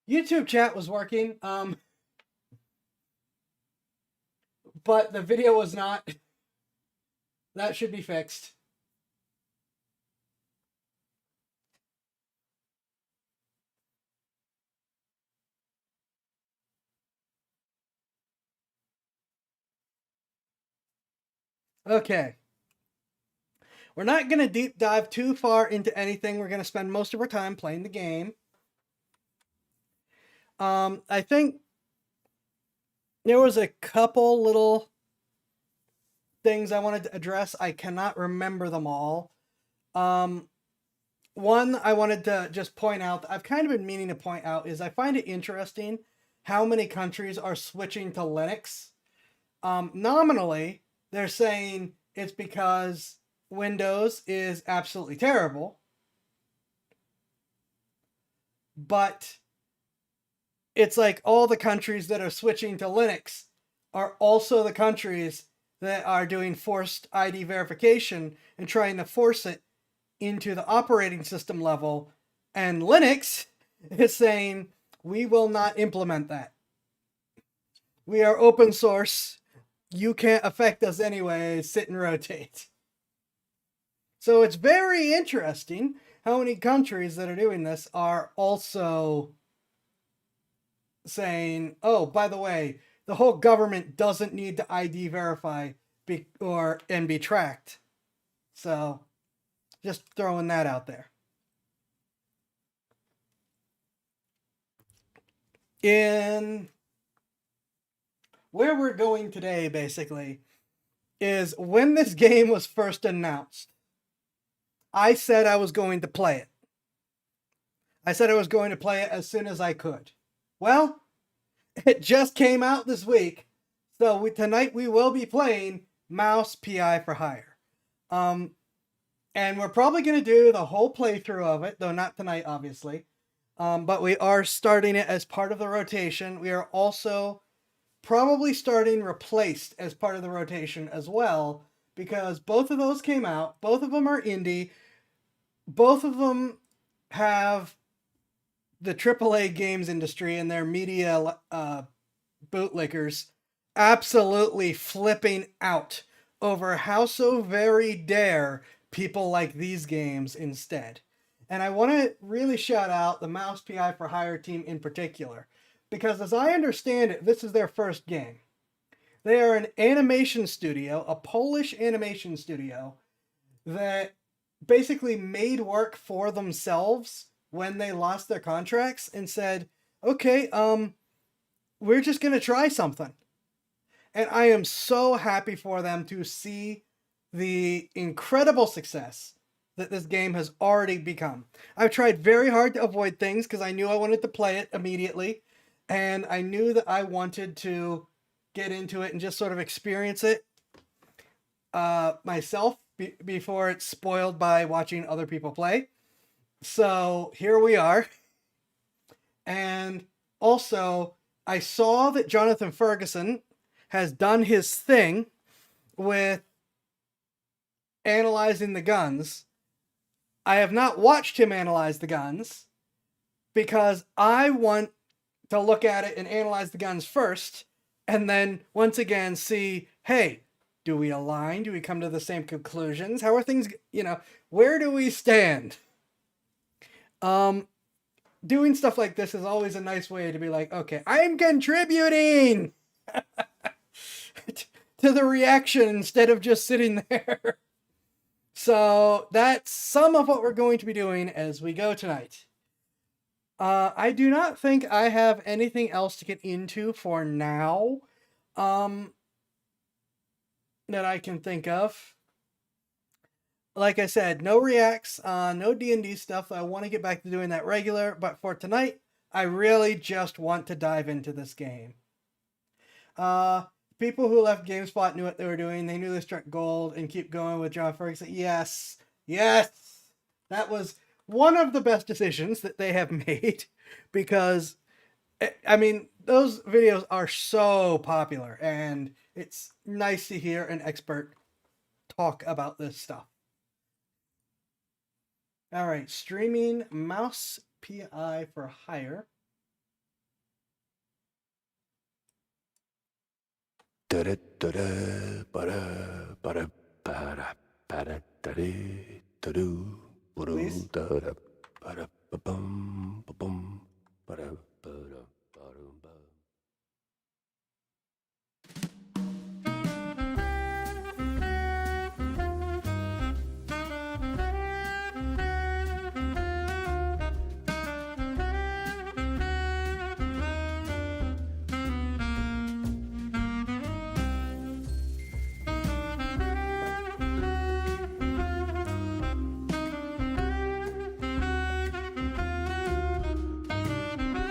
YouTube chat was working, but the video was not. That should be fixed. Okay. We're not going to deep dive too far into anything. We're going to spend most of our time playing the game. I think there was a couple little things I wanted to address. I cannot remember them all. One I wanted to just point out, I've kind of been meaning to point out, is I find it interesting how many countries are switching to Linux. Nominally, they're saying it's because Windows is absolutely terrible, but it's like all the countries that are switching to Linux are also the countries that are doing forced ID verification and trying to force it into the operating system level. And Linux is saying, we will not implement that. We are open source. You can't affect us anyway. Sit and rotate. So it's very interesting how many countries that are doing this are also saying, oh, by the way, the whole government doesn't need to ID verify and be tracked. So just throwing that out there. In where we're going today, basically, is when this game was first announced, I said I was going to play it. I said I was going to play it as soon as I could. Well, it just came out this week, so tonight we will be playing Mouse PI for Hire. And we're probably going to do the whole playthrough of it, though not tonight, obviously. But we are starting it as part of the rotation. We are also probably starting Replaced as part of the rotation as well, because both of those came out. Both of them are indie. Both of them have the AAA games industry and their media bootlickers absolutely flipping out over how so very dare people like these games instead. And I want to really shout out the Mouse PI for Hire team in particular, because as I understand it, this is their first game. They are an animation studio, a Polish animation studio, that basically made work for themselves when they lost their contracts and said, okay, we're just going to try something. And I am so happy for them to see the incredible success that this game has already become. I've tried very hard to avoid things because I knew I wanted to play it immediately. And I knew that I wanted to get into it and just sort of experience it myself before it's spoiled by watching other people play. So here we are. And also, I saw that Jonathan Ferguson has done his thing with analyzing the guns. I have not watched him analyze the guns because I want to look at it and analyze the guns first, and then once again see, hey, do we align? Do we come to the same conclusions? How are things, where do we stand? Doing stuff like this is always a nice way to be like, okay, I'm contributing to the reaction instead of just sitting there. So that's some of what we're going to be doing as we go tonight. I do not think I have anything else to get into for now that I can think of. Like I said, no reacts, no D&D stuff. I want to get back to doing that regular, but for tonight, I really just want to dive into this game. People who left GameSpot knew what they were doing. They knew they struck gold and keep going with John Ferguson. Yes, that was one of the best decisions that they have made because, I mean, those videos are so popular and it's nice to hear an expert talk about this stuff. All right, streaming Mouse PI for Hire. Please.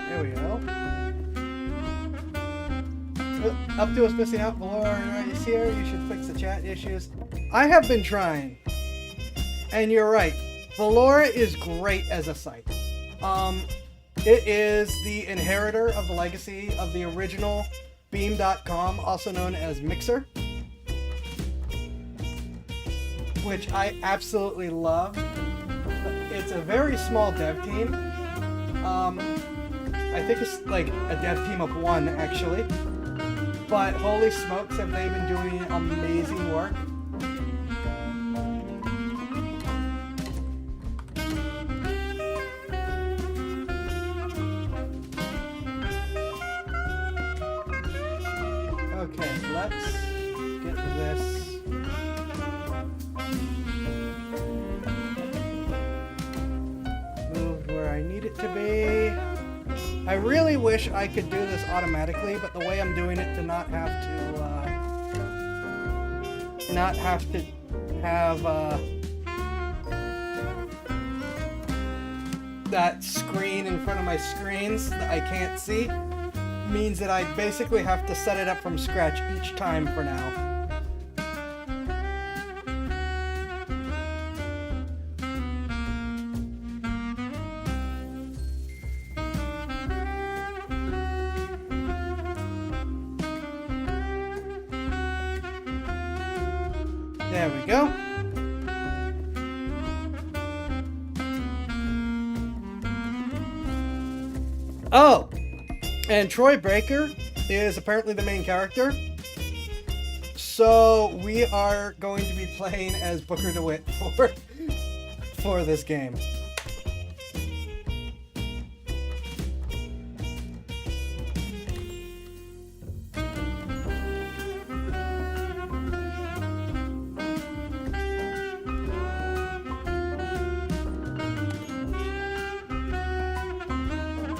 There we go. Up to us missing out, Valora is here. You should fix the chat issues. I have been trying. And you're right. Valora is great as a site. It is the inheritor of the legacy of the original Beam.com, also known as Mixer, which I absolutely love. It's a very small dev team. I think it's like a dev team of 1, actually. But holy smokes, have they been doing amazing work. Okay, let's get this. Moved where I need it to be. I really wish I could do this automatically, but the way I'm doing it to not have that screen in front of my screens that I can't see means that I basically have to set it up from scratch each time for now. There we go. Oh! And Troy Breaker is apparently the main character. So we are going to be playing as Booker DeWitt for this game.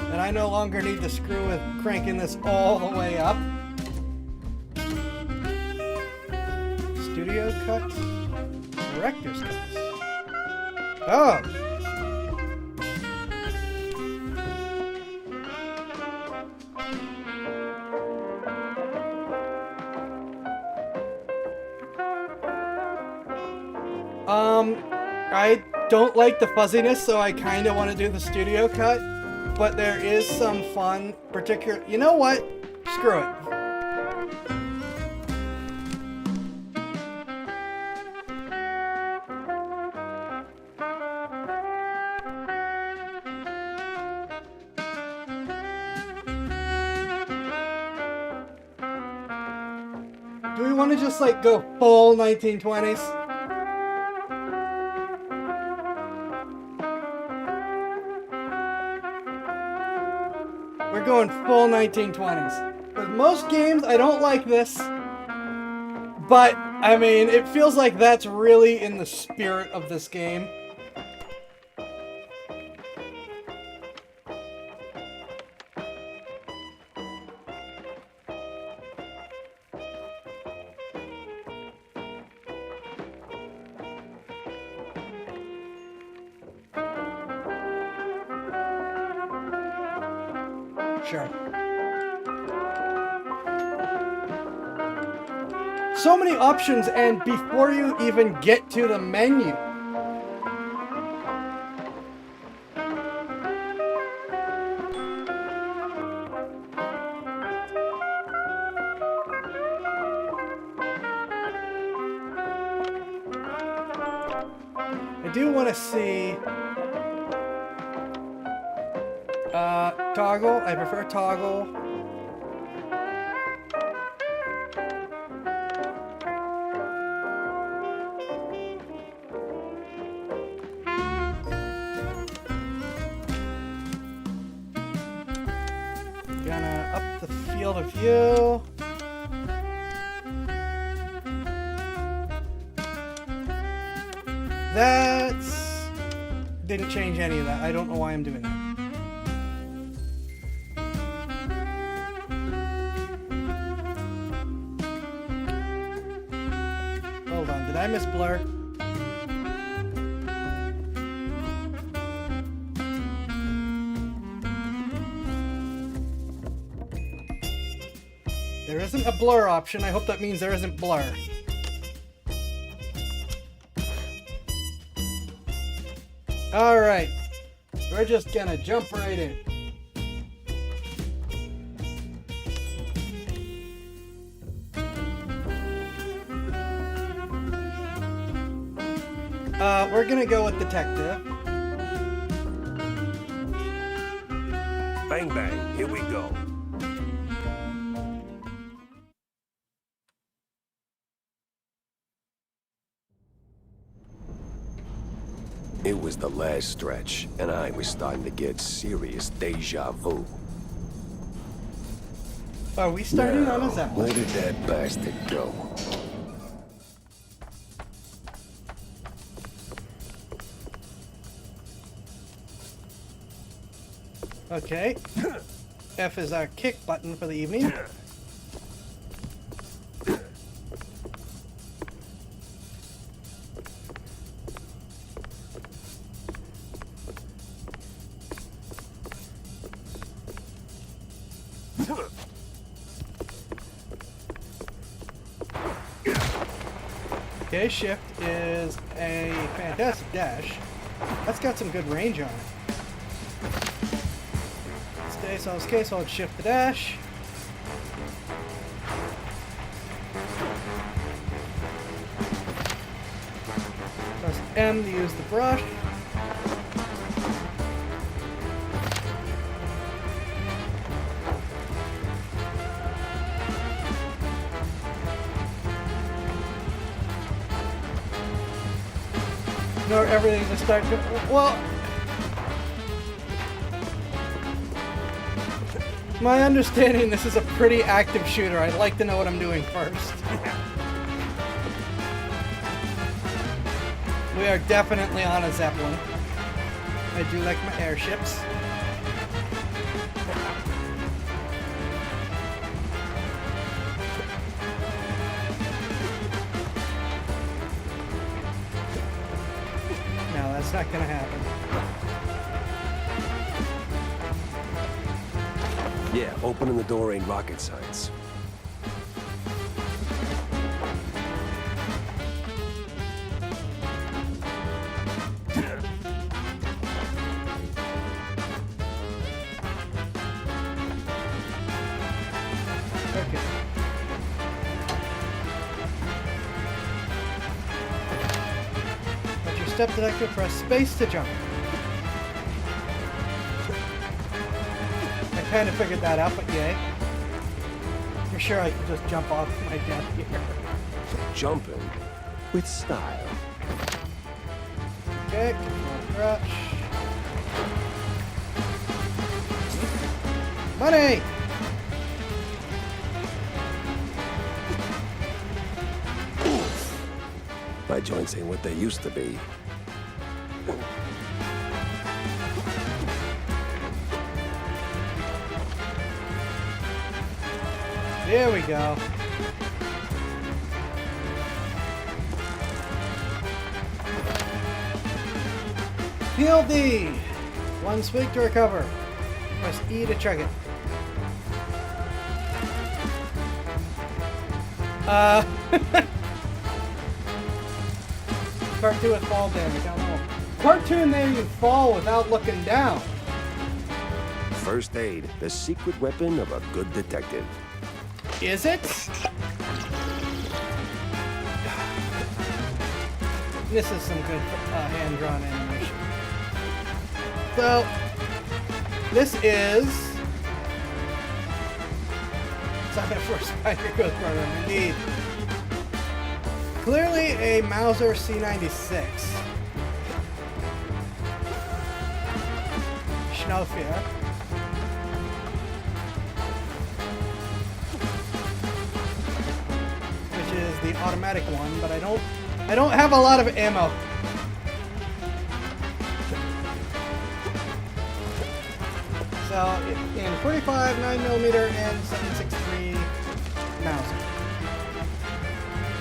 And I no longer need to screw with cranking this all the way up. Studio cuts, director's cuts. Oh! I don't like the fuzziness, so I kind of want to do the studio cut. But there is some fun, particular. You know what? Screw it. Do we want to just like go full 1920s? We're going full 1920s. With most games, I don't like this. But, I mean, it feels like that's really in the spirit of this game. Sure. So many options, and before you even get to the menu. I do want to see toggle. I prefer toggle. up the field of view. That's... didn't change any of that. I don't know why I'm doing that. Hold on, did I miss blur? There isn't a blur option. I hope that means there isn't blur. Alright. We're just gonna jump right in. We're gonna go with detective. Bang bang, here we go. It was the last stretch, and I was starting to get serious deja vu. Are we starting Now, on a Zeppelin? where did that bastard go? Okay. F is our kick button for the evening. Okay, shift is a fantastic dash. That's got some good range on it. Stay, so okay, so let's shift the dash. Press M to use the brush. Ignore everything to start to... Well... My understanding, this is a pretty active shooter. I'd like to know what I'm doing first. We are definitely on a Zeppelin. I do like my airships. No, that's not gonna happen. Yeah, opening the door ain't rocket science. Okay. Let your step detector, press space to jump. I kind of figured that out, but yay. For sure I could just jump off my death here. Jumping with style. Okay, control crouch. Money! My joints ain't what they used to be. There we go. Heal D! One swig to recover. Press E to chug it. Part 2 with fall damage, I don't know. Part 2 and then you fall without looking down. First aid, the secret weapon of a good detective. Is it? This is some good hand-drawn animation. So, this is... Sorry for Spider Ghost program, indeed. Clearly a Mauser C96. Schnaufier. the automatic one, but I don't have a lot of ammo. So in 45, 9mm, and 7.63 Mauser.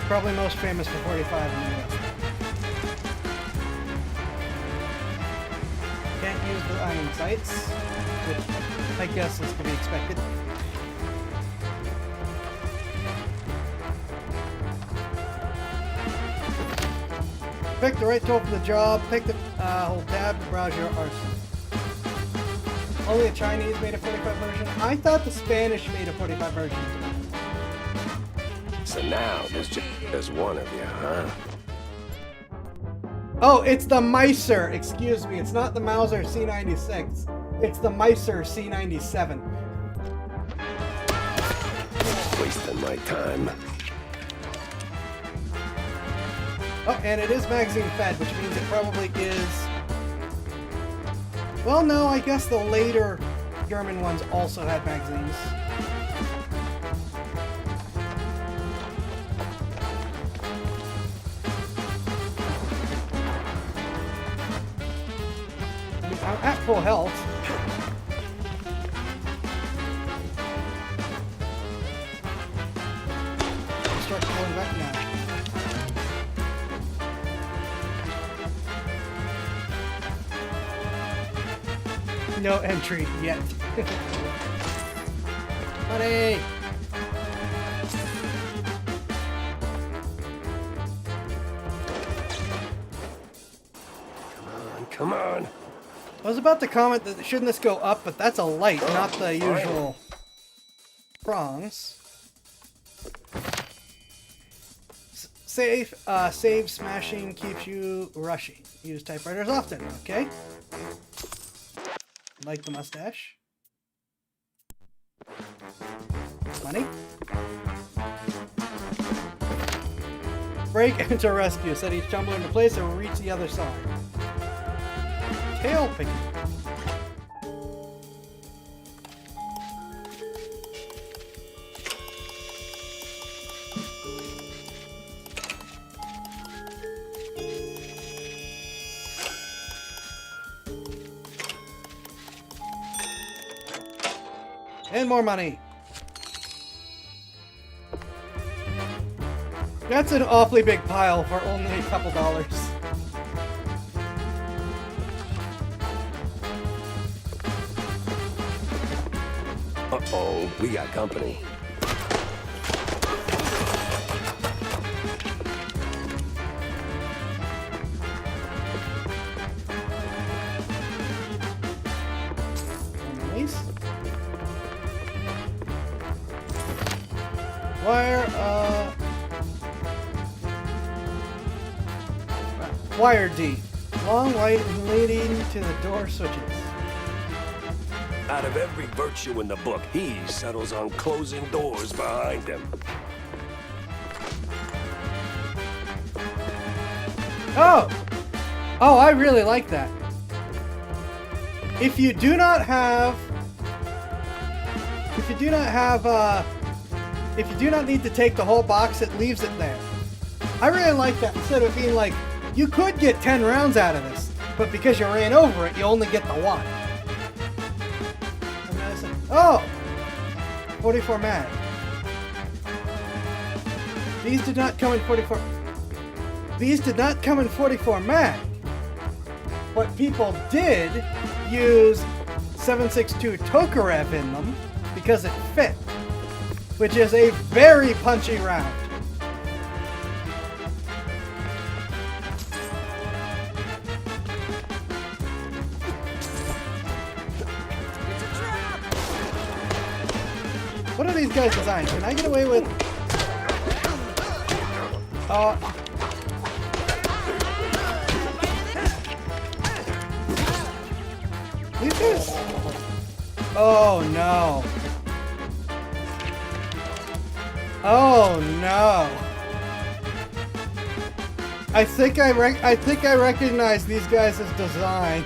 Probably most famous for 45 in the US. Can't use the iron sights, which I guess is to be expected. Pick the right tool for the job. Pick the hold tab to browse your arsenal. Only the Chinese made a 45 version. I thought the Spanish made a 45 version. So now there's one of you, huh? Oh, it's the Meiser. Excuse me. It's not the Mauser C96. It's the Meiser C97. Wasting my time. Oh, and it is magazine fed, which means it probably is... Well, no, I guess the later German ones also had magazines. I mean, I'm at full health. I'll start pulling back now. No entry yet. Buddy! Come on. I was about to comment that shouldn't this go up, but that's a light, not the usual prongs. Save smashing keeps you rushing. Use typewriters often, okay? Like the mustache. Money. Break enter rescue. Set each tumbler into place and reach the other side. Tail picking. And more money. That's an awfully big pile for only a couple dollars. Uh-oh, we got company. Nice. Wire D. Long light leading to the door switches. Out of every virtue in the book, he settles on closing doors behind him. Oh! Oh, I really like that. If you do not need to take the whole box, it leaves it there. I really like that. Instead of being like, you could get 10 rounds out of this, but because you ran over it, you only get the one. And then I said, oh! 44 mag. These did not come in 44... These did not come in 44 mag. But people did use 7.62 Tokarev in them because it fit, which is a very punchy round. What are these guys designed? Can I get away with... These guys... Oh no. Oh no. I think I recognize these guys' design.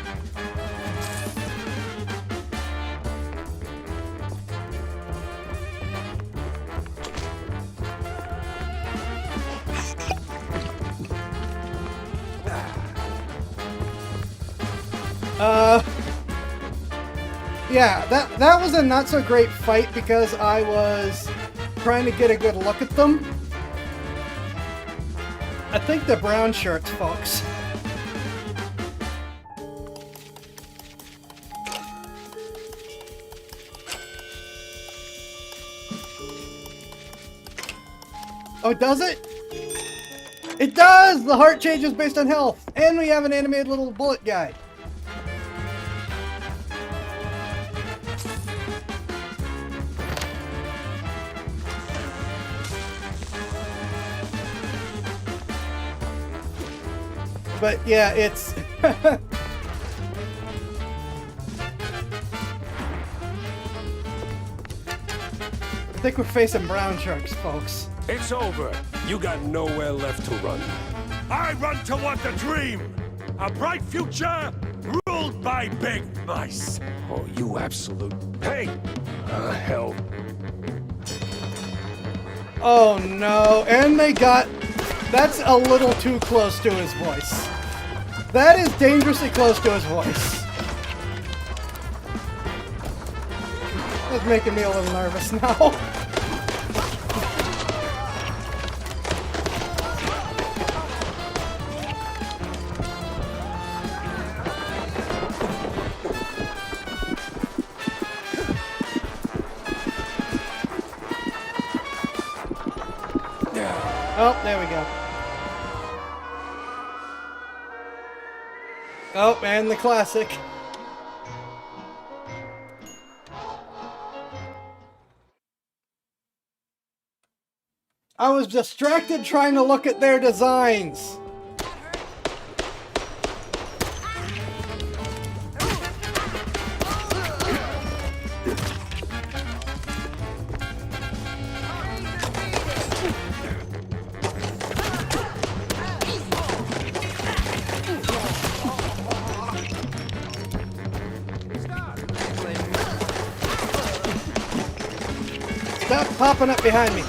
Yeah, that was a not so great fight because I was trying to get a good look at them. I think the brown shirts, folks. Oh, does it? It does! The heart changes based on health. And we have an animated little bullet guy. But yeah, it's... I think we're facing brown sharks, folks. It's over. You got nowhere left to run. I run toward the dream! A bright future ruled by big mice! Oh, you absolute... Hey! Hell. Oh no, and they got... That's a little too close to his voice. That is dangerously close to his voice. That's making me a little nervous now. Oh, there we go. Oh, and the classic. I was distracted trying to look at their designs. Stop popping up behind me.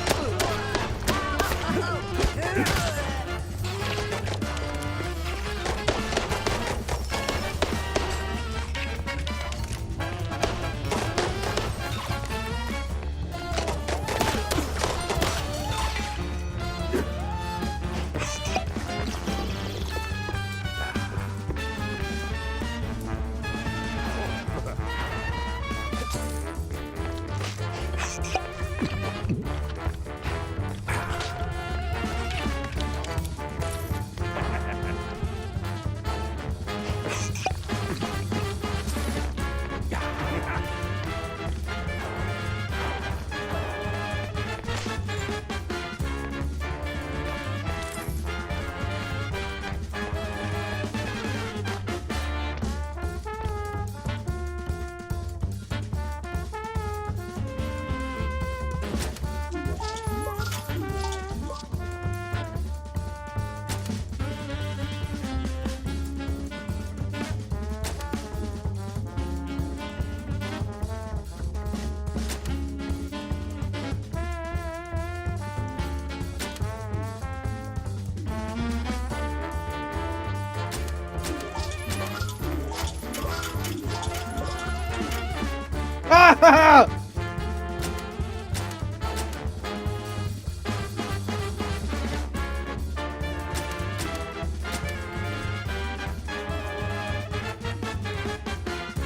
Ah!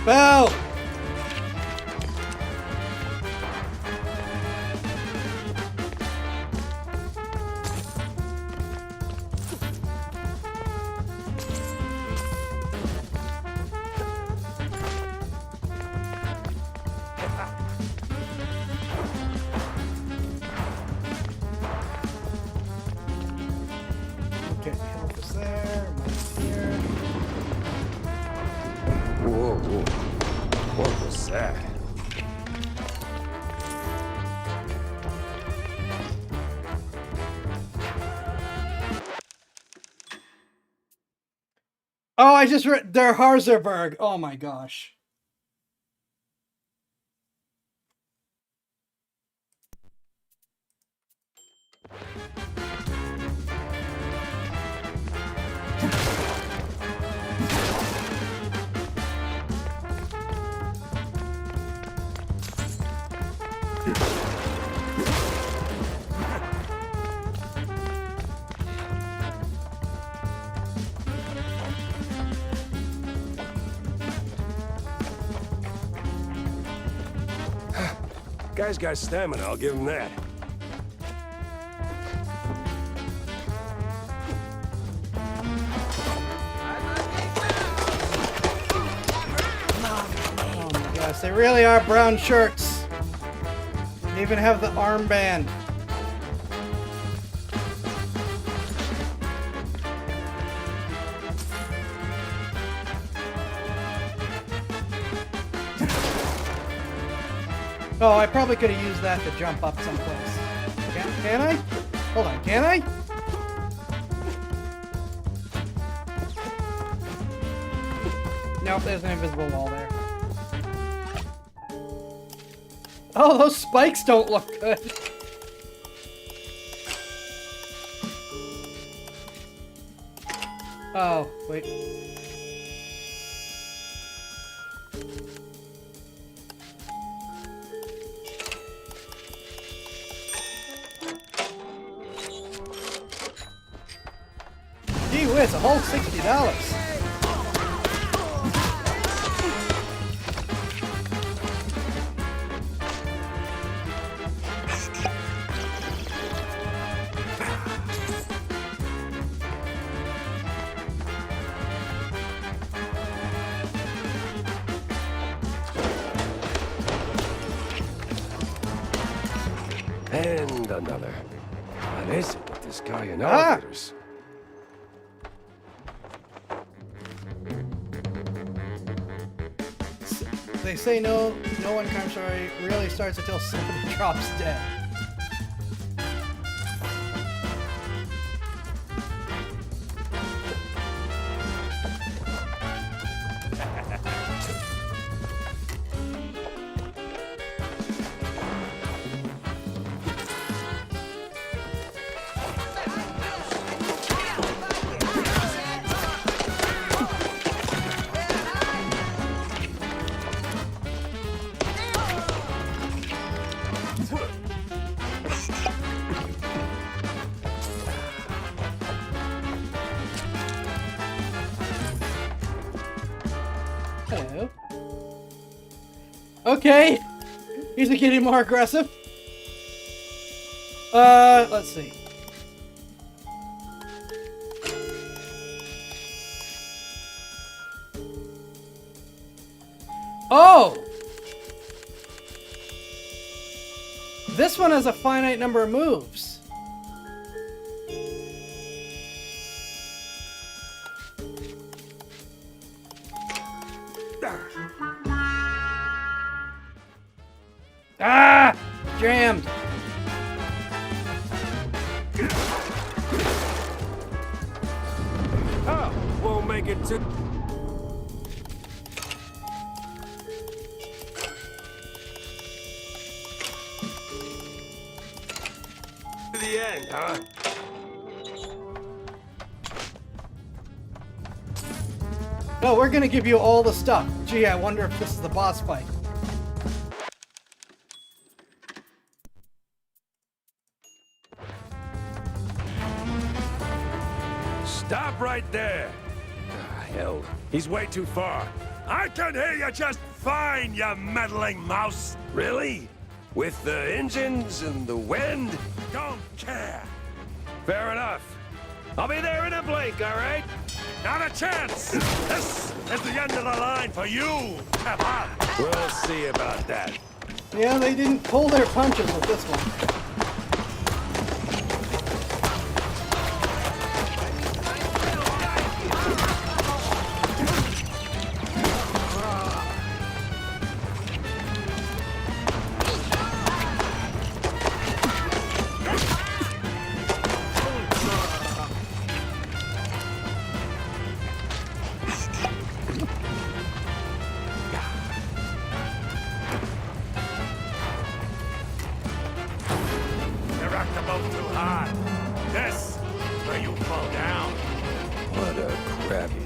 Bell! Okay, health is there, mine's here. Whoa, whoa. What was that? Oh, I just read Der Harzerberg. Oh my gosh. Guy's got stamina, I'll give him that. Oh my gosh, they really are brown shirts. They even have the armband. Oh, I probably could have used that to jump up someplace. Can I? Hold on, can I? Nope, there's an invisible wall there. Oh, those spikes don't look good. Oh, wait. Gee whiz, a whole $60. And another. What is it with this guy in Ah! elevators? They say no one crime story really starts until somebody drops dead. Hello. Okay. He's getting more aggressive. Let's see. Oh! This one has a finite number of moves. Ah! Jammed. Oh, won't make it to... the end, huh? No, we're gonna give you all the stuff. Gee, I wonder if this is the boss fight. Stop right there! Hell. He's way too far. I can hear you just fine, you meddling mouse! Really? With the engines and the wind? Don't care! Fair enough. I'll be there in a blink, all right? Not a chance! This is the end of the line for you, Pepper! We'll see about that. Yeah, they didn't pull their punches with this one. You rocked the boat too hard. This is where you fall down. What a crappy...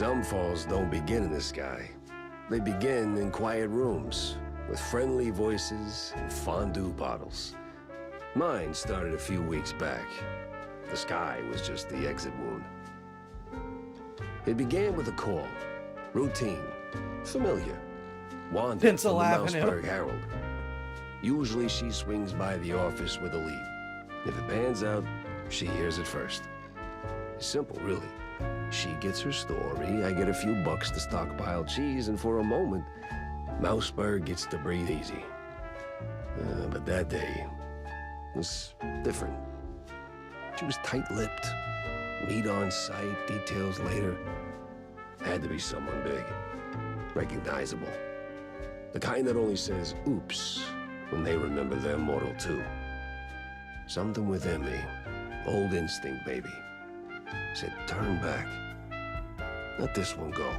Some falls don't begin in the sky. They begin in quiet rooms, with friendly voices and fondue bottles. Mine started a few weeks back. The sky was just the exit wound. It began with a call. Routine. Familiar. Wanda Pencil from the Avenue. Mouseburg Herald. Usually she swings by the office with a lead. If it pans out, she hears it first. It's simple, really. She gets her story, I get a few bucks to stockpile cheese, and for a moment, Mouseburg gets to breathe easy. But that day was different. She was tight-lipped. Meat on sight, details later. Had to be someone big. Recognizable. The kind that only says, oops, when they remember their mortal too. Something within me, old instinct, baby, said turn back. Let this one go.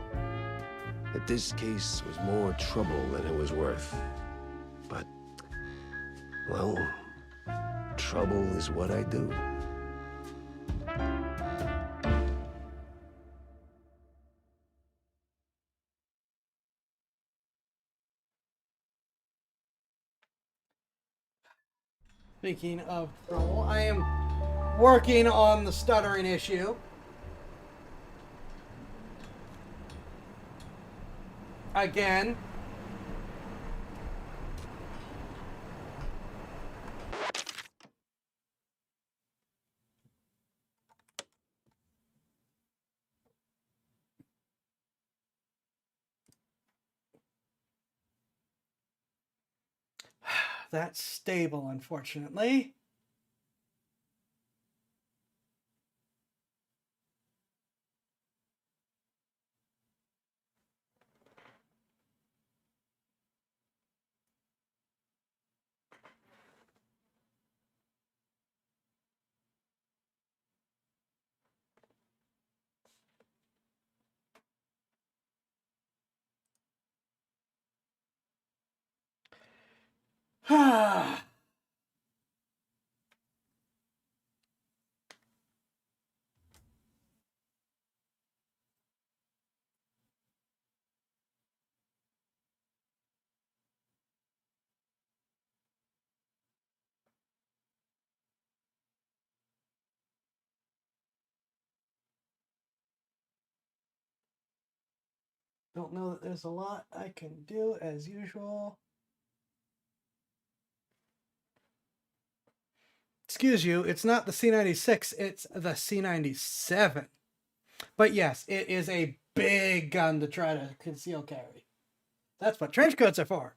That this case was more trouble than it was worth. But, well, trouble is what I do. Speaking of trouble, I am working on the stuttering issue. Again. That's stable, unfortunately. Don't know that there's a lot I can do as usual. Excuse you, it's not the C96, it's the C97. But yes, it is a big gun to try to conceal carry. That's what trench coats are for.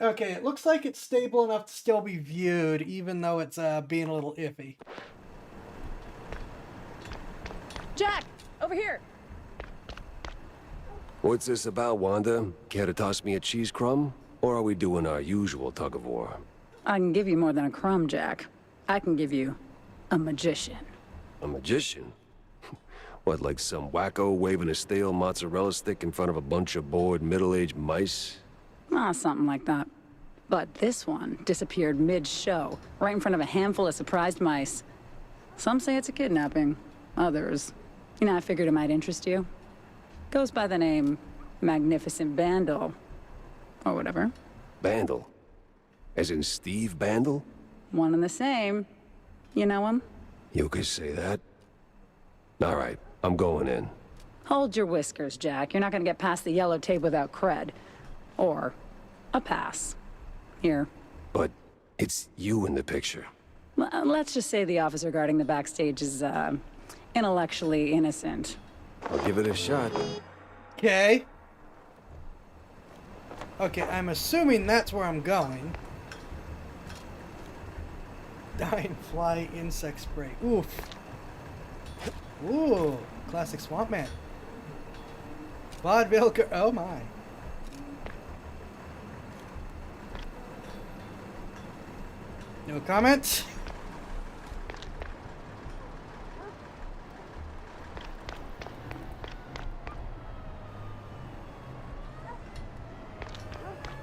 Okay, it looks like it's stable enough to still be viewed, even though it's being a little iffy. Jack, over here. What's this about, Wanda? Care to toss me a cheese crumb? Or are we doing our usual tug of war? I can give you more than a crumb, Jack. I can give you a magician. A magician? What, like some wacko waving a stale mozzarella stick in front of a bunch of bored middle-aged mice? Ah, something like that. But this one disappeared mid-show, right in front of a handful of surprised mice. Some say it's a kidnapping. Others, I figured it might interest you. Goes by the name Magnificent Bandle. Or whatever. Bandle? As in Steve Bandle? One and the same. You know him? You could say that. All right, I'm going in. Hold your whiskers, Jack. You're not gonna get past the yellow tape without cred. Or a pass. Here. But it's you in the picture. Let's just say the officer guarding the backstage is, intellectually innocent. I'll give it a shot. Okay. Okay, I'm assuming that's where I'm going. Dying fly insect spray. Oof. Ooh, classic swamp man. Vaudeville. Oh my. No comments.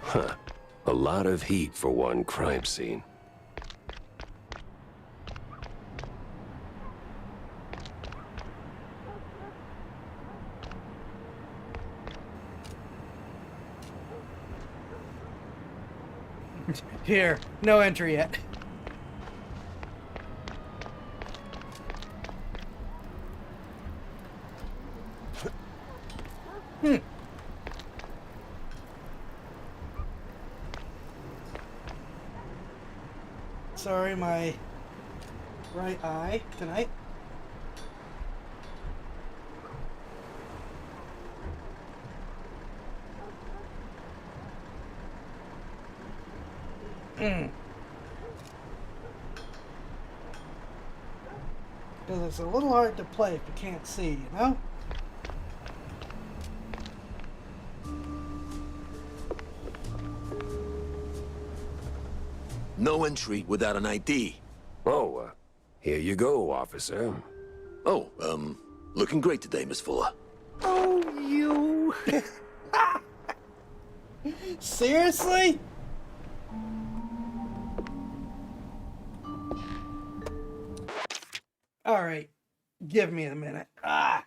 Huh. A lot of heat for one crime scene. Here, no entry yet. Sorry, my right eye tonight. Because it's a little hard to play if you can't see, you know? No entry without an ID. Oh, here you go, officer. Oh, looking great today, Miss Fuller. Oh, you... Seriously? Alright, give me a minute. Ah!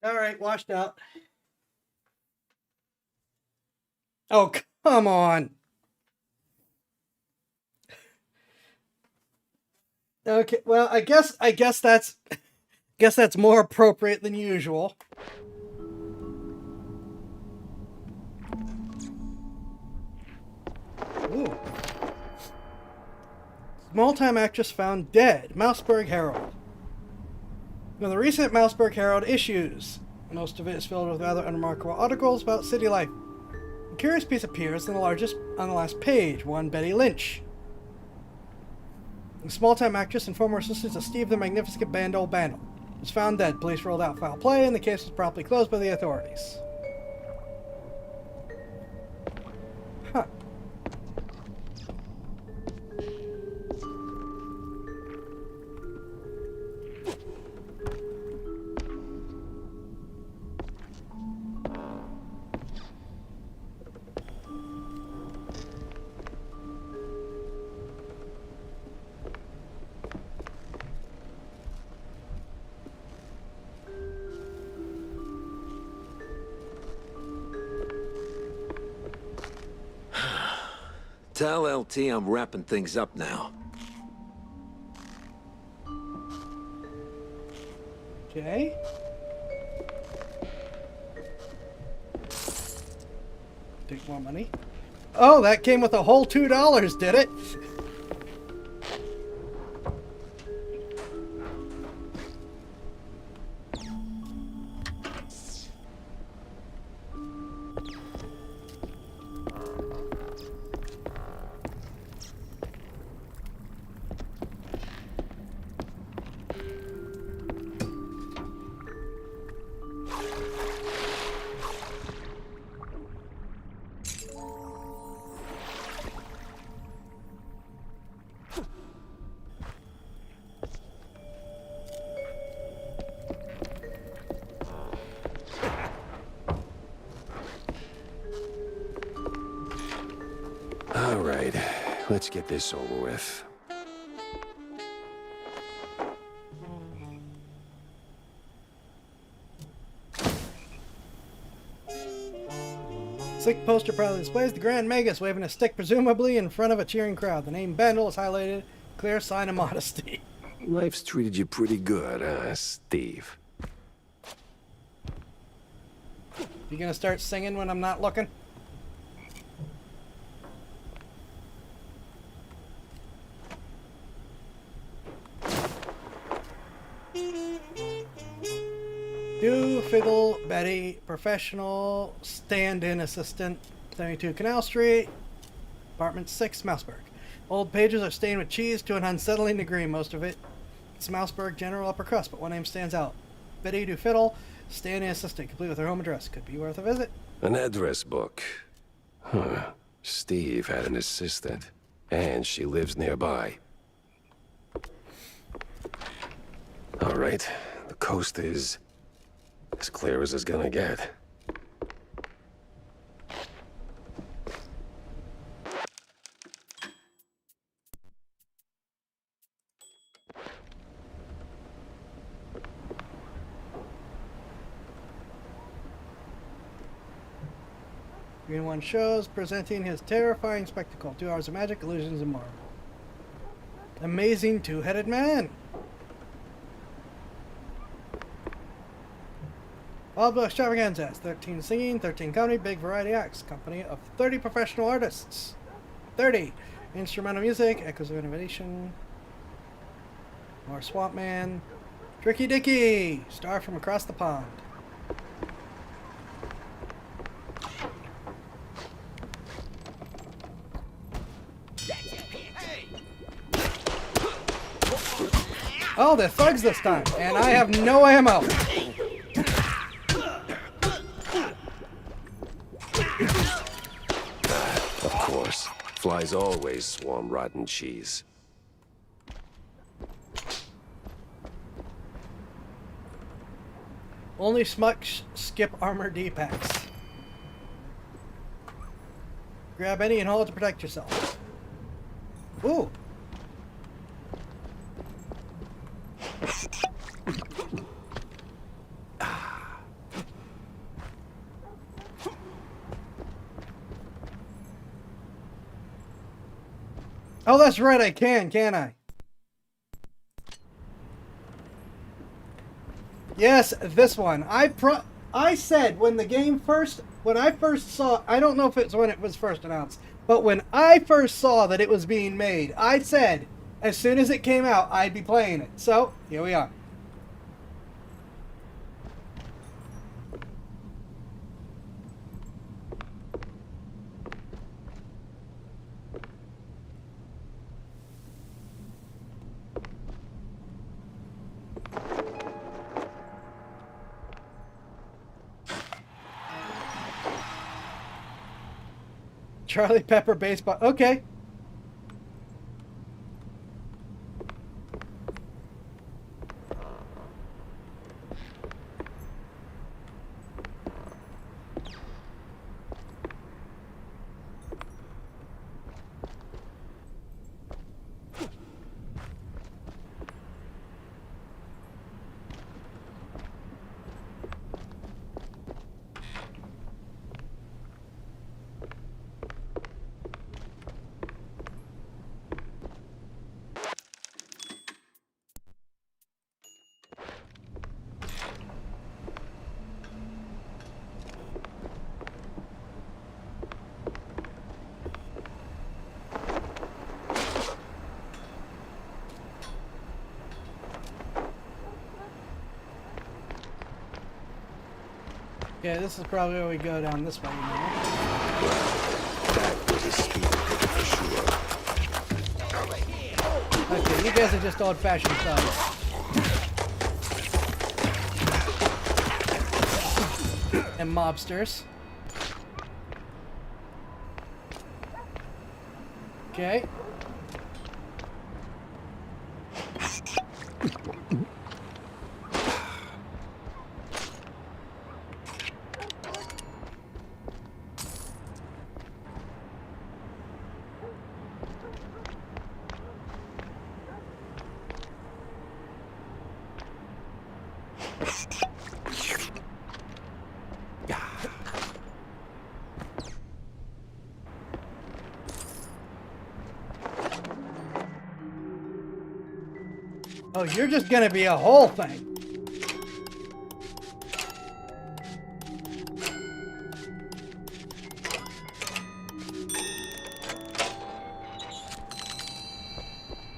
Alright, washed out. Oh, come on. Okay, well, I guess that's more appropriate than usual. Ooh. Small-time actress found dead. Mouseburg Herald. Now, the recent Mouseburg Herald issues. Most of it is filled with rather unremarkable articles about city life. A curious piece appears on the last page. One Betty Lynch. A small-time actress and former assistant to Steve the Magnificent Bandol was found dead. Police rolled out foul play, and the case was promptly closed by the authorities. Huh. Tell LT I'm wrapping things up now. Okay. Take more money. Oh, that came with a whole $2, did it? All right, let's get this over with. Slick poster proudly displays the Grand Magus waving a stick, presumably in front of a cheering crowd. The name Bandel is highlighted, clear sign of modesty. Life's treated you pretty good, huh, Steve? You gonna start singing when I'm not looking? Do Fiddle Betty, professional stand-in assistant, 72 Canal Street, apartment 6, Mouseburg. Old pages are stained with cheese to an unsettling degree, most of it. It's Mouseburg general upper crust, but one name stands out. Betty Do Fiddle, Stanley assistant, complete with her home address. Could be worth a visit. An address book. Huh. Steve had an assistant. And she lives nearby. All right. The coast is as clear as it's gonna get. Green One shows presenting his terrifying spectacle. 2 hours of magic, illusions, and more. Amazing two-headed man. All Blue Extravaganzas. 13 singing, 13 comedy, big variety acts. Company of 30 professional artists. 30. Instrumental music, echoes of innovation. More Swamp Man. Tricky Dicky. Star from across the pond. Oh, they're thugs this time, and I have no ammo. Of course. Flies always swarm rotten cheese. Only Smucks skip armor D-packs. Grab any and hold to protect yourself. Ooh. Oh, that's right, I can't I? Yes, this one. I said when I first saw, I don't know if it's when it was first announced, but when I first saw that it was being made, I said as soon as it came out, I'd be playing it. So, here we are. Charlie Pepper baseball. Okay. Yeah, this is probably where we go down this way. You know? That was a speed ticket for sure. Okay, you guys are just old-fashioned thugs. And mobsters. Okay. Oh, you're just gonna be a whole thing.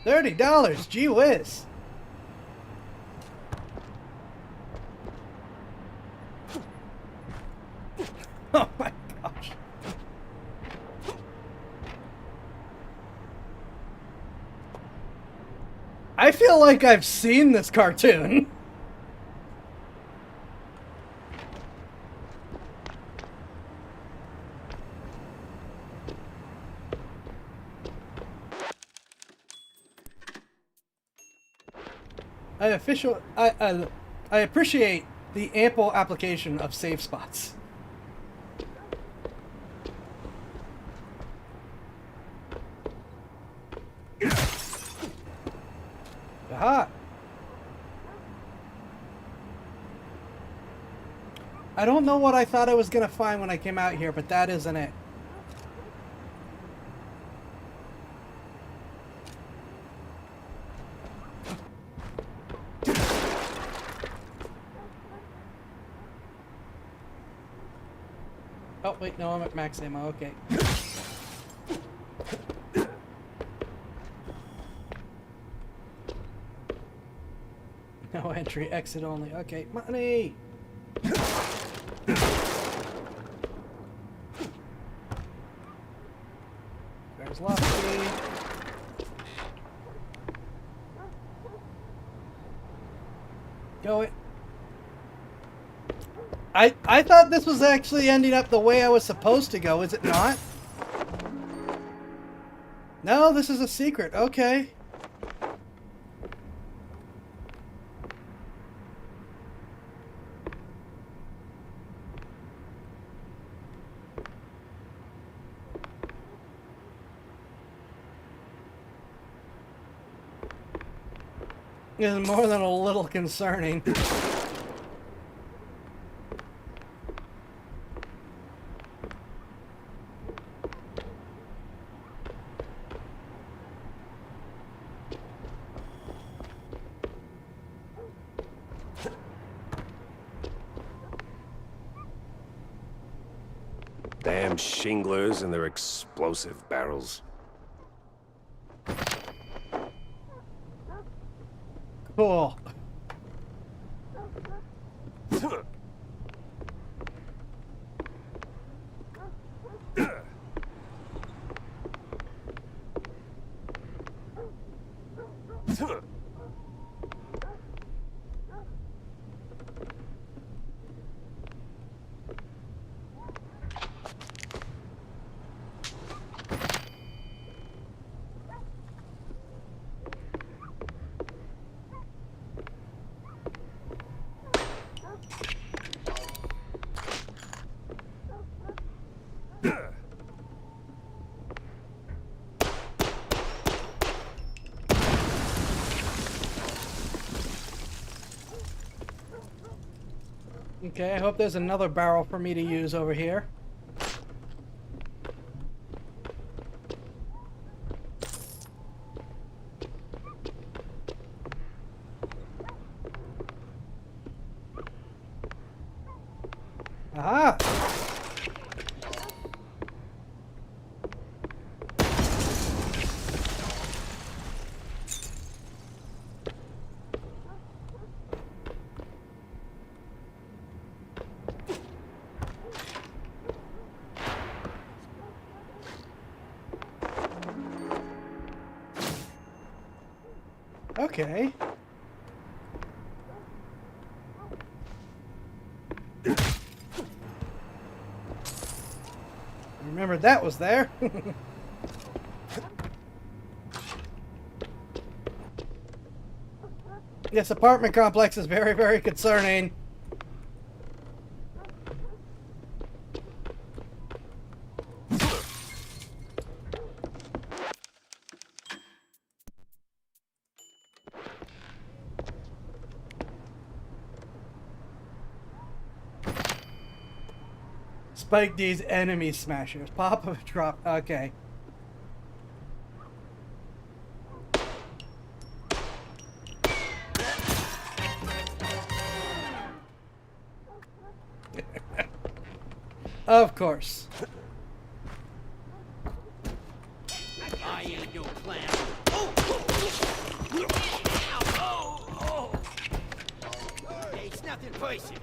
$30, gee whiz. Oh my gosh. I feel like I've seen this cartoon. I appreciate the ample application of save spots. Aha! I don't know what I thought I was gonna find when I came out here, but that isn't it. Oh, wait, no, I'm at max ammo, okay. No entry, exit only. Okay, money! There's Lofty. Go it. I thought this was actually ending up the way I was supposed to go, is it not? No, this is a secret. Okay. It's more than a little concerning. Damn shinglers and their explosive barrels. Cool. Okay, I hope there's another barrel for me to use over here. Aha! Okay. Remember that was there. This apartment complex is very, very concerning. Spike D's enemy smashers. Pop of drop. Okay. Of course. I ain't no clown. Hey, it's nothing personal.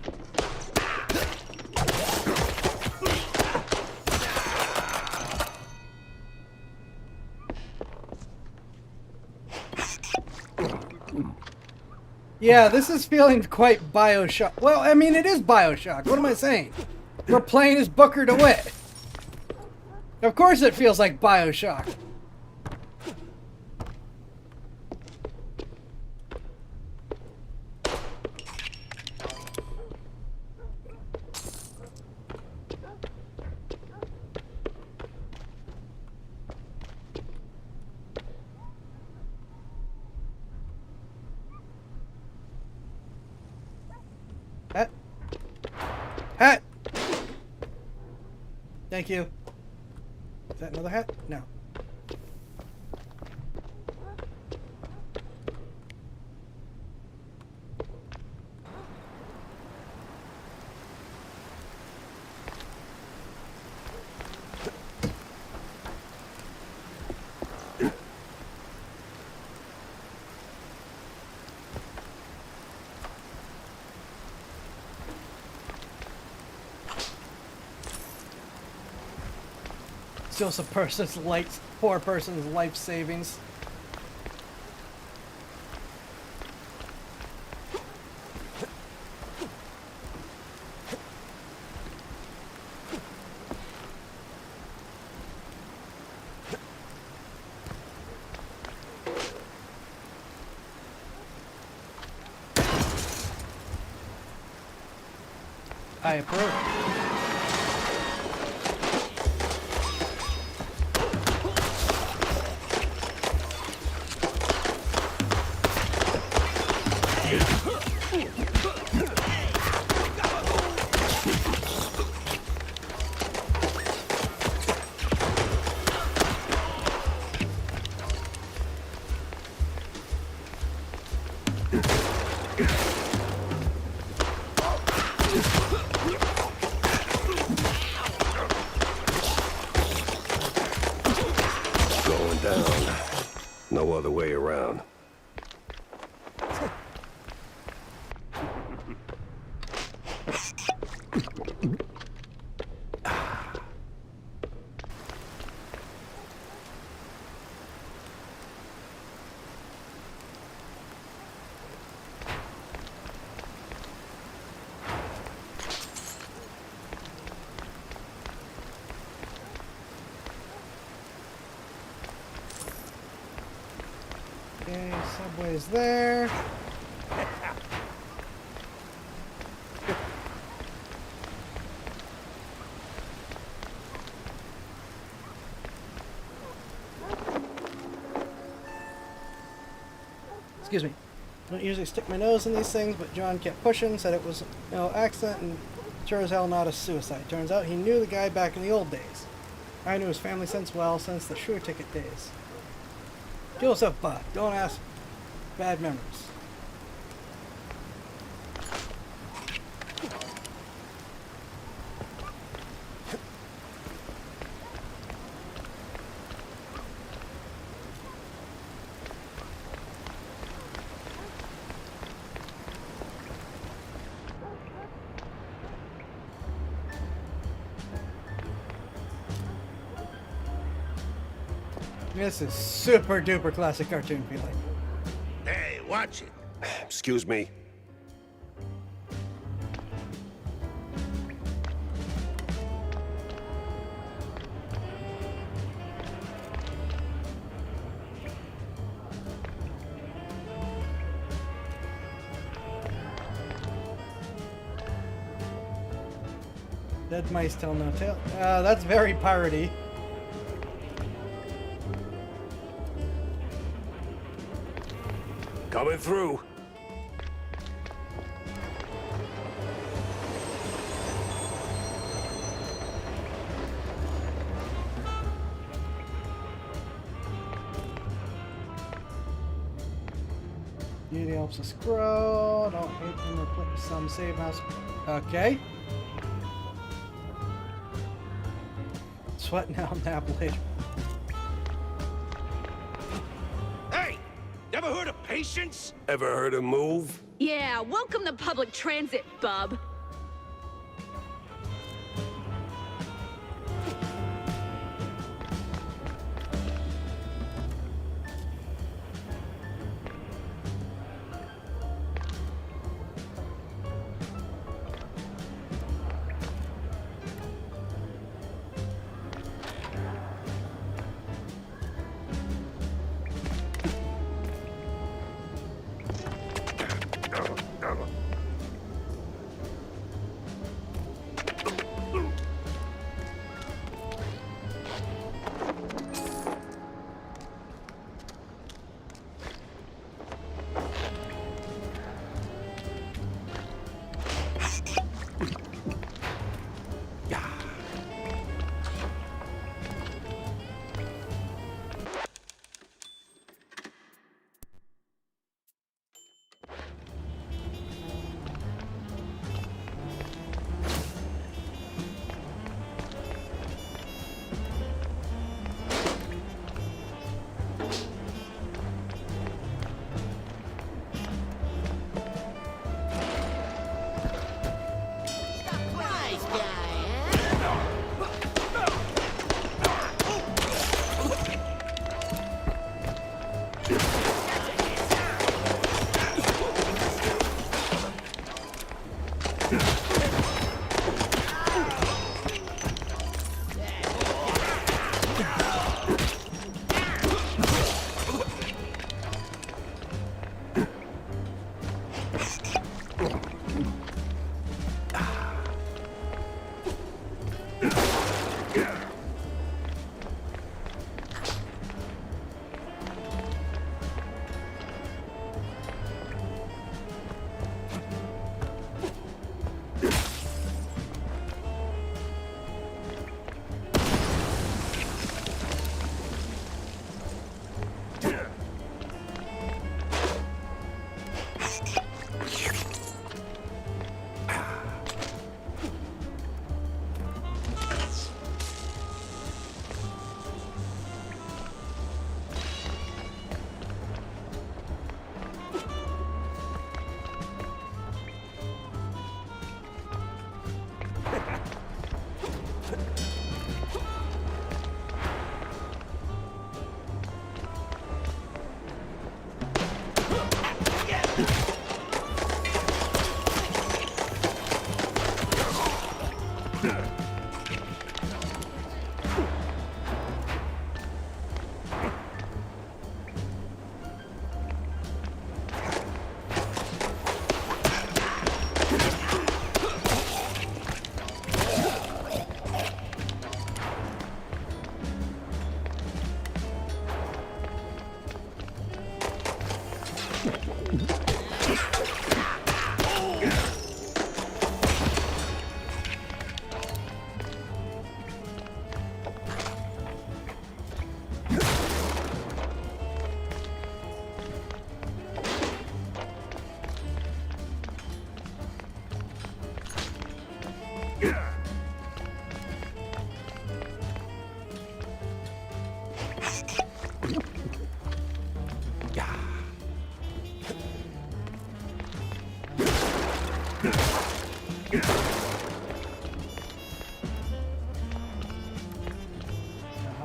Yeah, this is feeling quite Bioshock. Well, I mean, it is Bioshock. What am I saying? We're playing as Booker DeWitt. Of course it feels like Bioshock. Hat! Thank you. Is that another hat? No. Still some person's life, poor person's life savings. I approve. Going down. No other way around. Okay, subway's there. Excuse me. I don't usually stick my nose in these things, but John kept pushing, said it was no accident, and sure as hell not a suicide. Turns out he knew the guy back in the old days. I knew his family since since the sure ticket days. Kill yourself, bud. Don't ask bad memories. This is super duper classic cartoon feeling. Hey, watch it. Excuse me. Dead mice tell no tale. That's very piratey. Coming through. Beauty helps us grow. Don't hate them or put some save mouse. Okay. Sweat now, nap later. Hey, never heard of patience? Ever heard of move? Yeah, welcome to public transit, bub.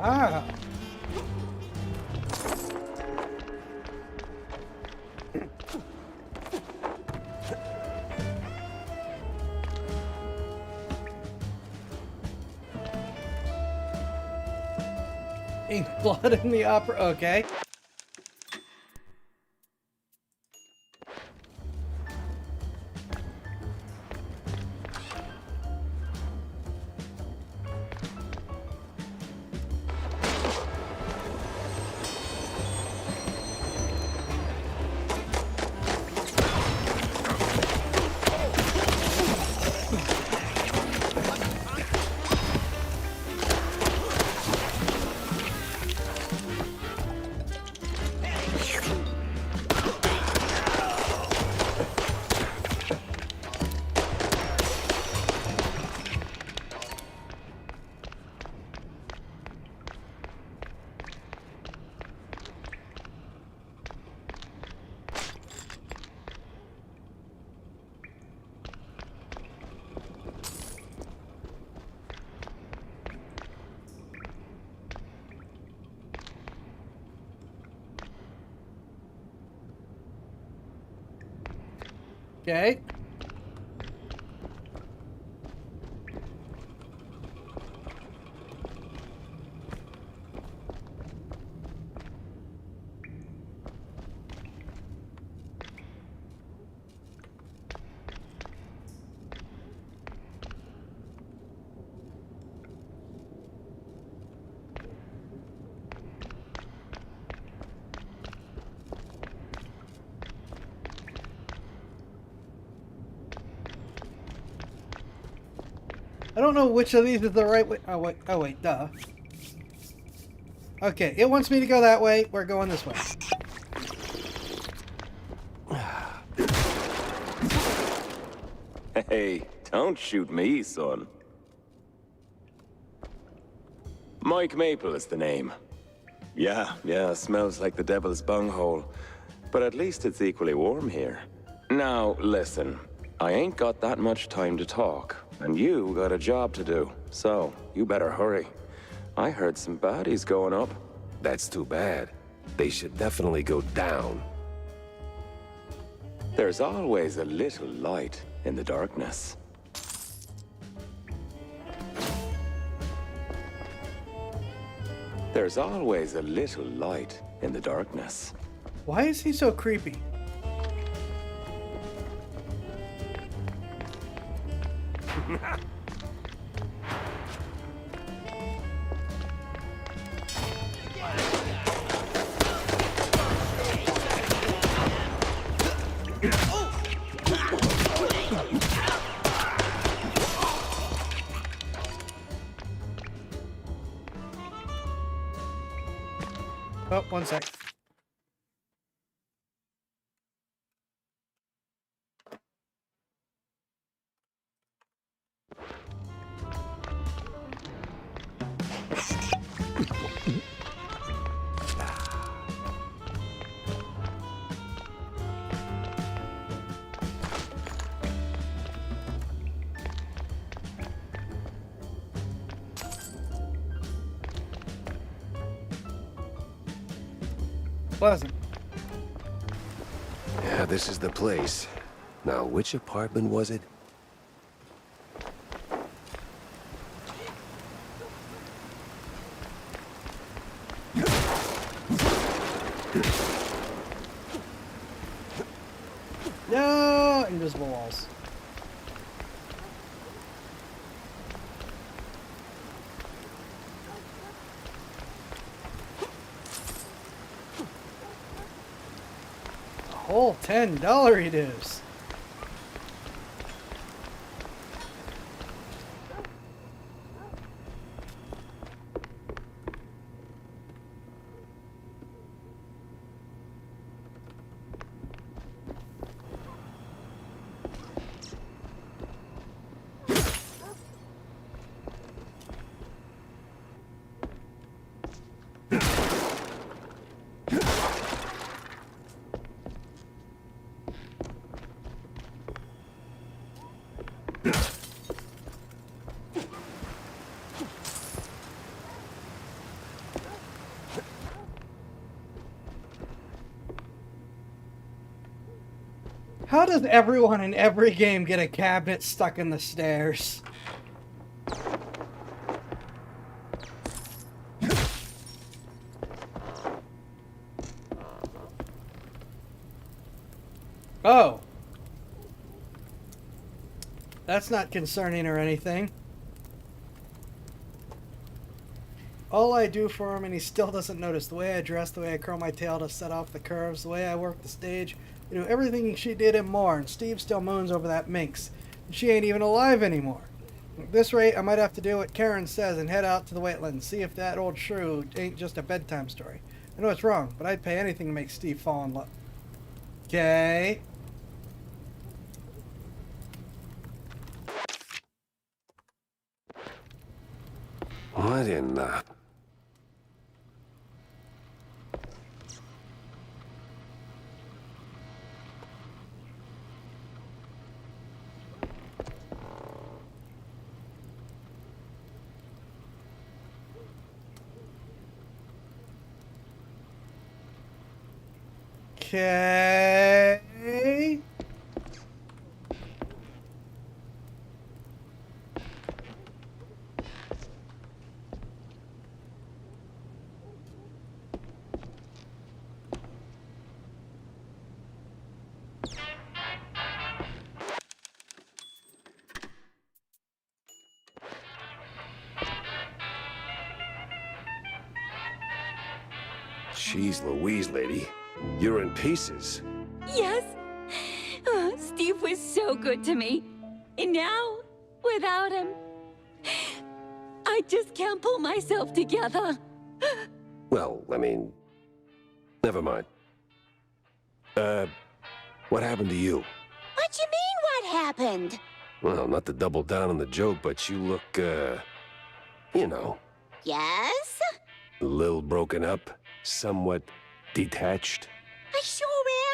Ah. Ink blood in the opera. Okay. Okay. I don't know which of these is the right way. Oh wait, duh. Okay, it wants me to go that way. We're going this way. Hey, don't shoot me, son. Mike Maple is the name. Yeah, smells like the devil's bunghole. But at least it's equally warm here. Now, listen. I ain't got that much time to talk, and you got a job to do. So, you better hurry. I heard some baddies going up. That's too bad. They should definitely go down. There's always a little light in the darkness. There's always a little light in the darkness. Why is he so creepy? Oh, one sec. Pleasant. Yeah, this is the place. Now, which apartment was it? No, invisible walls. A whole $10 it is. How does everyone in every game get a cabinet stuck in the stairs? Oh. That's not concerning or anything. All I do for him and he still doesn't notice. The way I dress, the way I curl my tail to set off the curves, the way I work the stage. I do everything she did and more, and Steve still moans over that minx. And she ain't even alive anymore. At this rate, I might have to do what Karen says and head out to the wetlands, see if that old shrew ain't just a bedtime story. I know it's wrong, but I'd pay anything to make Steve fall in love. Okay. What in the... Okay. Jeez Louise, lady. You're in pieces. Yes. Oh, Steve was so good to me. And now, without him, I just can't pull myself together. Well, I mean... Never mind. What happened to you? What you mean, what happened? Well, not to double down on the joke, but you look, you know, Yes? a little broken up, somewhat detached. I sure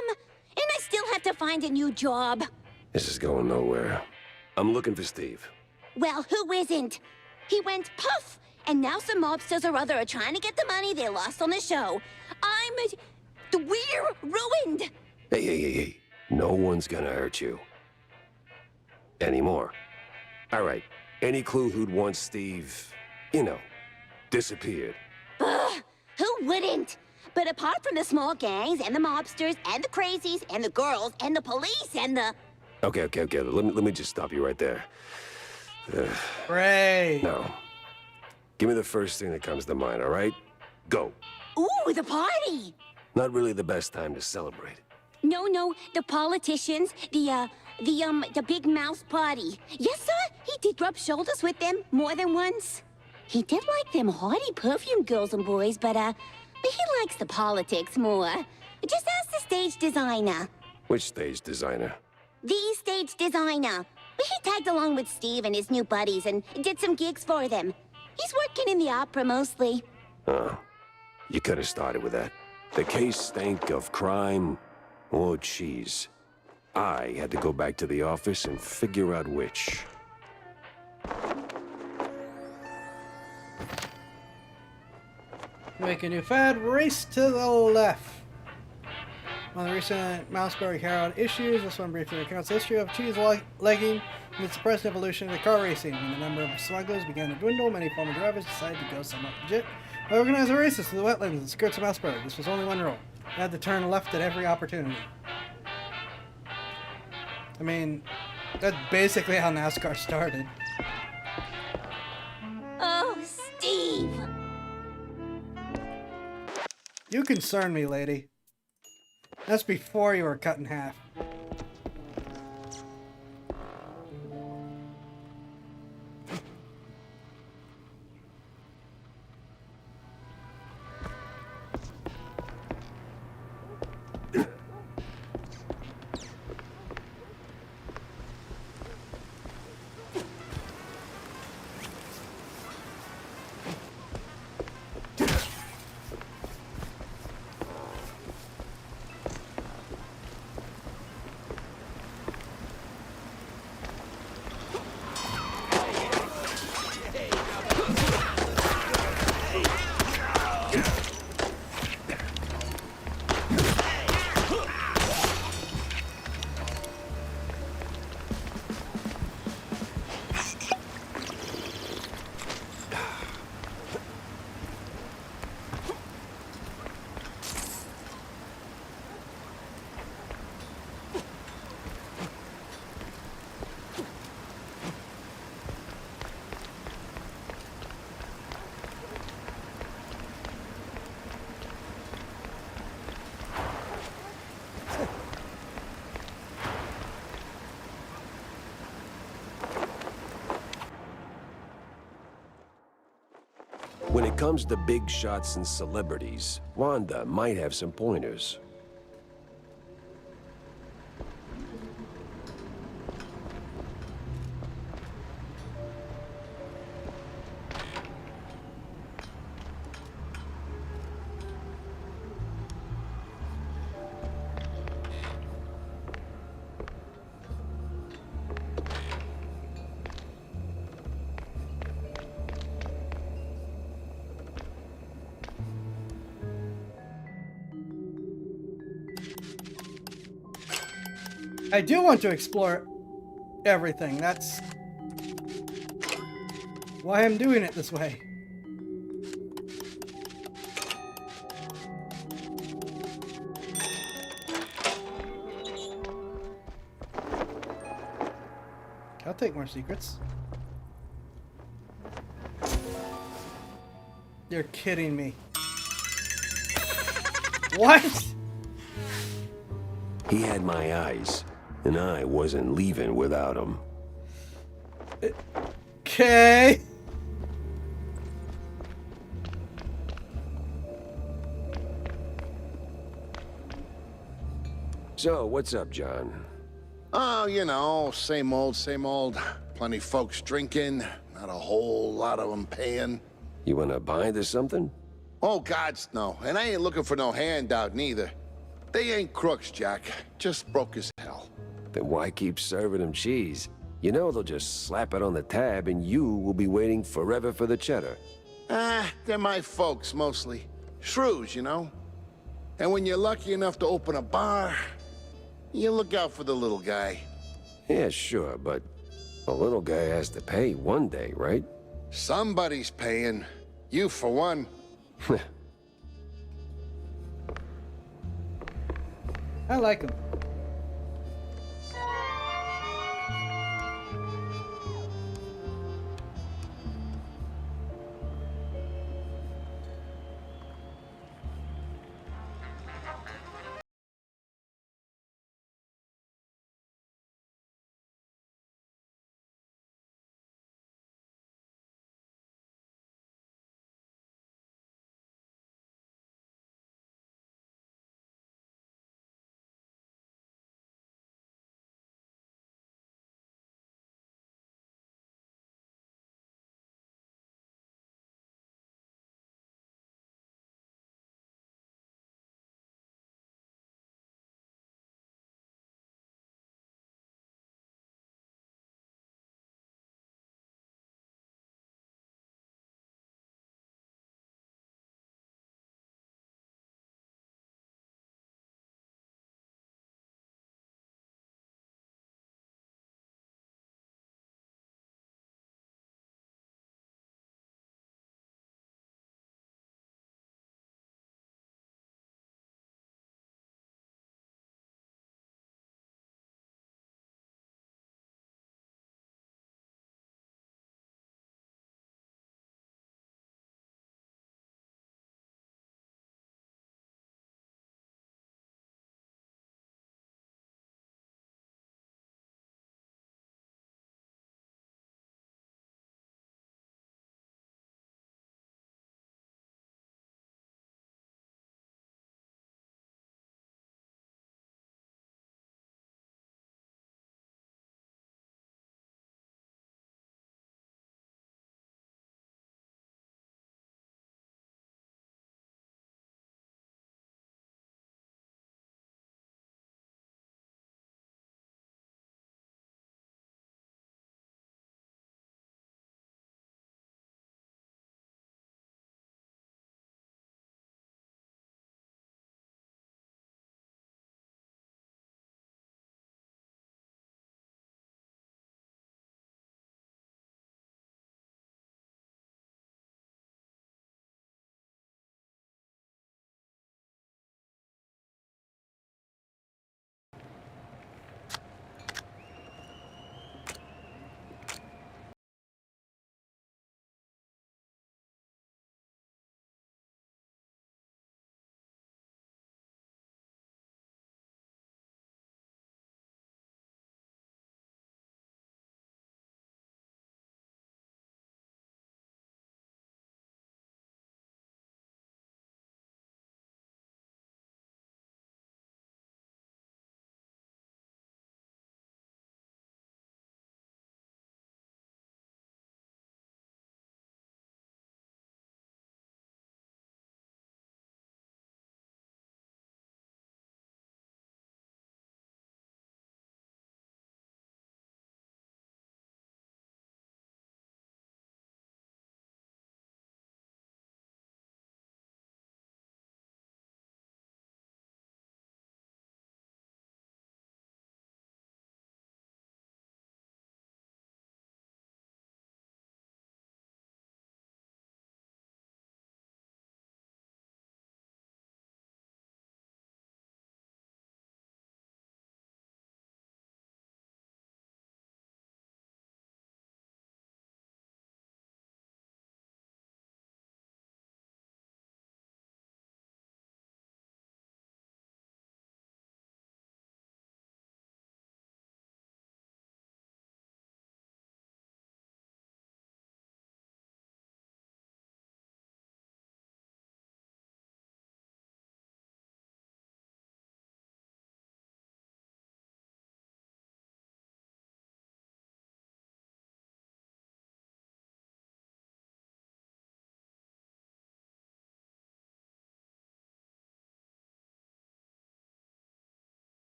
am. And I still have to find a new job. This is going nowhere. I'm looking for Steve. Well, who isn't? He went puff, and now some mobsters or other are trying to get the money they lost on the show. We're ruined. Hey. No one's gonna hurt you. Anymore. All right. Any clue who'd want Steve, you know, disappeared? Ugh, who wouldn't? But apart from the small gangs and the mobsters and the crazies and the girls and the police and the... Okay. Let me just stop you right there. Great. Now, give me the first thing that comes to mind, all right? Go. Ooh, the party! Not really the best time to celebrate. No, the politicians, the big mouse party. Yes, sir, he did rub shoulders with them more than once. He did like them haughty perfume girls and boys, but he likes the politics more. Just ask the stage designer. Which stage designer? The stage designer. He tagged along with Steve and his new buddies and did some gigs for them. He's working in the opera mostly. Oh, you could have started with that. The case stank of crime or cheese. I had to go back to the office and figure out which. Make a new fad, race to the left. On the recent Mouseberry Herald issues, this one briefly recounts the history of cheese legging and its suppressed evolution into car racing. When the number of smugglers began to dwindle, many former drivers decided to go somewhat legit by organizing races through the wetlands and skirts of Mouseberry. This was only one rule. You had to turn left at every opportunity. I mean, that's basically how NASCAR started. Oh, Steve! You concern me, lady. That's before you were cut in half. it comes to big shots and celebrities, Wanda might have some pointers. I do want to explore everything. That's why I'm doing it this way. I'll take more secrets. You're kidding me. What? He had my eyes, and I wasn't leaving without him. Okay. So, what's up, John? Oh, you know, same old, same old. Plenty folks drinking, not a whole lot of them paying. You wanna bind or something? Oh, gods, no. And I ain't looking for no handout, neither. They ain't crooks, Jack. Just broke as hell. Then why keep serving them cheese? You know they'll just slap it on the tab and you will be waiting forever for the cheddar. Ah, they're my folks, mostly. Shrews, you know? And when you're lucky enough to open a bar, you look out for the little guy. Yeah, sure, but the little guy has to pay one day, right? Somebody's paying. You, for one. I like him.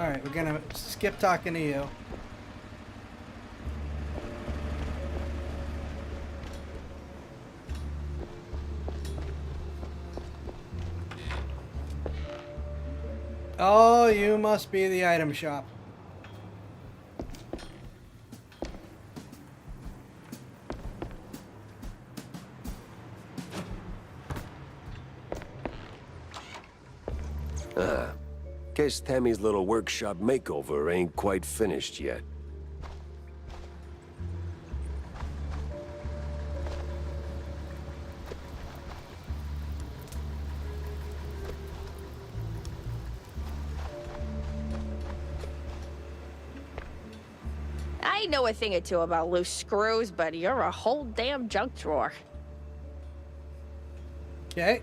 Alright, we're gonna skip talking to you. Oh, you must be the item shop. Guess Tammy's little workshop makeover ain't quite finished yet. I know a thing or two about loose screws, but you're a whole damn junk drawer. Okay.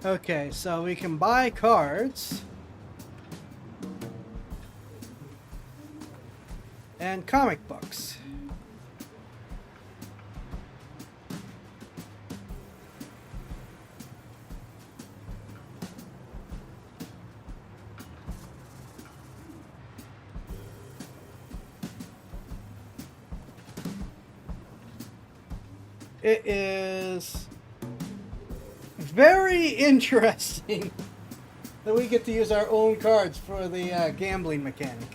Okay, so we can buy cards and comic books. It is very interesting that we get to use our own cards for the gambling mechanic.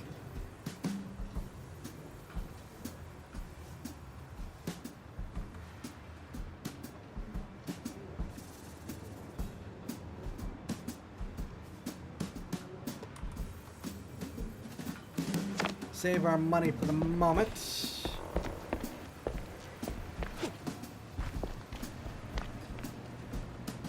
Save our money for the moment.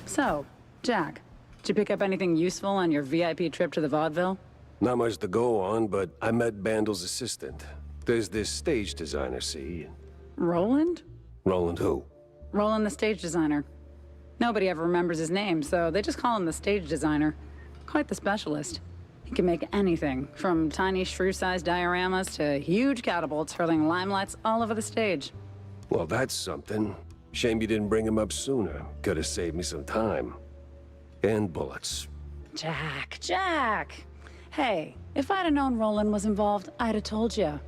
So, Jack, did you pick up anything useful on your VIP trip to the vaudeville? Not much to go on, but I met Bandel's assistant. There's this stage designer, see? Roland? Roland who? Roland, the stage designer. Nobody ever remembers his name, so they just call him the stage designer. Quite the specialist. He can make anything, from tiny shrew-sized dioramas to huge catapults hurling limelights all over the stage. Well, that's something. Shame you didn't bring him up sooner. Could have saved me some time. And bullets. Jack! Hey, if I'd have known Roland was involved, I'd have told you.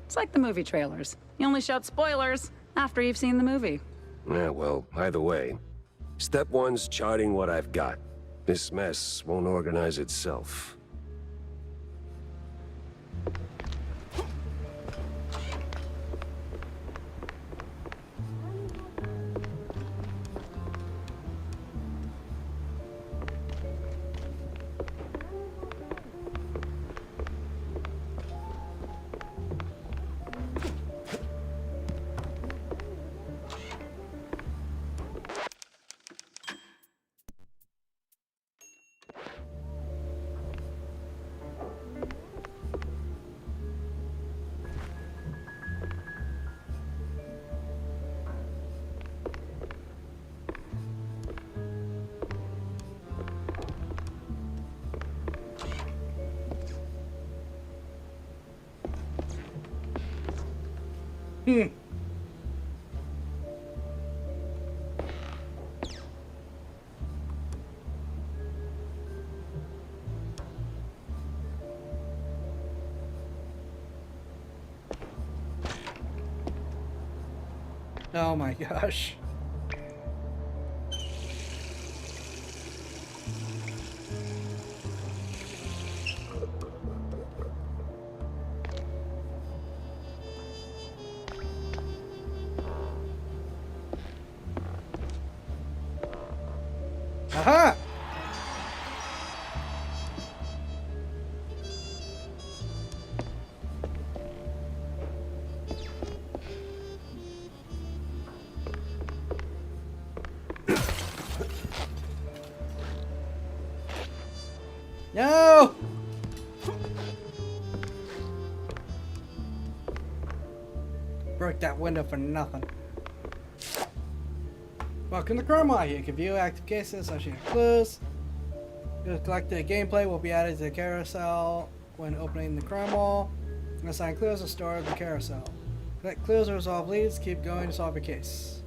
It's like the movie trailers. You only shout spoilers after you've seen the movie. Yeah, well, either way. Step one's charting what I've got. This mess won't organize itself. Oh my gosh. Aha! No! Broke that window for nothing. Welcome to Chroma. You can view active cases, associated clues. The collected gameplay will be added to the carousel when opening the crime wall. Assign clues are stored in the carousel. Collect clues or resolve leads. Keep going to solve your case.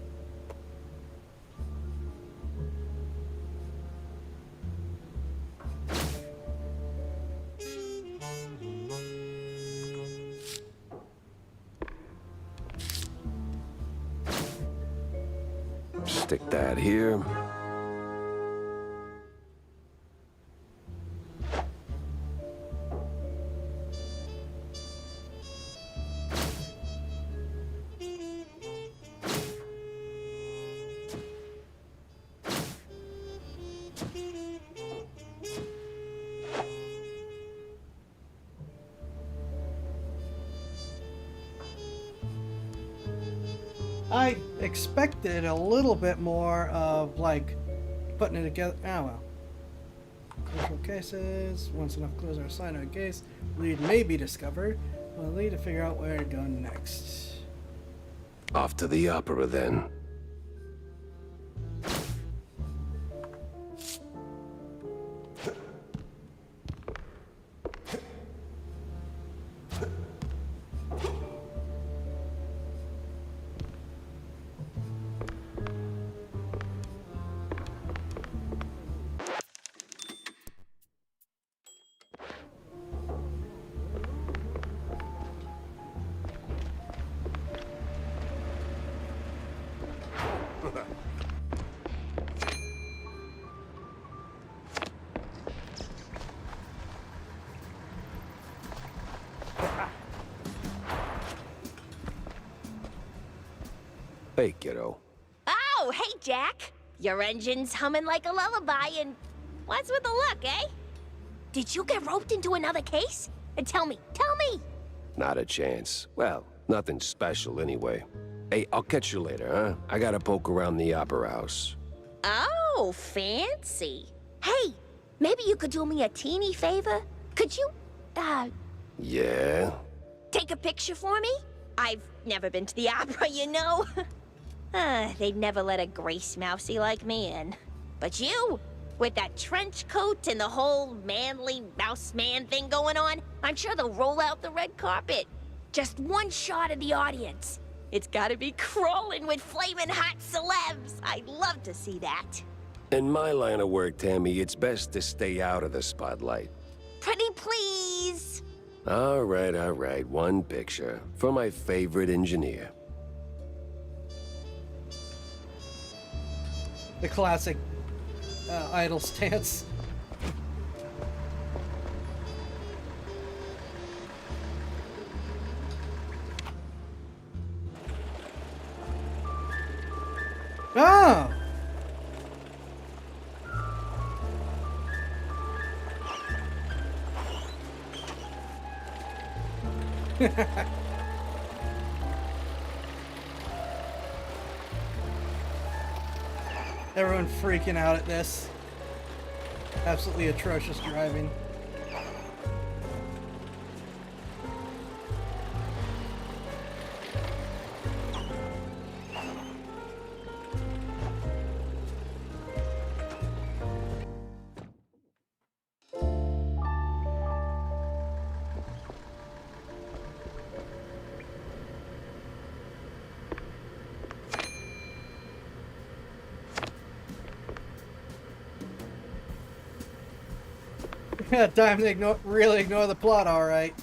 Stick that here. I expected a little bit more of, like, putting it together. Oh well. Crucial cases. Once enough clues are assigned to a case, lead may be discovered. We'll need to figure out where to go next. Off to the opera, then. Hey, kiddo. Oh, hey, Jack. Your engine's humming like a lullaby, and what's with the look, eh? Did you get roped into another case? And tell me. Not a chance. Well, nothing special anyway. Hey, I'll catch you later, huh? I gotta poke around the opera house. Oh, fancy. Hey, maybe you could do me a teeny favor? Could you, Yeah? take a picture for me? I've never been to the opera, you know. They'd never let a grace mousey like me in. But you, with that trench coat and the whole manly mouse man thing going on, I'm sure they'll roll out the red carpet. Just one shot of the audience. It's gotta be crawling with flaming hot celebs. I'd love to see that. In my line of work, Tammy, it's best to stay out of the spotlight. Pretty please. All right. One picture. For my favorite engineer. The classic idle stance. Oh! Everyone freaking out at this. Absolutely atrocious driving. Time to really ignore the plot, alright.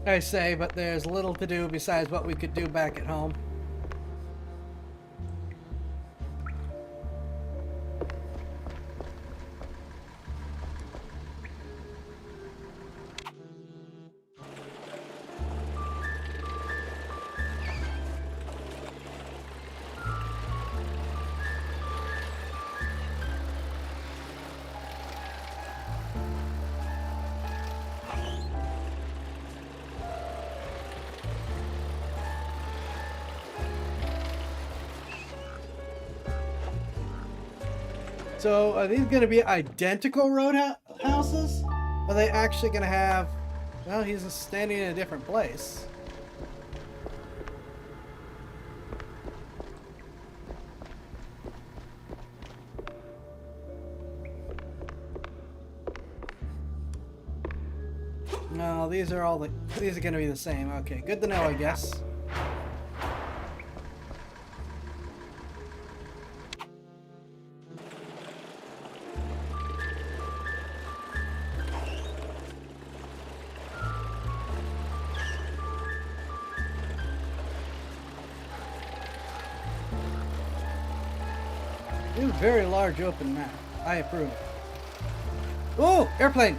I say, but there's little to do besides what we could do back at home. So are these going to be identical roadhouses? Are they actually going to have... Well, he's standing in a different place. No, these are going to be the same. Okay, good to know, I guess. This is a very large open map. I approve. Oh, airplane!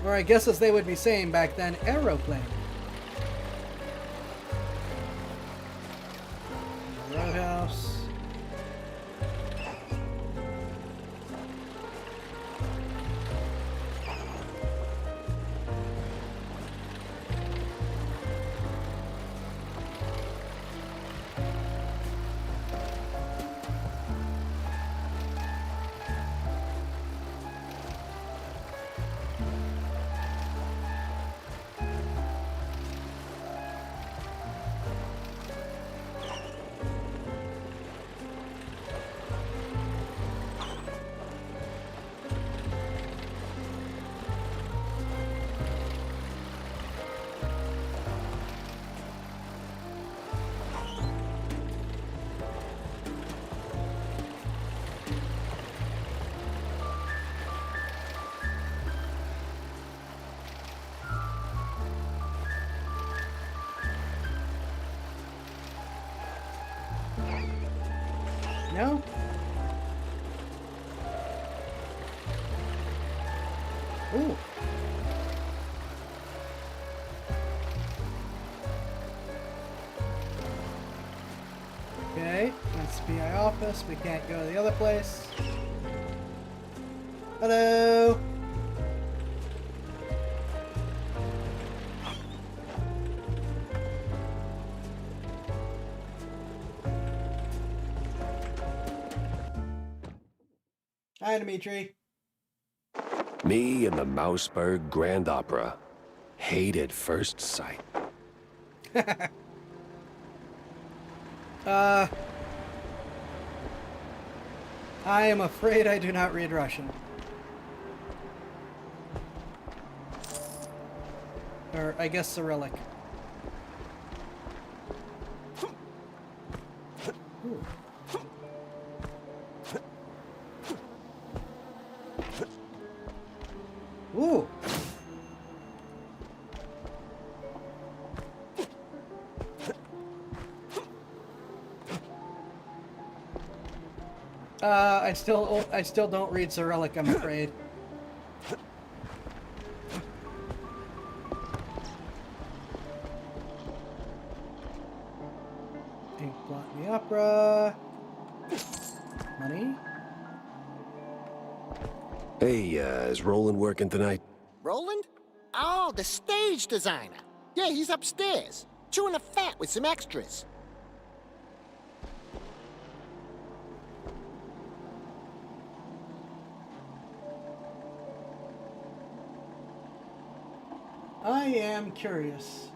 Or I guess as they would be saying back then, aeroplane. Roadhouse. No? Ooh. Okay, that's PI office. We can't go to the other place. Hello. Hi, Dimitri. Me and the Mouseburg Grand Opera. Hate at first sight. I am afraid I do not read Russian. Or, I guess Cyrillic. Ooh. Ooh. I still don't read Cyrillic, I'm afraid. Ink blot in the opera. Money. Hey, is Roland working tonight? Roland? Oh, the stage designer. Yeah, he's upstairs, chewing the fat with some extras. I am curious.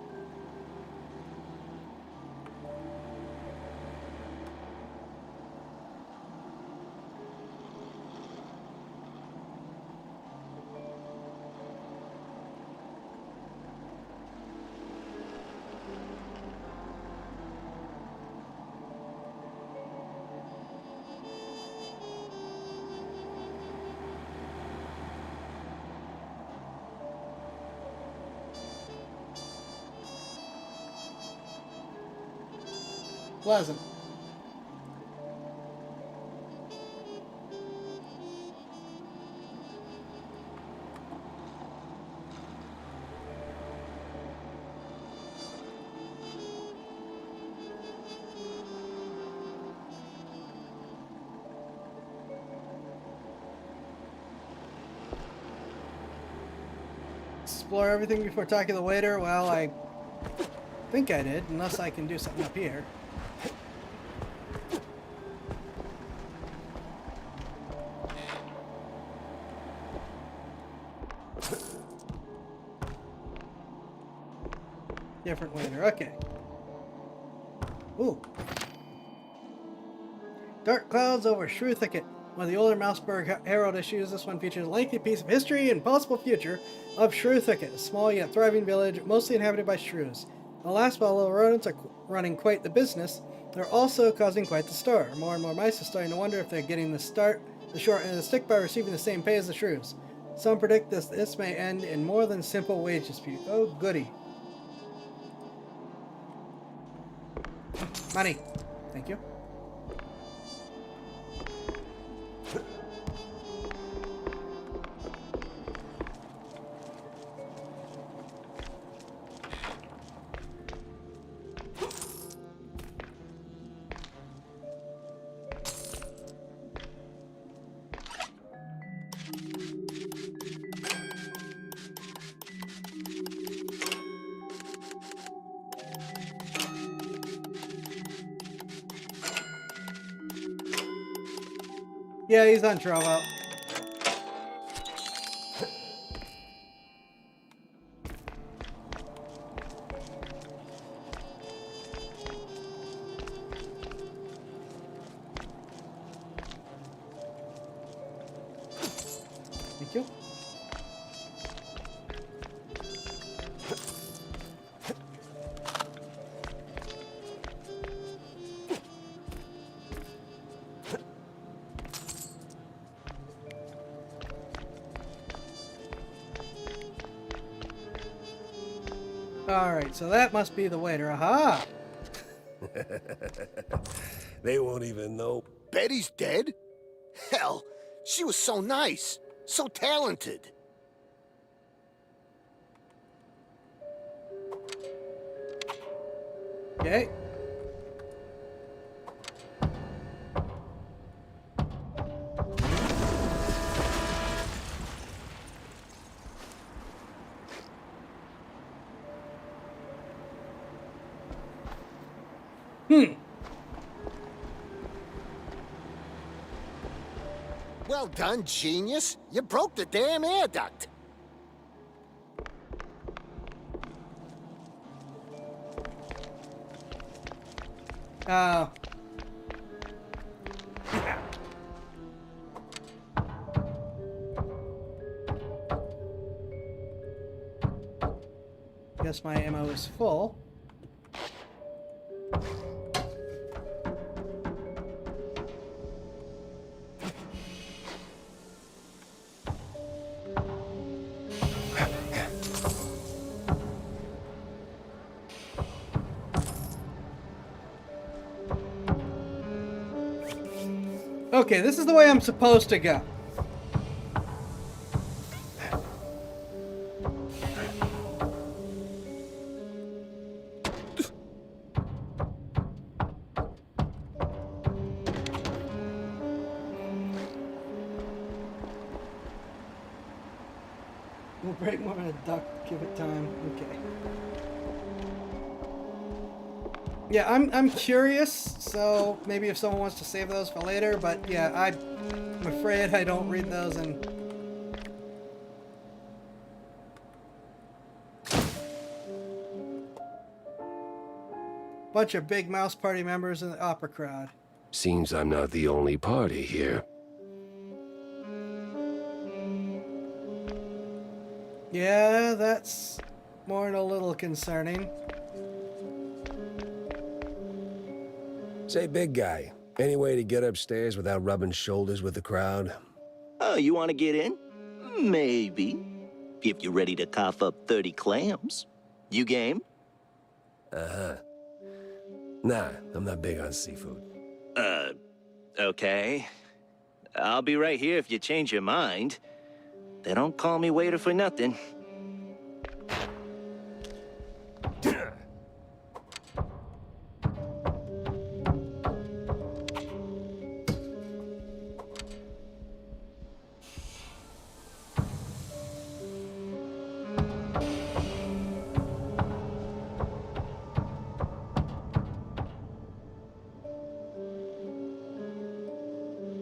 Pleasant. Explore everything before talking to the waiter? Well, I think I did, unless I can do something up here. Different waiter. Okay. Ooh. Dark Clouds over Shrew Thicket. One of the older Mouseburg Herald issues, this one features a lengthy piece of history and possible future of Shrew Thicket, a small yet thriving village mostly inhabited by shrews. Alas, while little rodents are running quite the business, they're also causing quite the stir. More and more mice are starting to wonder if they're getting the short end of the stick by receiving the same pay as the shrews. Some predict this may end in more than simple wage dispute. Oh, goody. Money. Thank you. Yeah, he's on trial. Thank you. Alright, so that must be the waiter. Aha! They won't even know. Betty's dead? Hell, she was so nice, so talented. Okay. Well done, genius. You broke the damn air duct. Oh. Guess my ammo is full. Okay, this is the way I'm supposed to go. We'll break more than a duck, give it time. Okay. Yeah, I'm curious, so maybe if someone wants to save those for later, but yeah, I'm afraid I don't read those and... Bunch of big mouse party members in the opera crowd. Seems I'm not the only party here. Yeah, that's more than a little concerning. Say, big guy, any way to get upstairs without rubbing shoulders with the crowd? Oh, you want to get in? Maybe. If you're ready to cough up 30 clams. You game? Uh-huh. Nah, I'm not big on seafood. Okay. I'll be right here if you change your mind. They don't call me waiter for nothing.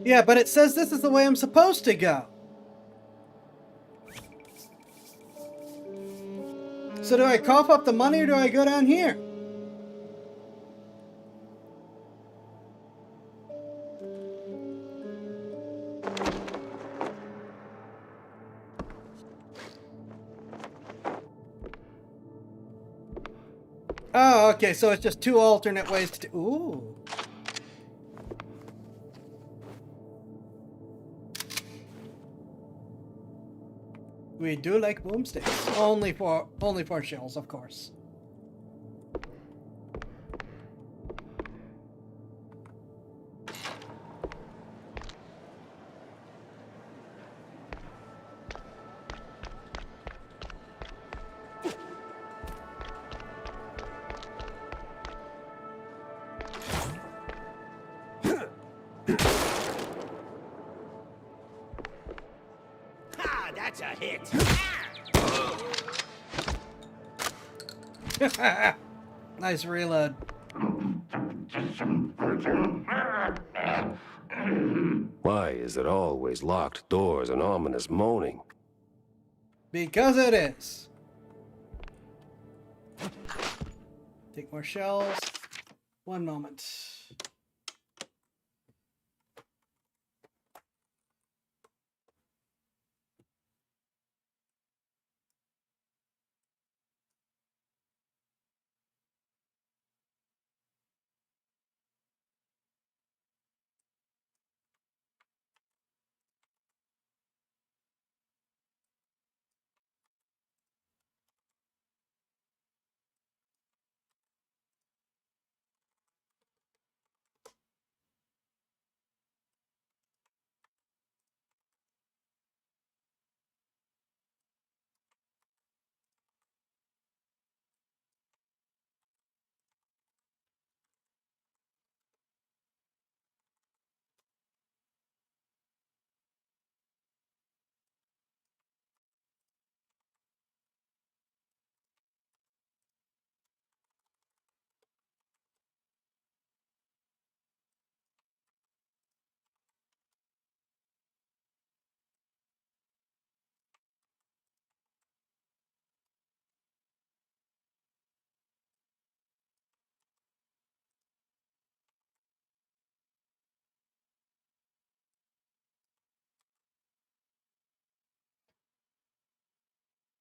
Yeah, but it says this is the way I'm supposed to go. So do I cough up the money or do I go down here? Oh, okay, so it's just two alternate ways to do. Ooh. We do like boomsticks. Only for shells, of course. Ha! That's a hit. Nice reload. Why is it always locked doors and ominous moaning? Because it is. Take more shells. One moment.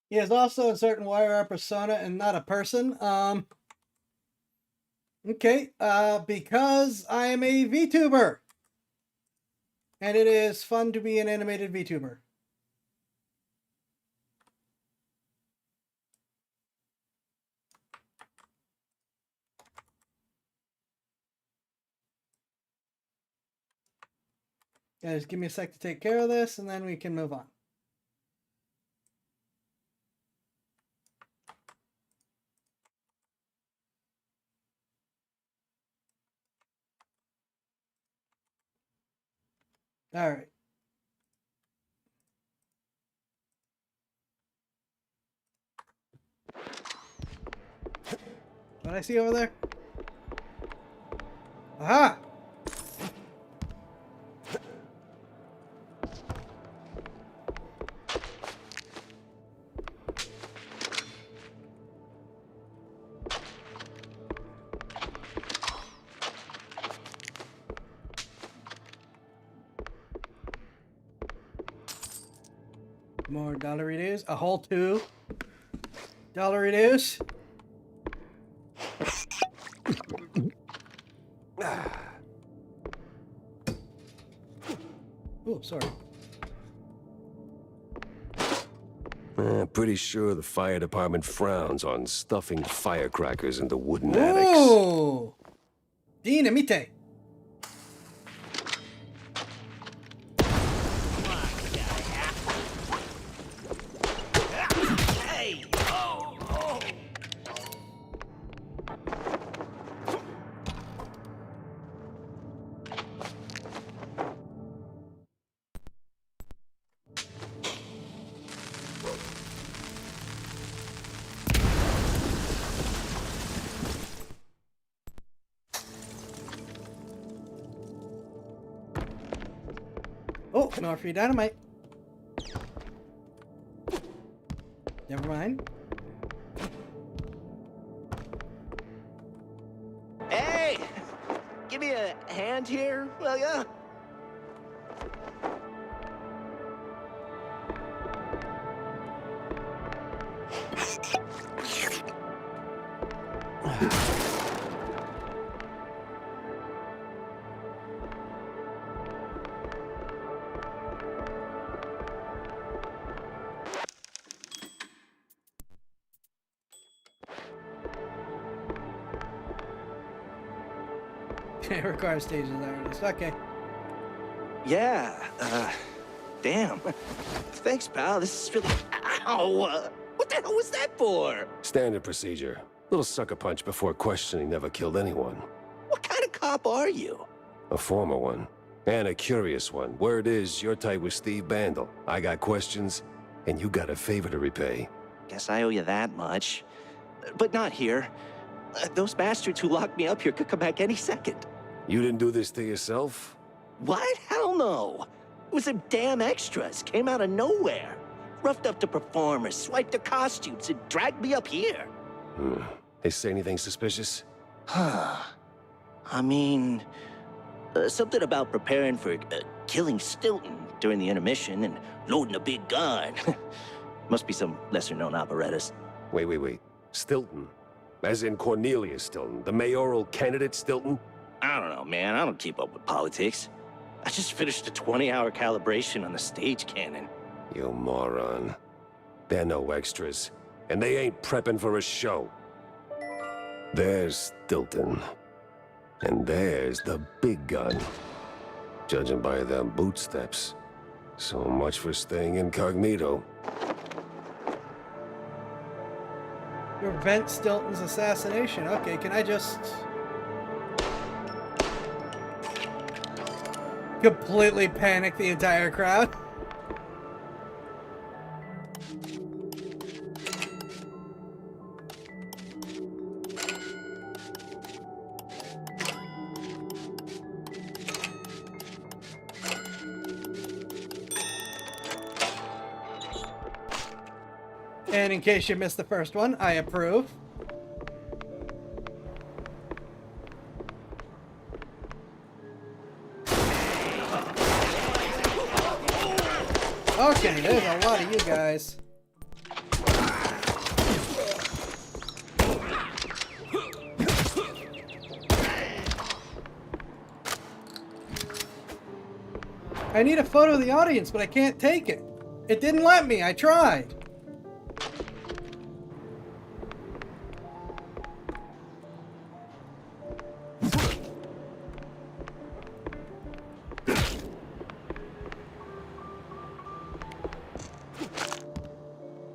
He is also a certain wire persona and not a person. Okay, because I am a VTuber. And it is fun to be an animated VTuber. Guys, give me a sec to take care of this, and then we can move on. All right. What I see over there? Aha! More dollaritos. A whole $2 dollaritos. Oh, sorry. Pretty sure the fire department frowns on stuffing firecrackers into wooden attics. Oh! Dinamite. Hey! Oh! Oh! Oh, more free dynamite. Never mind. hand here, will ya? It requires stages artist. Okay. Yeah, damn. Thanks, pal. This is really... Ow! What the hell was that for? Standard procedure. Little sucker punch before questioning never killed anyone. What kind of cop are you? A former one. And a curious one. Word is, you're tight with Steve Bandel. I got questions, and you got a favor to repay. Guess I owe you that much. But not here. Those bastards who locked me up here could come back any second. You didn't do this to yourself? What? Hell no. It was them damn extras. Came out of nowhere. Roughed up the performers, swiped their costumes, and dragged me up here. They say anything suspicious? Huh. I mean... something about preparing for killing Stilton during the intermission and loading a big gun. Must be some lesser-known operettas. Wait. Stilton? As in Cornelius Stilton, the mayoral candidate Stilton? I don't know, man. I don't keep up with politics. I just finished a 20-hour calibration on the stage cannon. You moron. They're no extras, and they ain't prepping for a show. There's Stilton. And there's the big gun. Judging by them bootsteps. So much for staying incognito. Prevent Stilton's assassination. Okay, can I just... completely panic the entire crowd? And in case you missed the first one, I approve. Okay, there's a lot of you guys. I need a photo of the audience, but I can't take it. It didn't let me. I tried.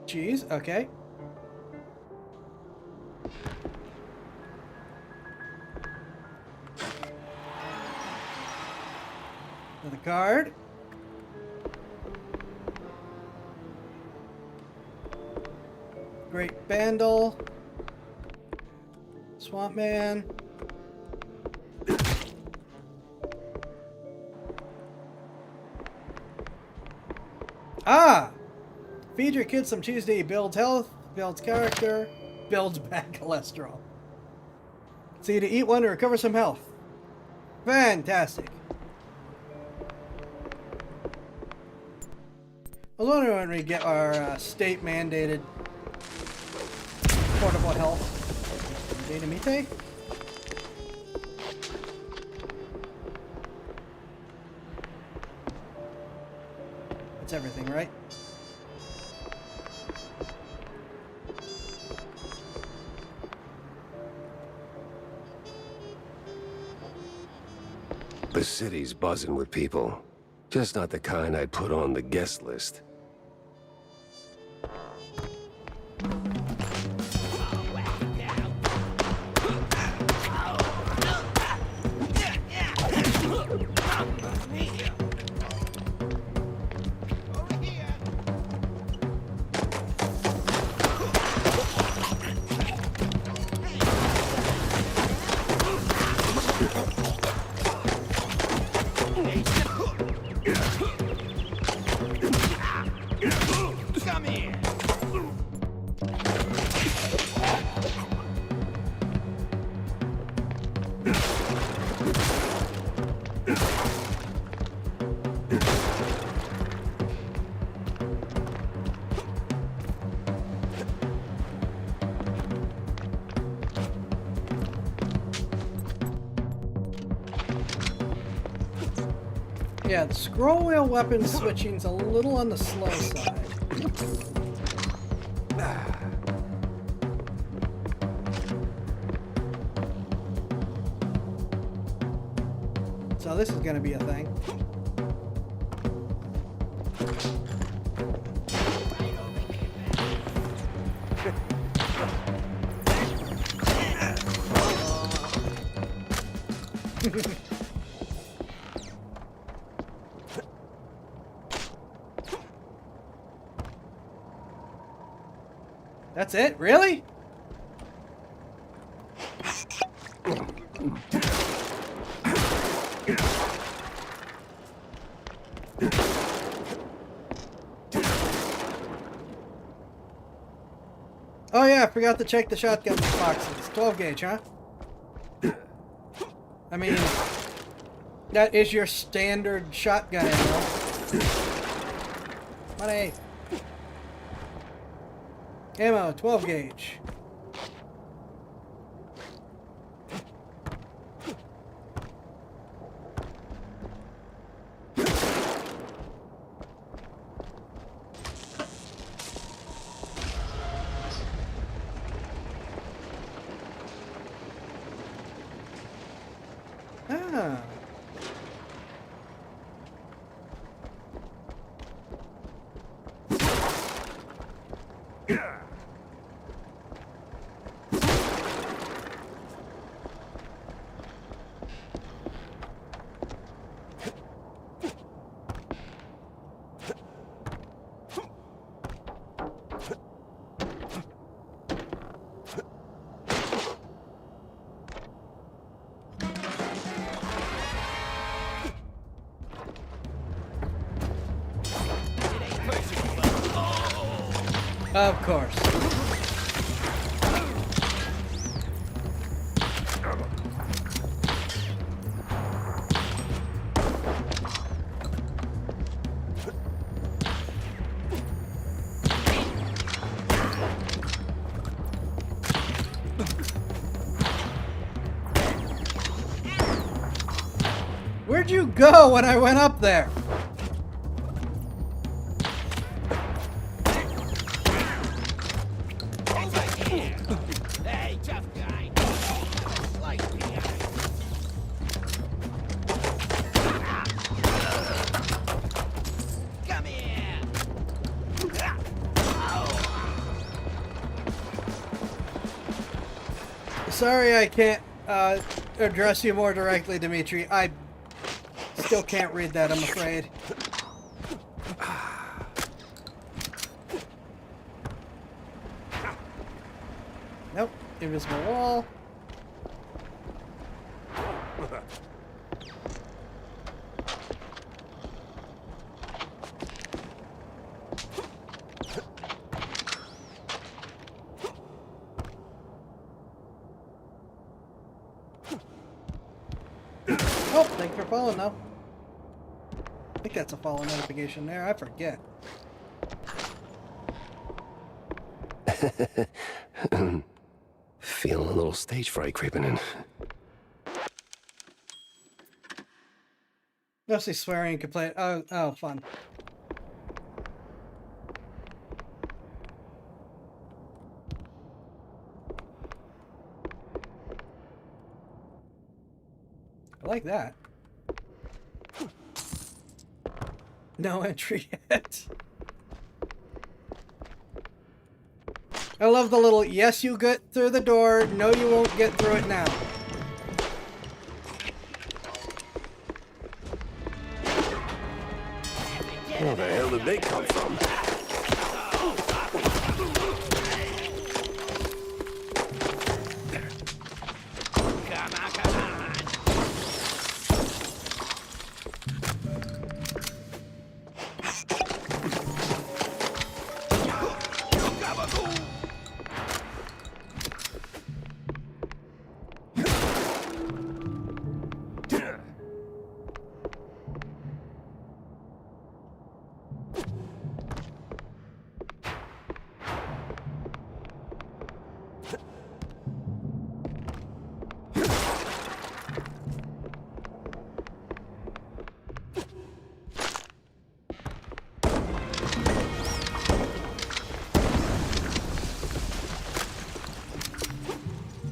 Jeez, okay. Another card. Great Bandle. Swamp Man. Ah! Feed your kids some cheese to eat. Builds health, builds character, builds bad cholesterol. So you to eat one to recover some health. Fantastic. I was wondering when we get our state-mandated portable health. Data Mite? That's everything, right? The city's buzzing with people. Just not the kind I'd put on the guest list. Yeah, the scroll wheel weapon switching's a little on the slow side. So this is gonna be a thing. That's it? Really? Oh yeah, I forgot to check the shotgun boxes. 12 gauge, huh? I mean, that is your standard shotgun ammo. Money. Ammo, 12 gauge. Ah. Of course. Where'd you go when I went up there? Hey, tough guy. Like me. Come here. Sorry I can't address you more directly, Dimitri. I still can't read that, I'm afraid. Nope, invisible wall. Oh, thanks for following though. I think that's a follow notification there, I forget. Feeling a little stage fright creeping in. Mostly swearing and complain. Oh, fun. I like that. No entry yet. I love the little, yes, you get through the door, no, you won't get through it now. Where the hell did they come from?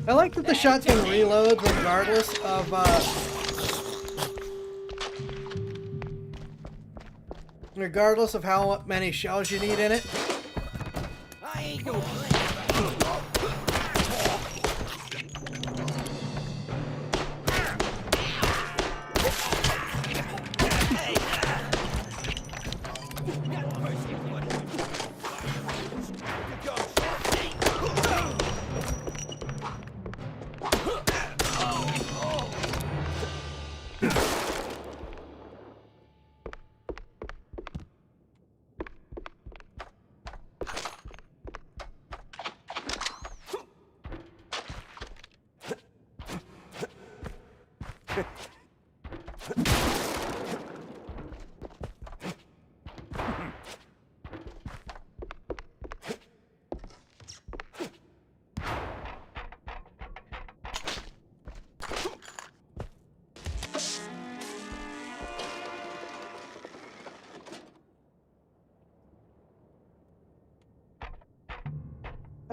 I like that the shotgun reloads regardless of how many shells you need in it. I ain't gonna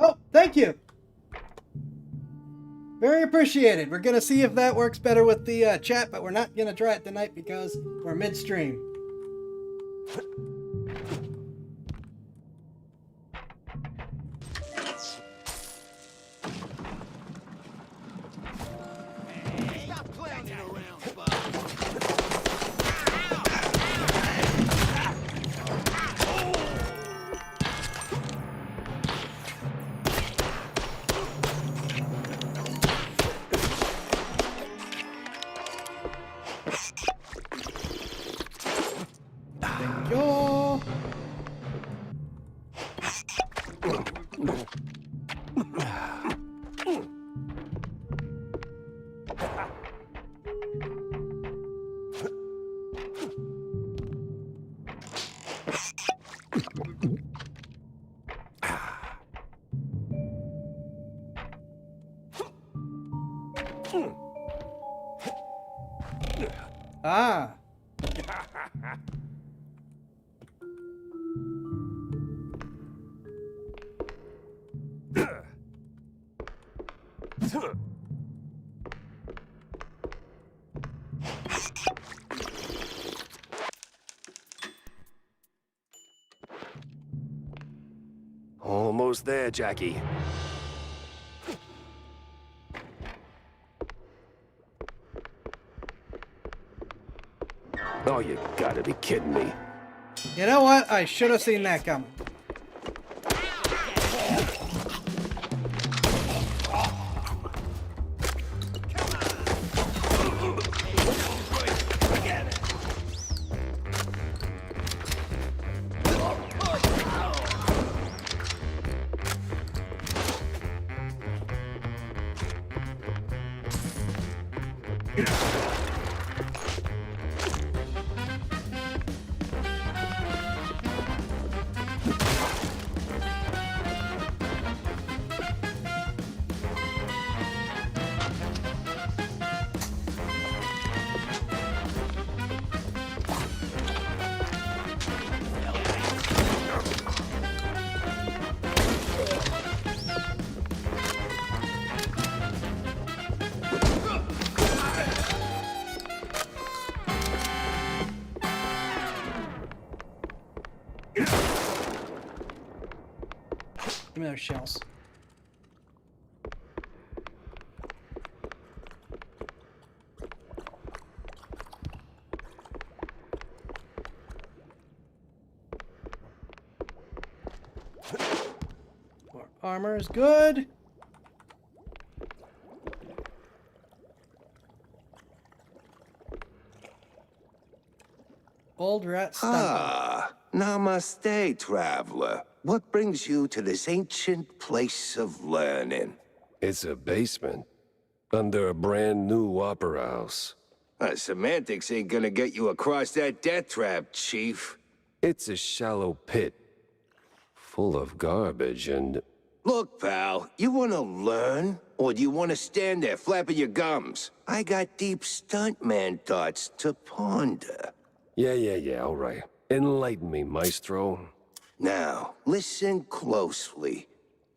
Oh, thank you. Very appreciated. We're going to see if that works better with the chat, but we're not going to try it tonight because we're midstream. stop clowning around, bud. Thank you. Ah. Almost there, Jackie. Oh, you gotta be kidding me. You know what? I should have seen that coming. Give me those shells. More armor is good. Old rat stump. Ah, namaste, traveler. What brings you to this ancient place of learning? It's a basement. Under a brand new opera house. Semantics ain't gonna get you across that death trap, Chief. It's a shallow pit. Full of garbage and... Look, pal, you wanna learn? Or do you wanna stand there flapping your gums? I got deep stuntman thoughts to ponder. Yeah, all right. Enlighten me, maestro. Now, listen closely.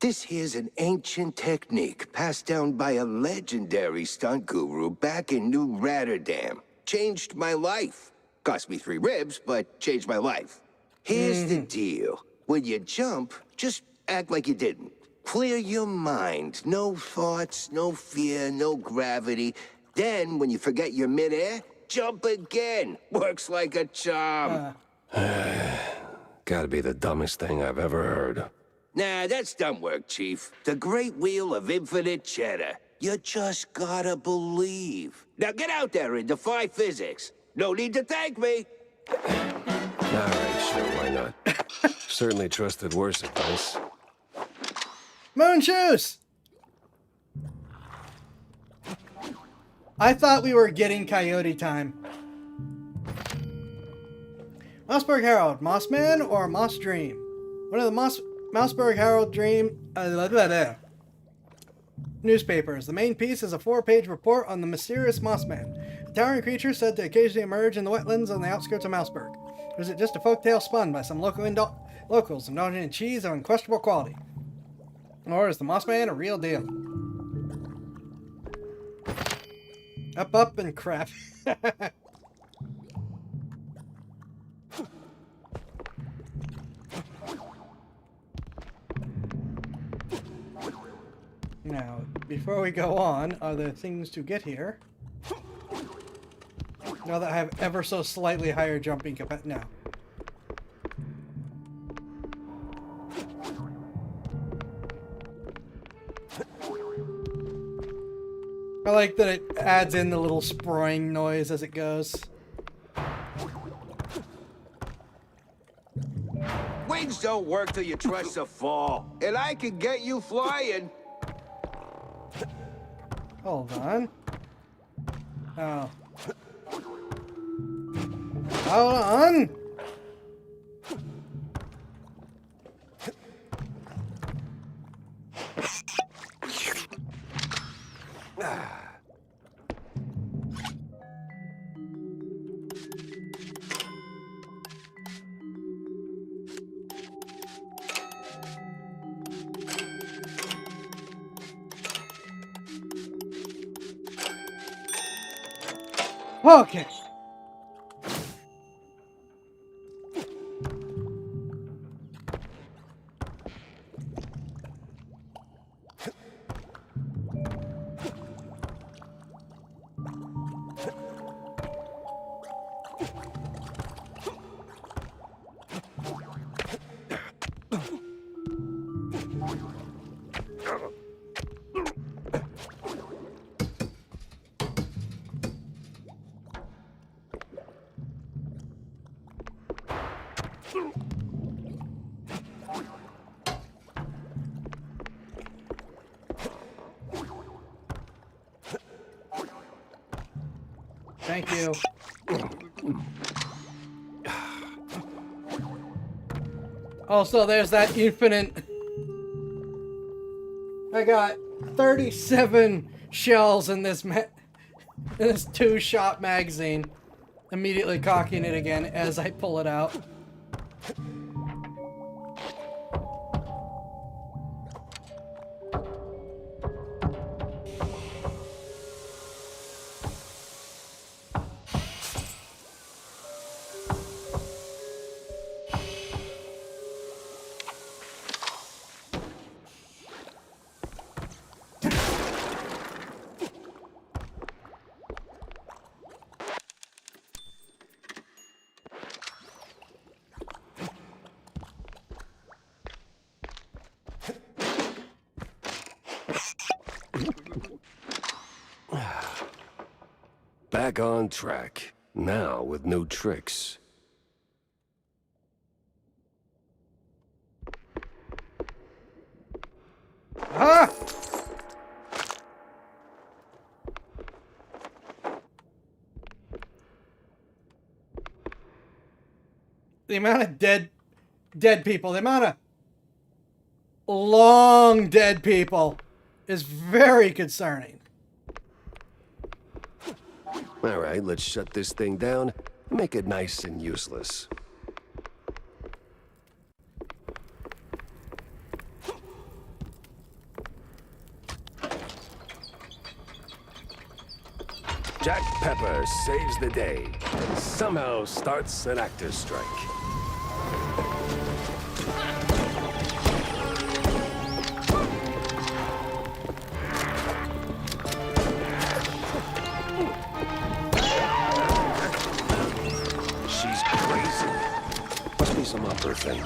This here's an ancient technique passed down by a legendary stunt guru back in New Rotterdam. Changed my life. Cost me 3 ribs, but changed my life. Here's the deal. When you jump, just act like you didn't. Clear your mind. No thoughts, no fear, no gravity. Then, when you forget you're midair, jump again. Works like a charm. Gotta be the dumbest thing I've ever heard. Nah, that's dumb work, Chief. The Great Wheel of Infinite Cheddar. You just gotta believe. Now get out there and defy physics. No need to thank me. Alright, sure, why not? Certainly trusted worse advice. Moon shoes! I thought we were getting coyote time. Mossberg Herald, Mossman or Moss Dream? One of the Mossberg Herald Dream newspapers. The main piece is a 4-page report on the mysterious Mossman, a towering creature said to occasionally emerge in the wetlands on the outskirts of Mousberg. Or is it just a folktale spun by some locals indulging in cheese of unquestionable quality? Or is the Mossman a real deal? Up, and crap. Now, before we go on, are there things to get here? Now that I have ever so slightly higher jumping capacity. No. I like that it adds in the little sproing noise as it goes. Wings don't work till you trust the fall. And I can get you flying. Hold on. Oh. Hold on! Okay. Thank you. Also, there's that infinite... I got 37 shells in this 2-shot magazine. Immediately cocking it again as I pull it out. Back on track. Now with new tricks. Ah! The amount of dead people, the amount of long dead people is very concerning. All right, let's shut this thing down. Make it nice and useless. Jack Pepper saves the day and somehow starts an actor's strike. She's crazy. Must be some upper thing.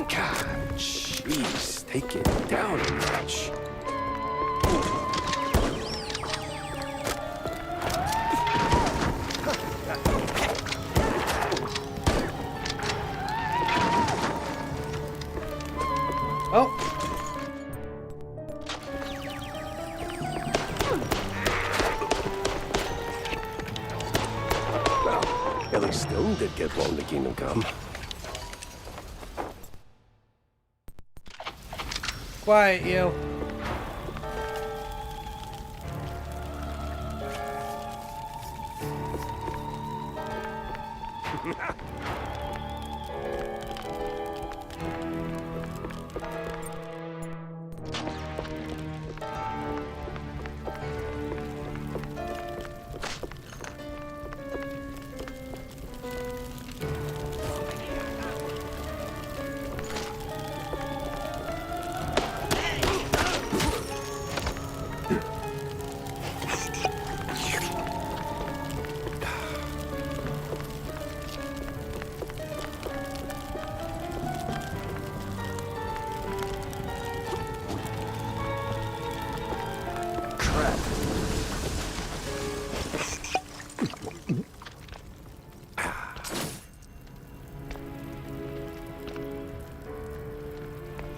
God, jeez, take it down a notch. Oh. Well, at least Stone did get blown to Kingdom Come. Quiet, you.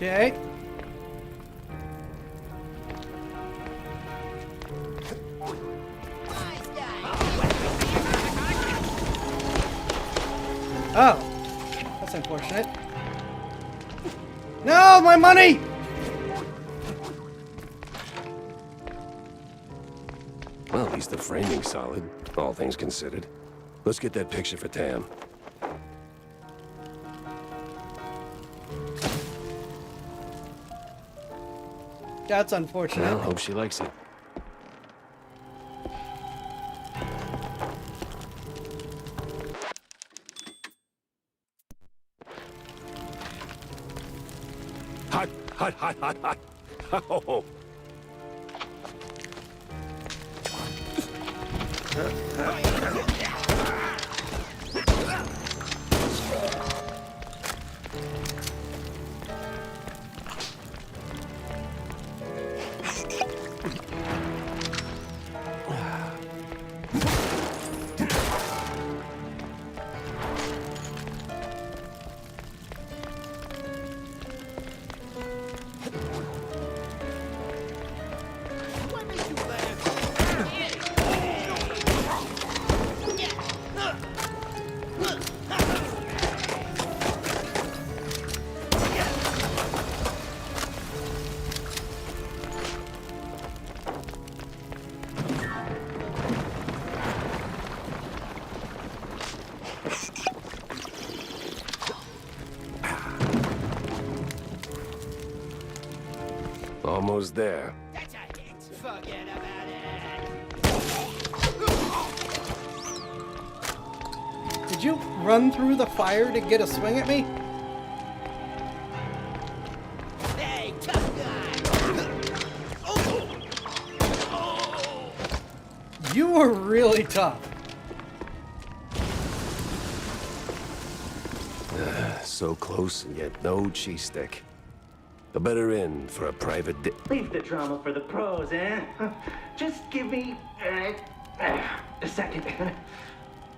Okay. Oh, that's unfortunate. No, my money! Well, at least the framing's solid, all things considered. Let's get that picture for Tam. That's unfortunate. Well, hope she likes it. Hot, hot, hot, hot, hot. Oh. Almost there. Forget about it. Did you run through the fire to get a swing at me? Hey, tough guy. You were really tough. So close and yet no cheese stick. A better inn for a private Leave the drama for the pros, eh? Just give me a second.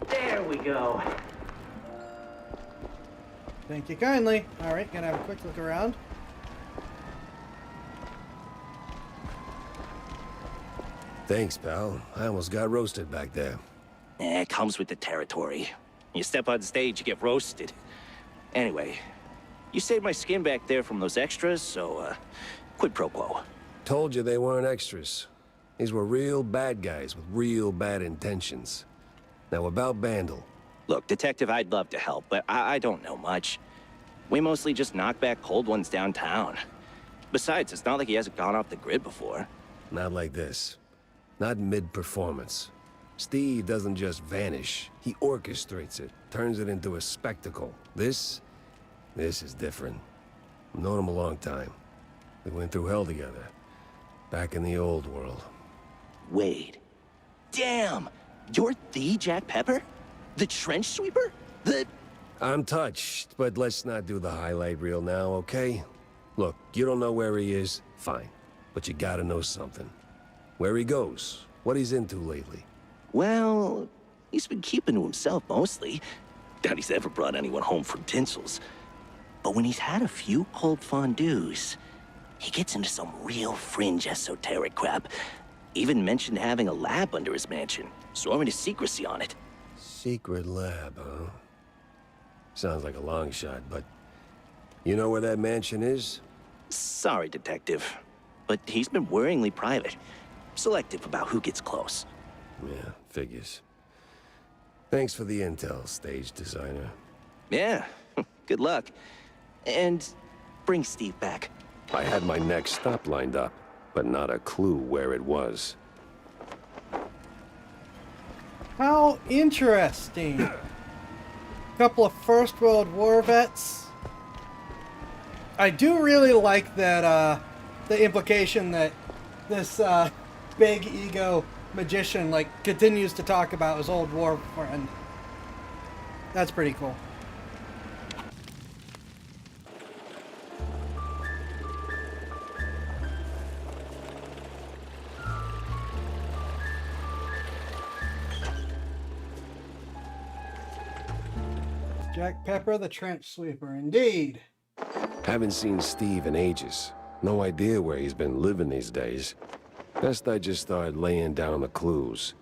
There we go. Thank you kindly. Alright, gonna have a quick look around. Thanks, pal. I almost got roasted back there. It comes with the territory. You step on stage, you get roasted. Anyway, you saved my skin back there from those extras, so, quid pro quo. Told you they weren't extras. These were real bad guys with real bad intentions. Now about Bandle. Look, Detective, I'd love to help, but I don't know much. We mostly just knock back cold ones downtown. Besides, it's not like he hasn't gone off the grid before. Not like this. Not mid-performance. Steve doesn't just vanish. He orchestrates it, turns it into a spectacle. This is different. I've known him a long time. We went through hell together. Back in the old world. Wade. Damn! You're the Jack Pepper? The trench sweeper? I'm touched, but let's not do the highlight reel now, okay? Look, you don't know where he is, fine. But you gotta know something. Where he goes, what he's into lately. Well, he's been keeping to himself mostly. Doubt he's ever brought anyone home from Tinsel's. But when he's had a few cold fondues, he gets into some real fringe esoteric crap. Even mentioned having a lab under his mansion, sworn to secrecy on it. Secret lab, huh? Sounds like a long shot, but you know where that mansion is? Sorry, Detective, but he's been worryingly private. Selective about who gets close. Yeah, figures. Thanks for the intel, stage designer. Yeah, good luck. And bring Steve back. I had my next stop lined up, but not a clue where it was. How interesting. Couple of First World War vets. I do really like that, the implication that this, big ego magician, like, continues to talk about his old war friend. That's pretty cool. Jack Pepper, the trench sweeper, indeed. Haven't seen Steve in ages. No idea where he's been living these days. Best I just start laying down the clues.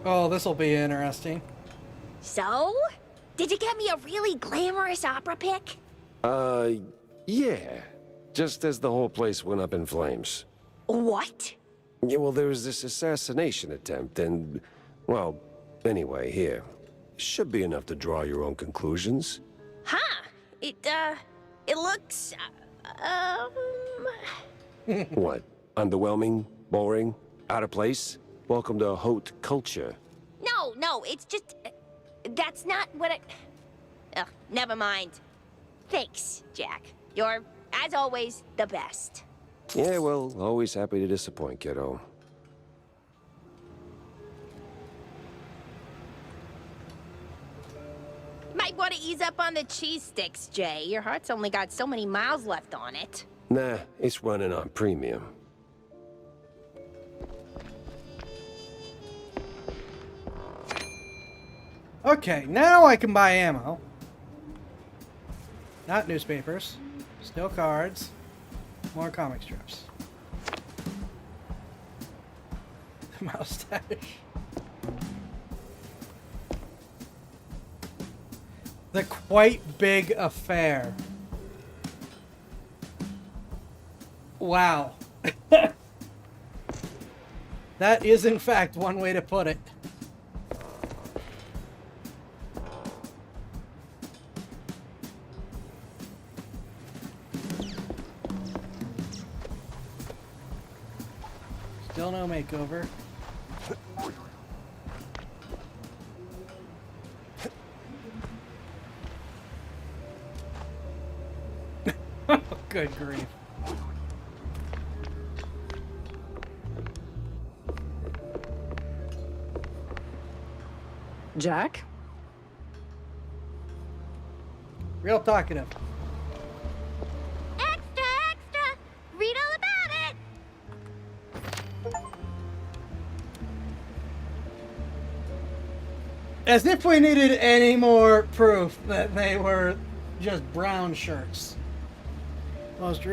Oh, this'll be interesting. So? Did you get me a really glamorous opera pic? Yeah. Just as the whole place went up in flames. What? Yeah, well, there was this assassination attempt, and... well, anyway, here. Should be enough to draw your own conclusions. Huh. It looks, What? Underwhelming? Boring? Out of place? Welcome to haute culture. No, it's just... that's not what I... Ugh, never mind. Thanks, Jack. You're, as always, the best. Yeah, well, always happy to disappoint, kiddo. Might want to ease up on the cheese sticks, Jay. Your heart's only got so many miles left on it. Nah, it's running on premium. Okay, now I can buy ammo. Not newspapers. Still cards. More comic strips. Moustache. The Quite Big Affair. Wow. That is in fact one way to put it. Still no makeover. Good grief. Jack? Real talkative. Extra! Read all about it! As if we needed any more proof that they were just brown shirts. Most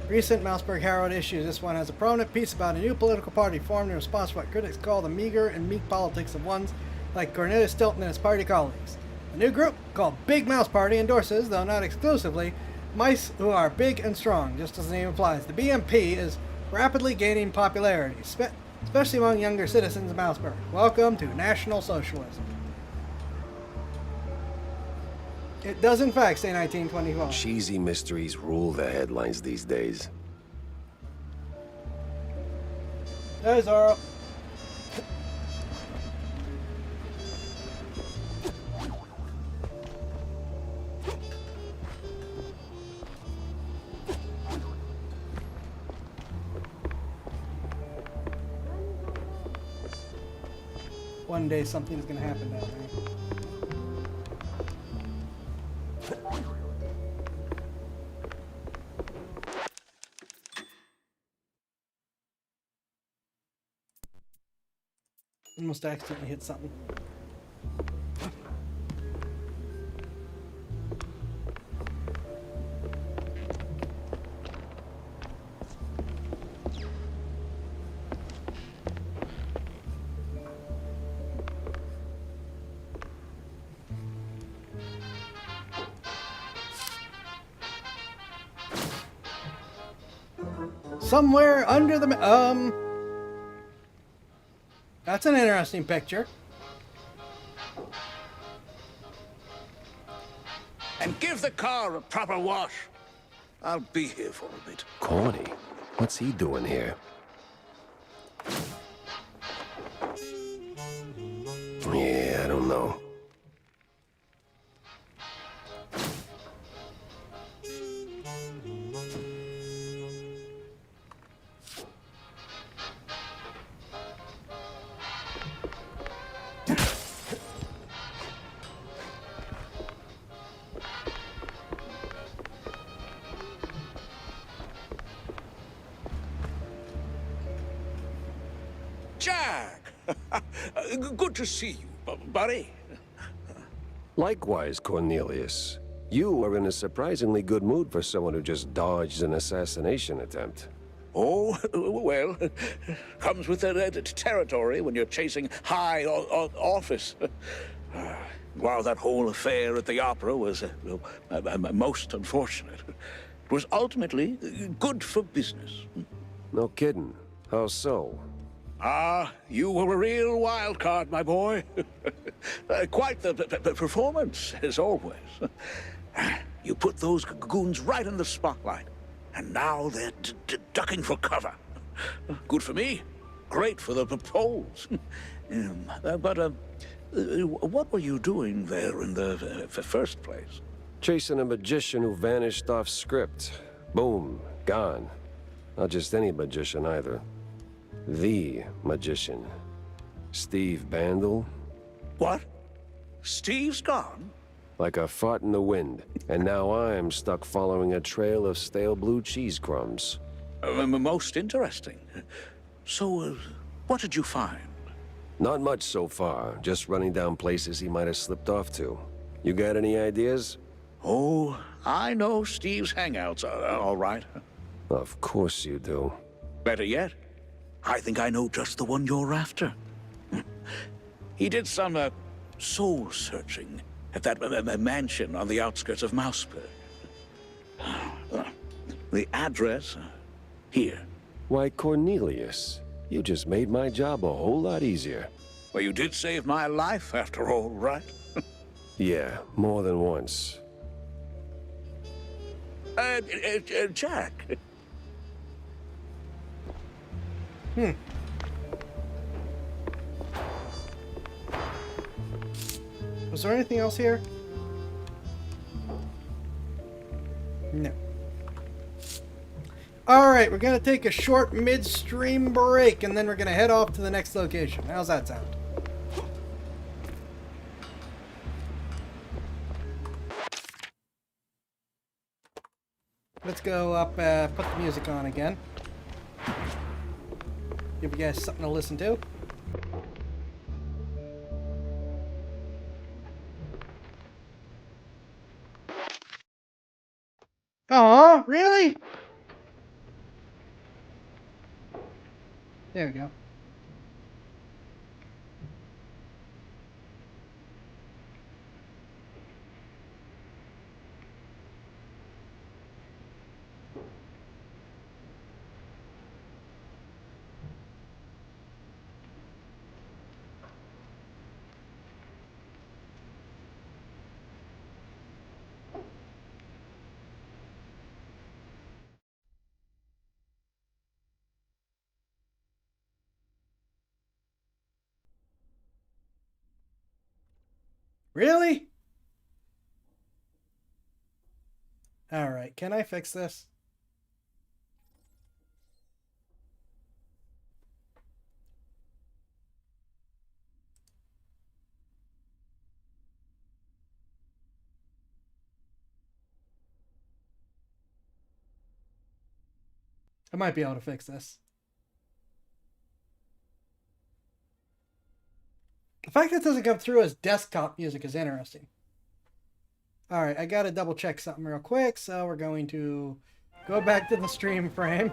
recent Mouseburg Herald issues. This one has a prominent piece about a new political party formed in response to what critics call the meager and meek politics of ones like Cornelius Stilton and his party colleagues. The new group, called Big Mouse Party, endorses, though not exclusively, Mice who are big and strong, just as the name implies. The BMP is rapidly gaining popularity, especially among younger citizens of Mouseburg. Welcome to National Socialism. It does in fact say 1924. Cheesy mysteries rule the headlines these days. There's Zoro. One day something's gonna happen down there. Almost accidentally hit something. Somewhere under the that's an interesting picture. And give the car a proper wash. I'll be here for a bit. Corny? What's he doing here? Yeah, I don't know. Jack! Good to see you, buddy. Likewise, Cornelius. You are in a surprisingly good mood for someone who just dodged an assassination attempt. Oh, well, comes with the territory when you're chasing high office. While that whole affair at the opera was most unfortunate, it was ultimately good for business. No kidding. How so? You were a real wild card, my boy. Quite the performance, as always. You put those goons right in the spotlight, and now they're ducking for cover. Good for me, great for the polls. What were you doing there in the first place? Chasing a magician who vanished off script. Boom, gone. Not just any magician either. The magician. Steve Bandel. What? Steve's gone? Like a fart in the wind. And now I'm stuck following a trail of stale blue cheese crumbs. Most interesting. So, what did you find? Not much so far. Just running down places he might have slipped off to. You got any ideas? Oh, I know Steve's hangouts are all right. Of course you do. Better yet, I think I know just the one you're after. He did some soul-searching at that mansion on the outskirts of Mouseburg. The address, here. Why, Cornelius, you just made my job a whole lot easier. Well, you did save my life, after all, right? Yeah, more than once. Jack. Was there anything else here? No. Alright, we're gonna take a short midstream break and then we're gonna head off to the next location. How's that sound? Let's go up, put the music on again. Give you guys something to listen to. Aw, really? There we go. Really? Alright, can I fix this? I might be able to fix this. The fact that it doesn't come through as desktop music is interesting. Alright, I gotta double check something real quick, so we're going to go back to the stream frame.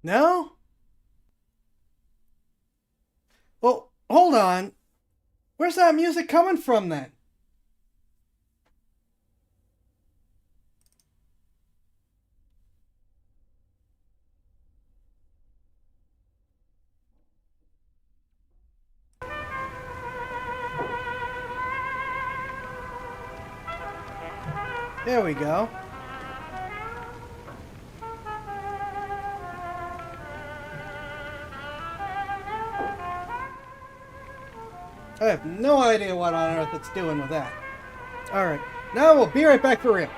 No? Well, hold on. Where's that music coming from then? There we go. I have no idea what on earth it's doing with that. Alright, now we'll be right back for real.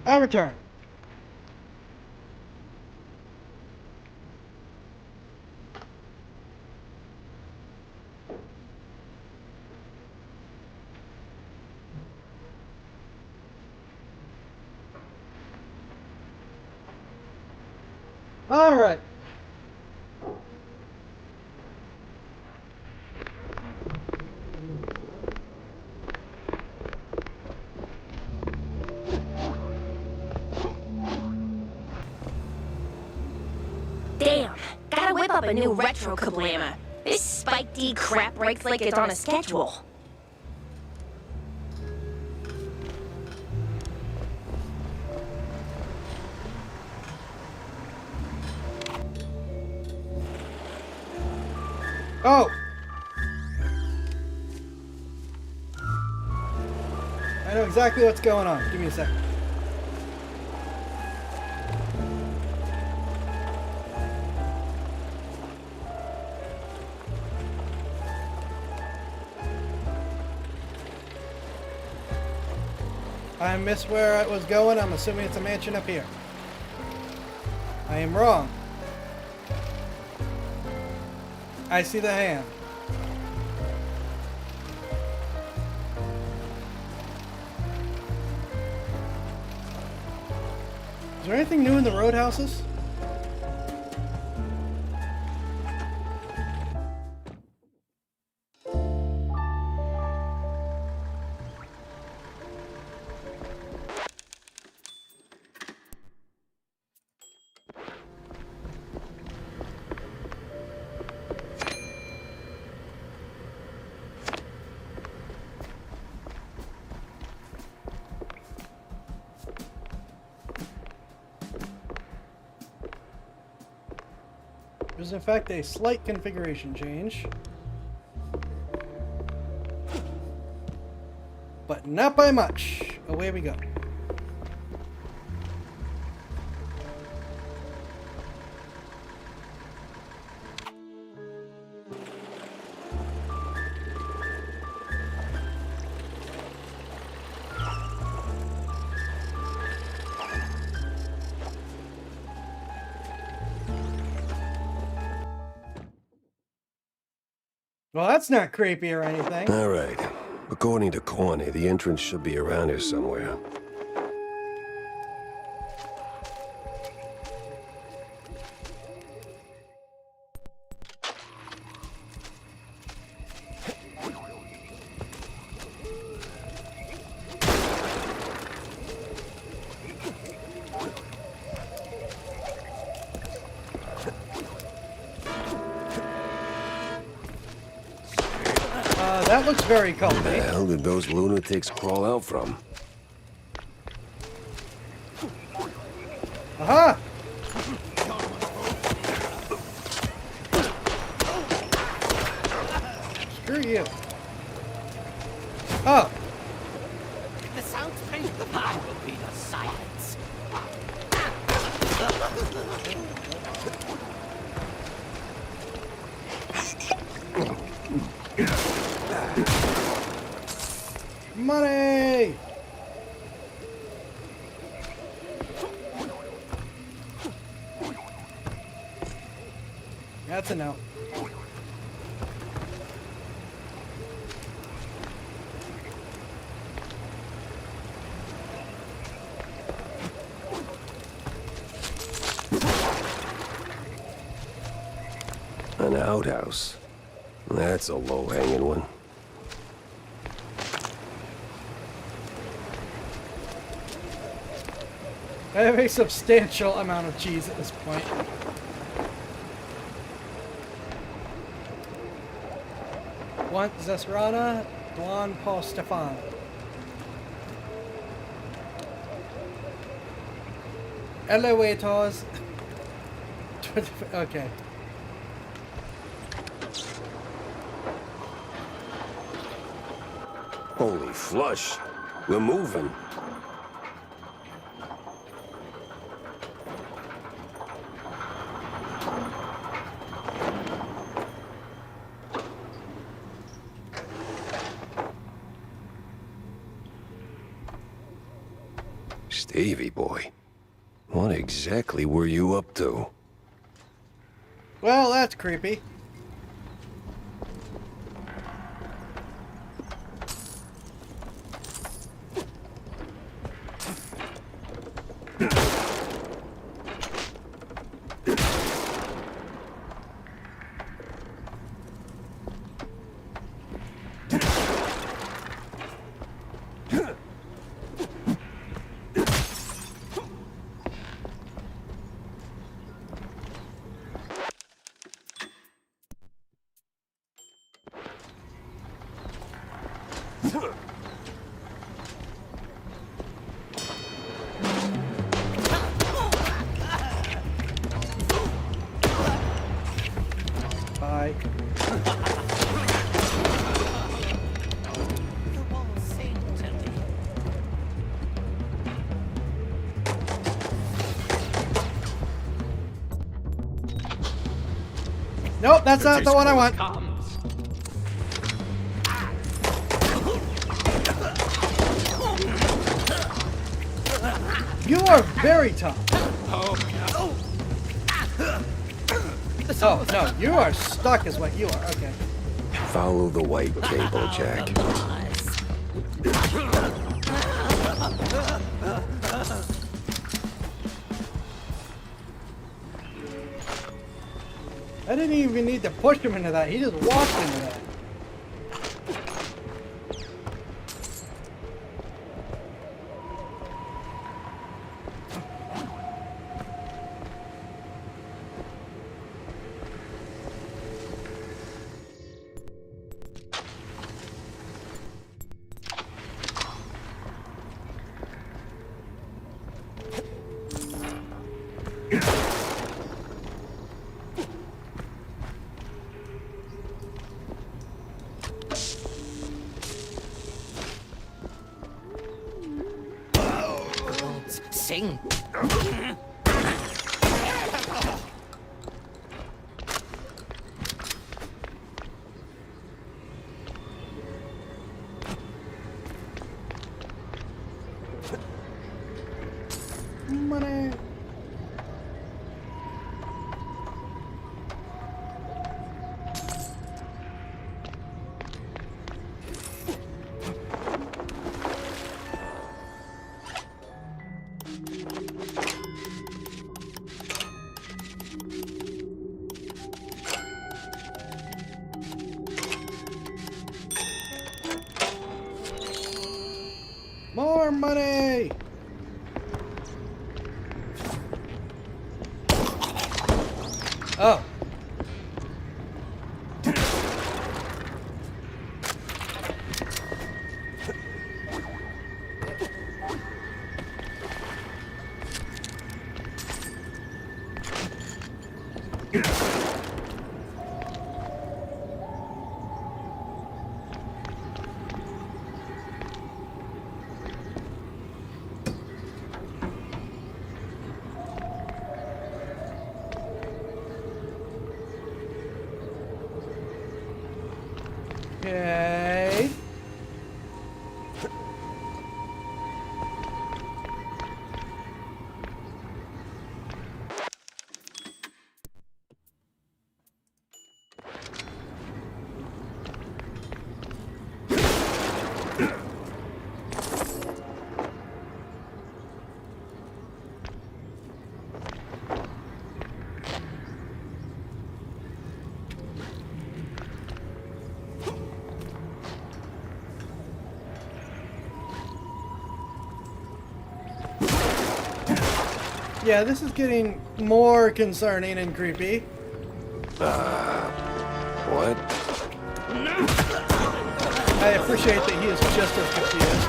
I return. All right. Damn, gotta whip up a new retro kablammer. This Spike D crap breaks like it's on a schedule. Oh! I know exactly what's going on. Give me a second. I missed where it was going. I'm assuming it's a mansion up here. I am wrong. I see the hand. Is there anything new in the roadhouses? There's in fact a slight configuration change. But not by much. Away we go. Well, that's not creepy or anything. All right. According to Corny, the entrance should be around here somewhere. That looks very comfy. Where the hell did those lunatics crawl out from? Aha! Screw you. Oh. The sounds bring the power will be the silence. Money! That's a no. An outhouse. That's a low-hanging one. I have a substantial amount of cheese at this point. One Zesrana, Duan Paul Stefan. Elevators. Okay. Holy flush. We're moving. Stevie boy, what exactly were you up to? Well, that's creepy. Bye. Nope, that's not the one I want. You are very tough. Oh, no, you are stuck is what you are. Okay. Follow the white cable, Jack. I didn't even need to push him into that. He just walked into that. Sing. Money. More money! Oh. Okay. Yeah, this is getting more concerning and creepy. What? I appreciate that he is just as confused.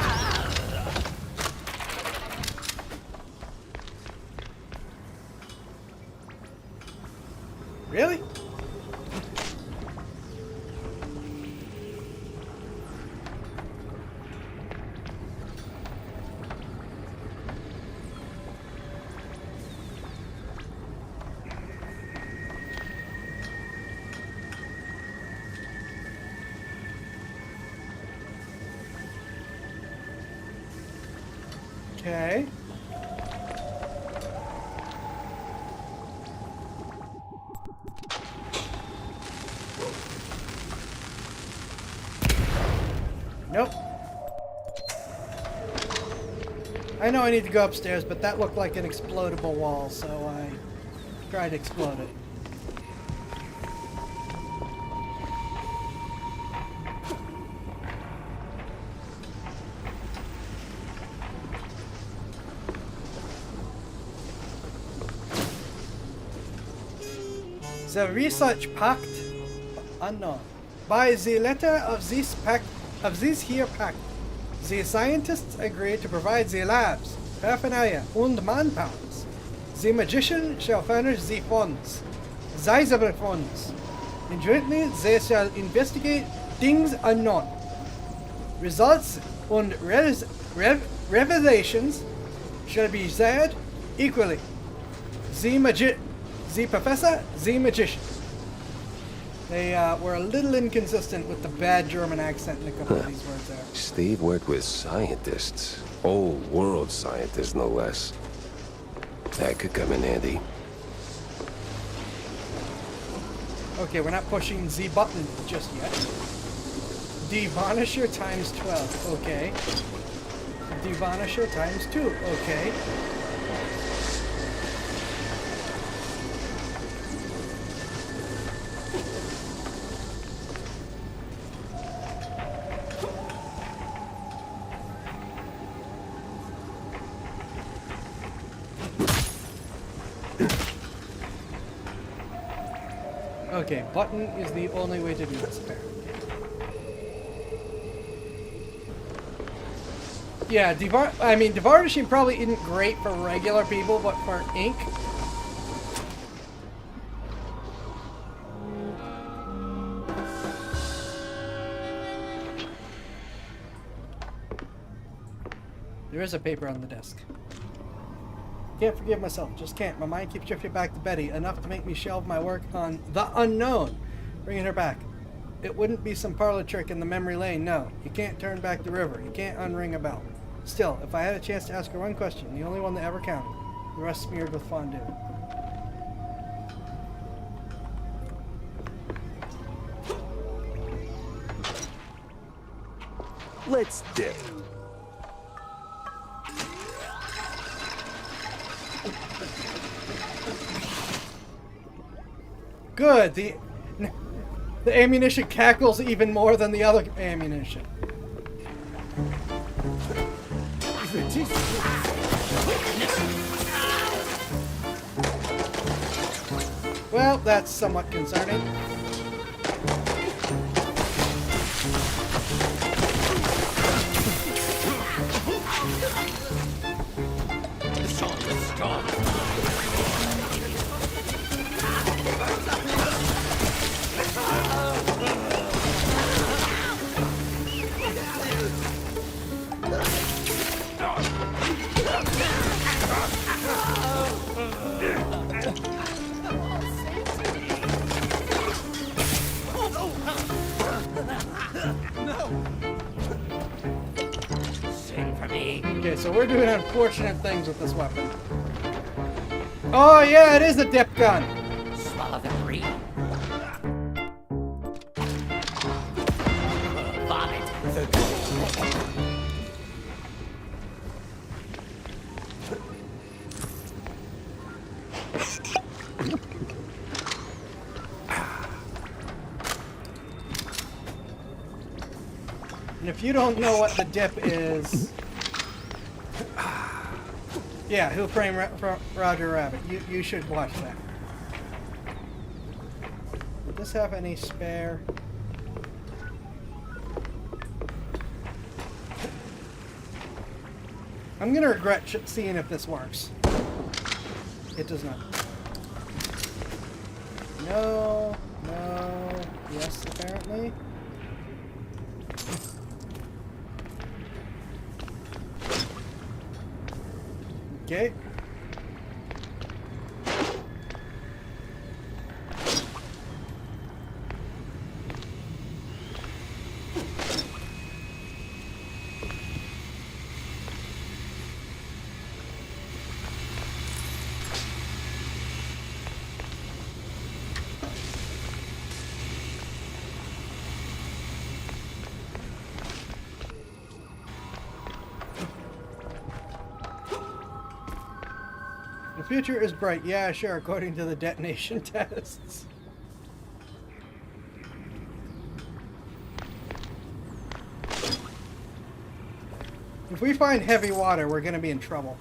Really? Okay. Nope. I know I need to go upstairs, but that looked like an explodable wall, so I tried to explode it. The research pact unknown. By the letter of this pact, of this here pact, the scientists agreed to provide the labs, paraphernalia, and manpowers. The magician shall furnish the funds, sizable funds, and jointly they shall investigate things unknown. Results and revelations shall be shared equally. The professor, the magician. They were a little inconsistent with the bad German accent in a couple of these words there. Steve worked with scientists. Old world scientists, no less. That could come in handy. Okay, we're not pushing Z button just yet. Devanisher times 12. Okay. Devanisher times 2. Okay. Okay, button is the only way to do this, apparently. Yeah, devarnishing probably isn't great for regular people, but for ink. There is a paper on the desk. Can't forgive myself, just can't. My mind keeps drifting back to Betty, enough to make me shelve my work on the unknown. Bringing her back. It wouldn't be some parlor trick in the memory lane, no. You can't turn back the river. You can't unring a bell. Still, if I had a chance to ask her one question, the only one that ever counted, the rest smeared with fondue. Let's dip. Good. The ammunition cackles even more than the other ammunition. Well, that's somewhat concerning. Okay, so we're doing unfortunate things with this weapon. Oh yeah, it is a dip gun. Swallow the cream. Vomit. And if you don't know what the dip is, yeah, Who Framed Roger Rabbit? You should watch that. Would this have any spare? I'm gonna regret seeing if this works. It does not. No, no, yes, apparently. Okay. future is bright. Yeah, sure, according to the detonation tests. If we find heavy water, we're gonna be in trouble.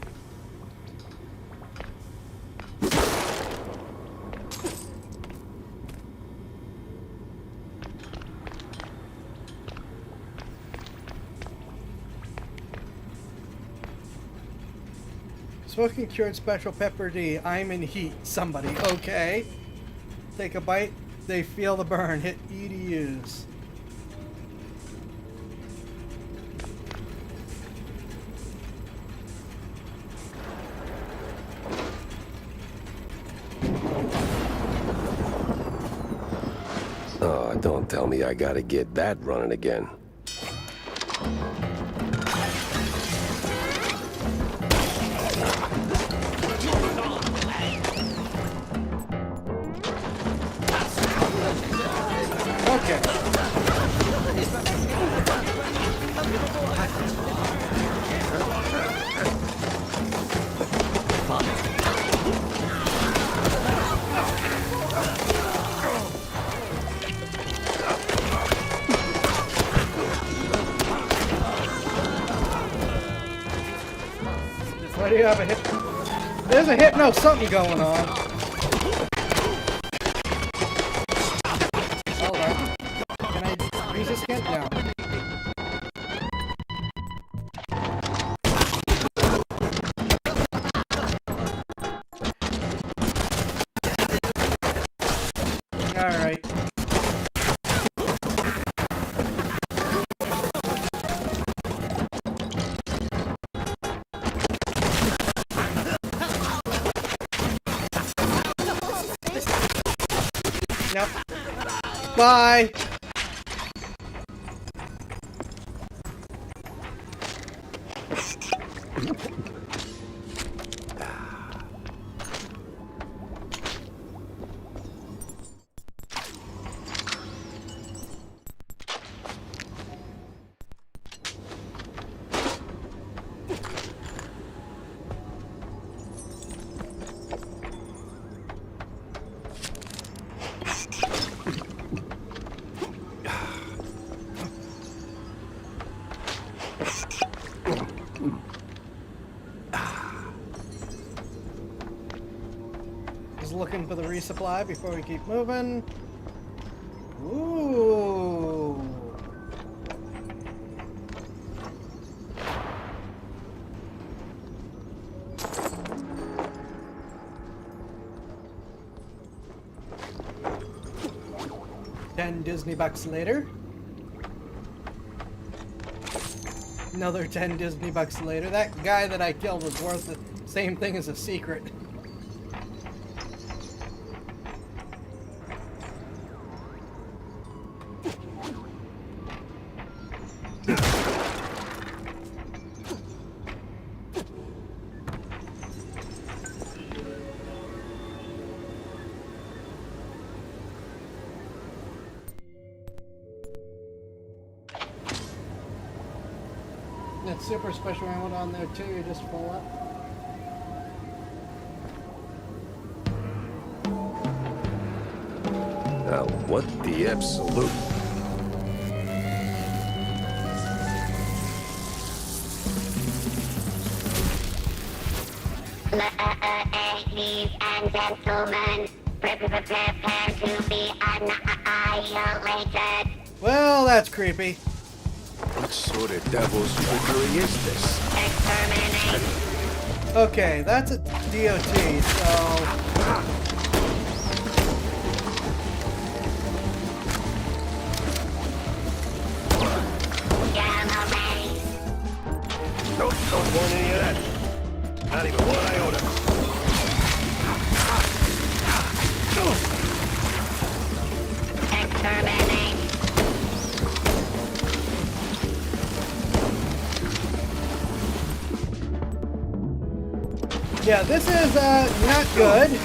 Smoking cured special pepper D. I'm in heat. Somebody. Okay. Take a bite. They feel the burn. Hit E to use. Oh, don't tell me I gotta get that running again. Okay. Why do you have a hit? There's a hypno something going on. Hold on. Can I use this again? No. Alright. Nope. Bye. Looking for the resupply before we keep moving. Ooh. $10 later. Another $10 later. That guy that I killed was worth the same thing as a secret. That super special ammo on there too, you're just full up. Now, what the absolute? Ladies and gentlemen, prepare to be annihilated. Well, that's creepy. What sort of devil's trickery is this? Exterminate. Okay, that's a DOT, so... Don't want any of that. Not even one iota. Exterminate. Yeah, this is, not good.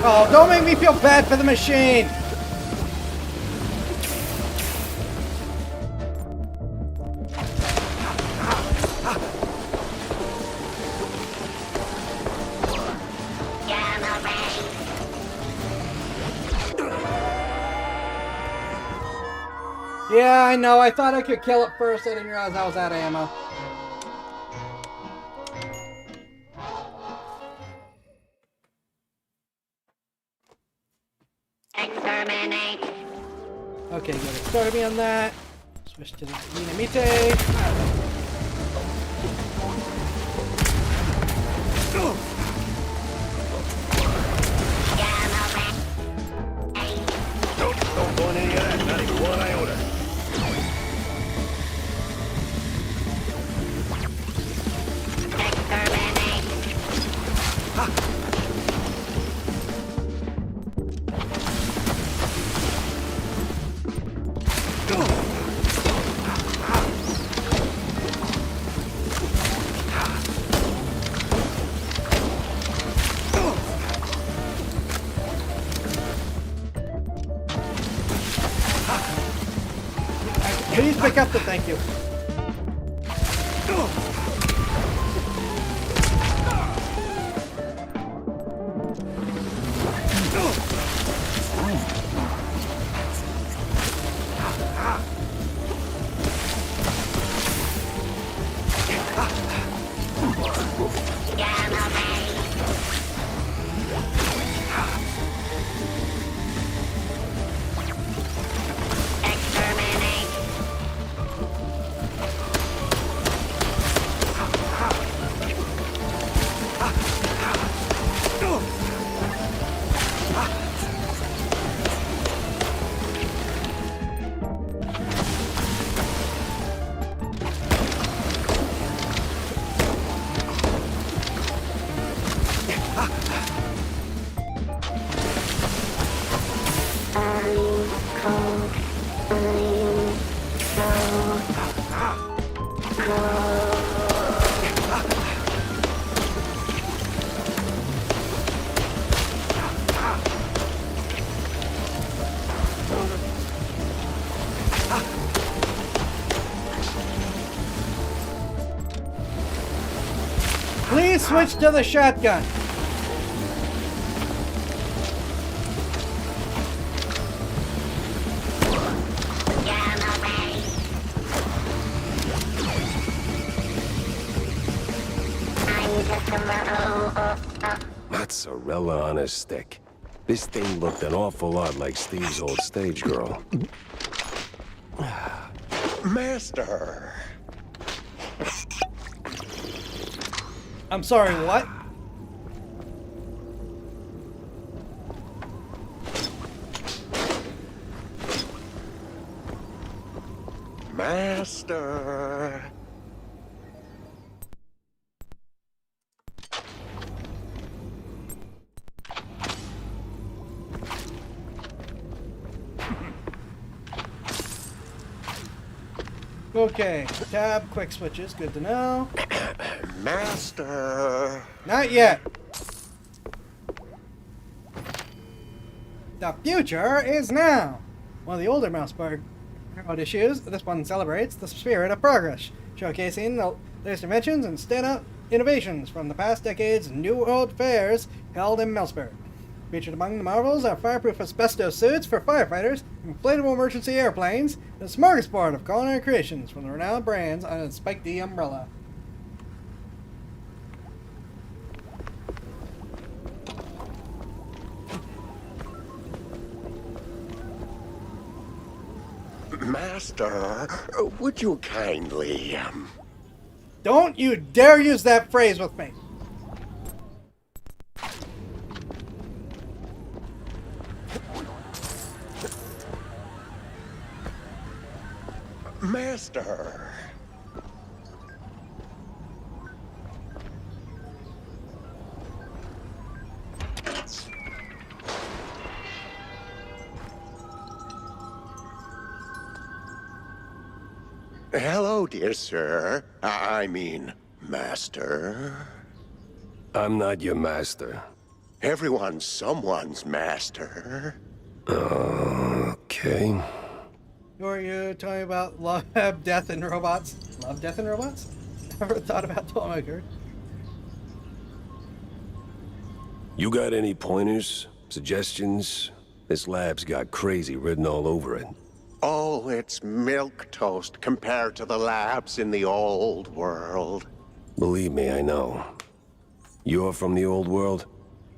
Oh, don't make me feel bad for the machine! Yeah, I know. I thought I could kill it first. I didn't realize I was out of ammo. Exterminate. Okay, good. It started me on that. Switch to the Dinamite. Don't go in any of that, not even one iota. Please pick up the thank you. Please switch to the shotgun. Mozzarella on a stick. This thing looked an awful lot like Steve's old stage girl. Master! I'm sorry, what? Master! Okay, tab, quick switches, good to know. Master! Not yet. The future is now. One of the older Mousebird issues, this one celebrates the spirit of progress, showcasing the latest inventions and standout innovations from the past decade's New World fairs held in Mousebird. Featured among the marvels are fireproof asbestos suits for firefighters, inflatable emergency airplanes, and a smorgasbord of culinary creations from the renowned brands under the Spike D umbrella. Master, would you kindly, Don't you dare use that phrase with me! Master! Hello, dear sir. I mean, master. I'm not your master. Everyone's someone's master. Okay. Who are you talking about? Love, death, and robots? Love, death, and robots? Never thought about Tollmaker. You got any pointers? Suggestions? This lab's got crazy written all over it. Oh, it's milquetoast compared to the labs in the old world. Believe me, I know. You're from the old world?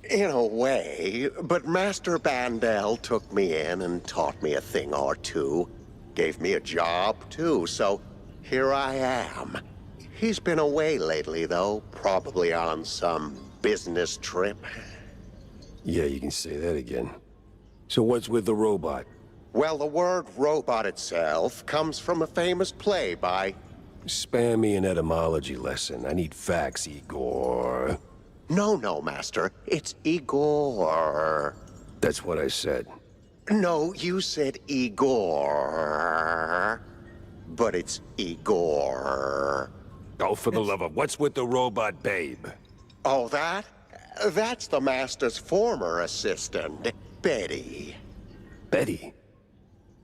In a way, but Master Bandel took me in and taught me a thing or two. Gave me a job, too, so here I am. He's been away lately, though, probably on some business trip. Yeah, you can say that again. So what's with the robot? Well, the word robot itself comes from a famous play by... Spare me an etymology lesson. I need facts, Igor. No, Master. It's Igor. That's what I said. No, you said Igor. But it's Igor. Oh, for the love of... What's with the robot babe? Oh, that's the Master's former assistant, Betty. Betty?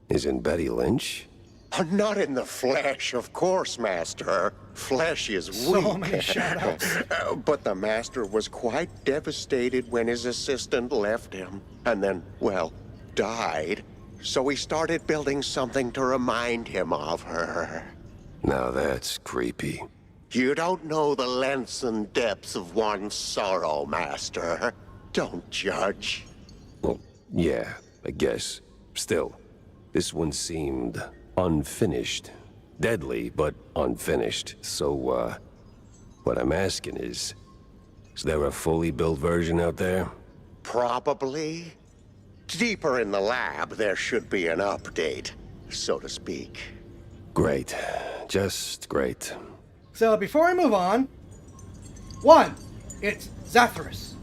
Isn't Betty Lynch? Not in the flesh, of course, Master. Flesh is weak. So many shout-outs. But the Master was quite devastated when his assistant left him. And then, well, died. So he started building something to remind him of her. Now that's creepy. You don't know the lengths and depths of one's sorrow, Master. Don't judge. Well, yeah, I guess. Still, this one seemed unfinished. Deadly, but unfinished. So, what I'm asking is there a fully built version out there? Probably. Deeper in the lab, there should be an update, so to speak. Great. Just great. So before I move on, 1, it's Xaifax,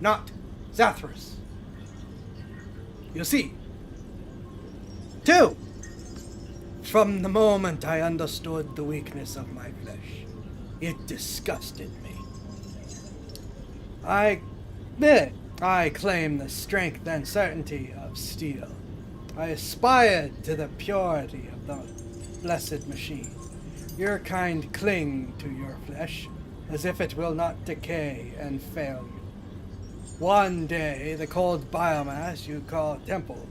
not Xaifax. You see. 2, from the moment I understood the weakness of my flesh, it disgusted me. I claim the strength and certainty of steel. I aspired to the purity of the blessed machine. Your kind cling to your flesh, as if it will not decay and fail you. One day, the cold biomass you call temple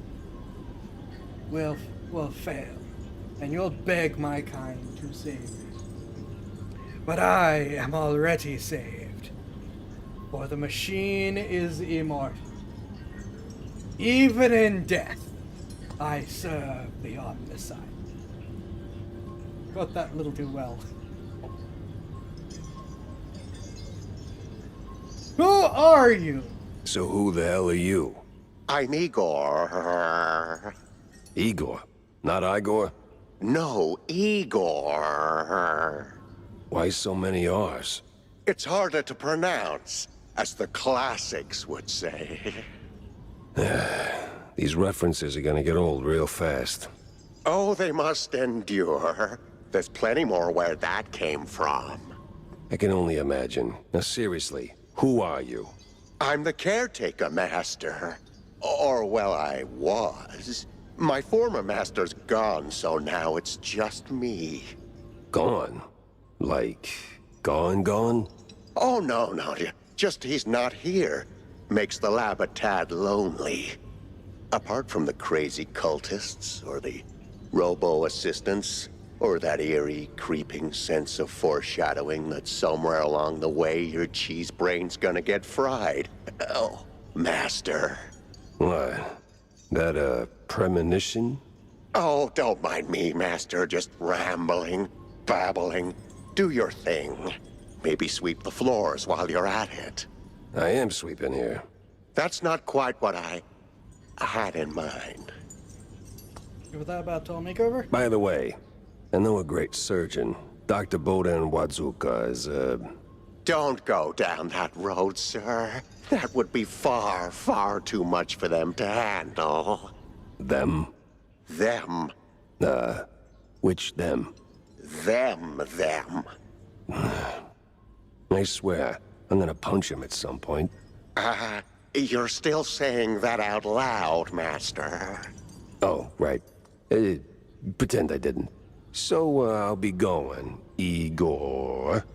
will fail, and you'll beg my kind to save you. But I am already saved, for the machine is immortal. Even in death, I serve the Omnicide. Got that a little too well. Who are you? So who the hell are you? I'm Igor. Igor? Not Igor? No, Igor. Why so many R's? It's harder to pronounce, as the classics would say. These references are gonna get old real fast. Oh, they must endure. There's plenty more where that came from. I can only imagine. Now seriously, who are you? I'm the caretaker master. Or, well, I was. My former master's gone, so now it's just me. Gone? Like, gone? Oh, no. Just he's not here. Makes the lab a tad lonely. Apart from the crazy cultists, or the robo-assistants, or that eerie, creeping sense of foreshadowing that somewhere along the way your cheese brain's gonna get fried. Oh, Master. What? That a premonition? Oh, don't mind me, Master. Just rambling, babbling. Do your thing. Maybe sweep the floors while you're at it. I am sweeping here. That's not quite what I had in mind. With that about total makeover? By the way, I know a great surgeon. Dr. Bodan Wadzuka is, Don't go down that road, sir. That would be far, far too much for them to handle. Them? Them. Which them? Them. I swear, I'm gonna punch him at some point. You're still saying that out loud, Master. Oh, right. Pretend I didn't. So, I'll be going, Igor.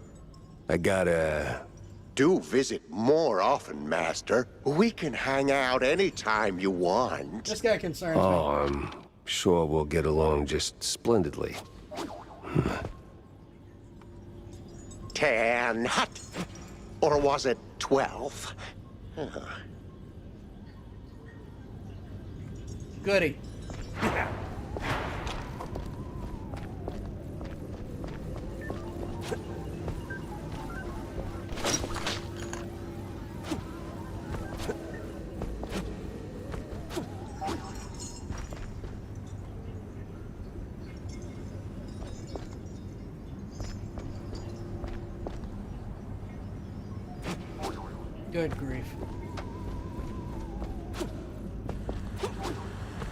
I gotta... Do visit more often, Master. We can hang out anytime you want. This guy concerns me. I'm sure we'll get along just splendidly. 10. Or was it 12? Goody. Good grief.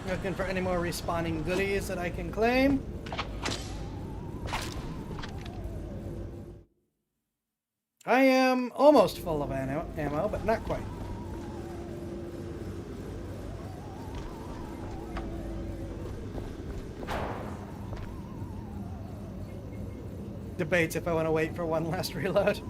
Looking for any more respawning goodies that I can claim. I am almost full of ammo, but not quite. Debates if I want to wait for one last reload.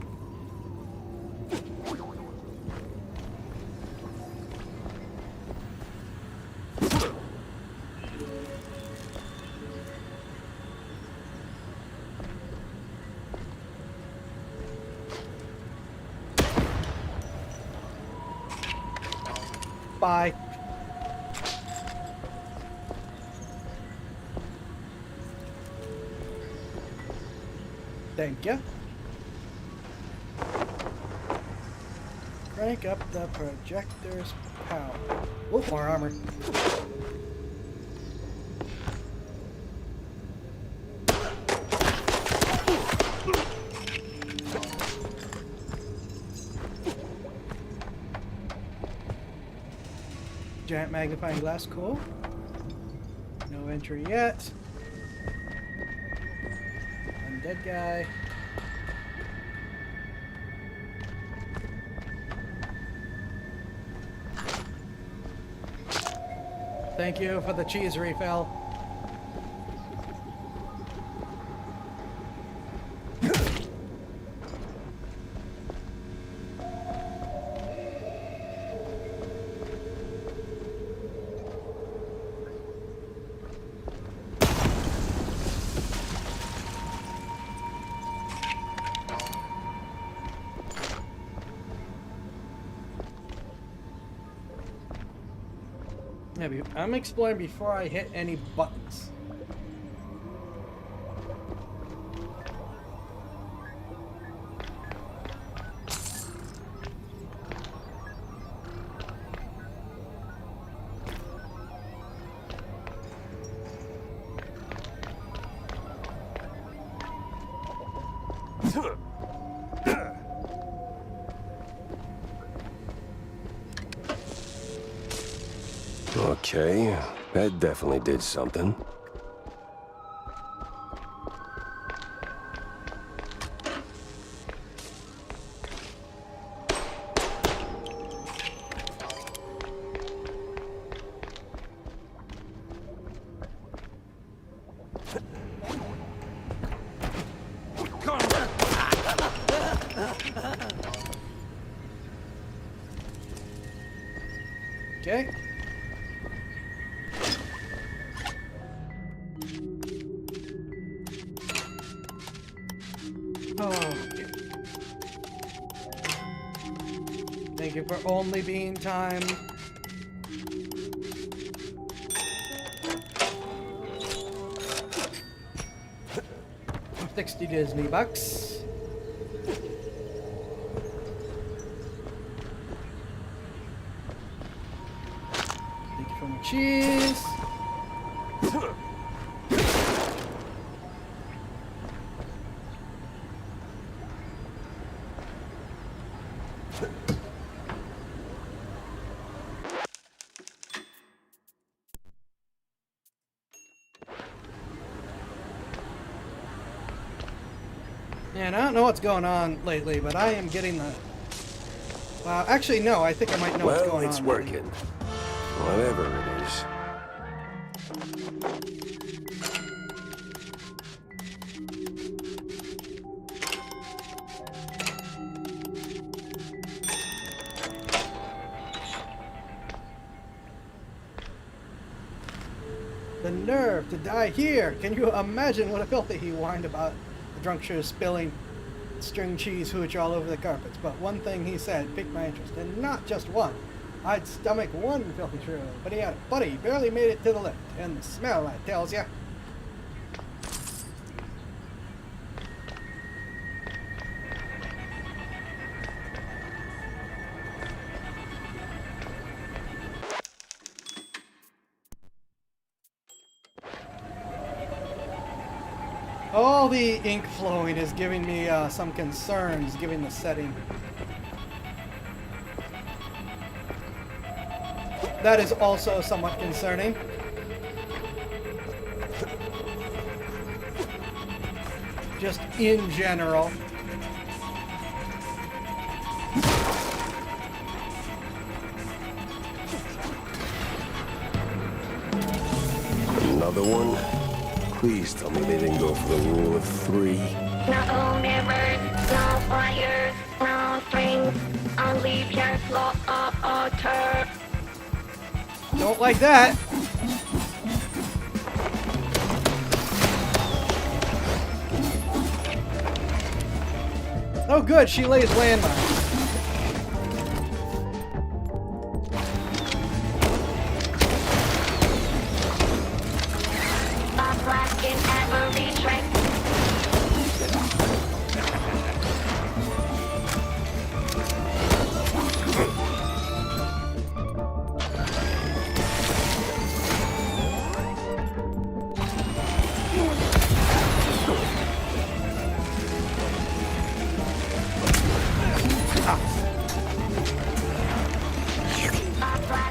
Bye. Thank you. Crank up the projector's power. Oh, more armor. Giant magnifying glass, cool. No entry yet. Undead guy. Thank you for the cheese refill. Maybe I'm exploring before I hit any buttons. Okay, that definitely did something. Okay. Oh. Thank you for only being timed. $60 Disney bucks. Thank you for my cheese. Man, I don't know what's going on lately, but I am getting the Actually, no. I think I might know what's going on. Well, it's working. Whatever it is. The nerve to die here! Can you imagine what a filthy he whined about the drunkster spilling string cheese hooch all over the carpets? But one thing he said piqued my interest, and not just one. I'd stomach one filthy shrew, but he had a buddy, barely made it to the lift, and the smell, I tells ya. All the ink flowing is giving me some concerns, given the setting. That is also somewhat concerning. Just in general. Another one? Please tell me they didn't go for the rule of 3. No mirrors, no fires, no strings. I'll leave your slaughter. Don't like that. Oh good, she lays landmines. In every trick.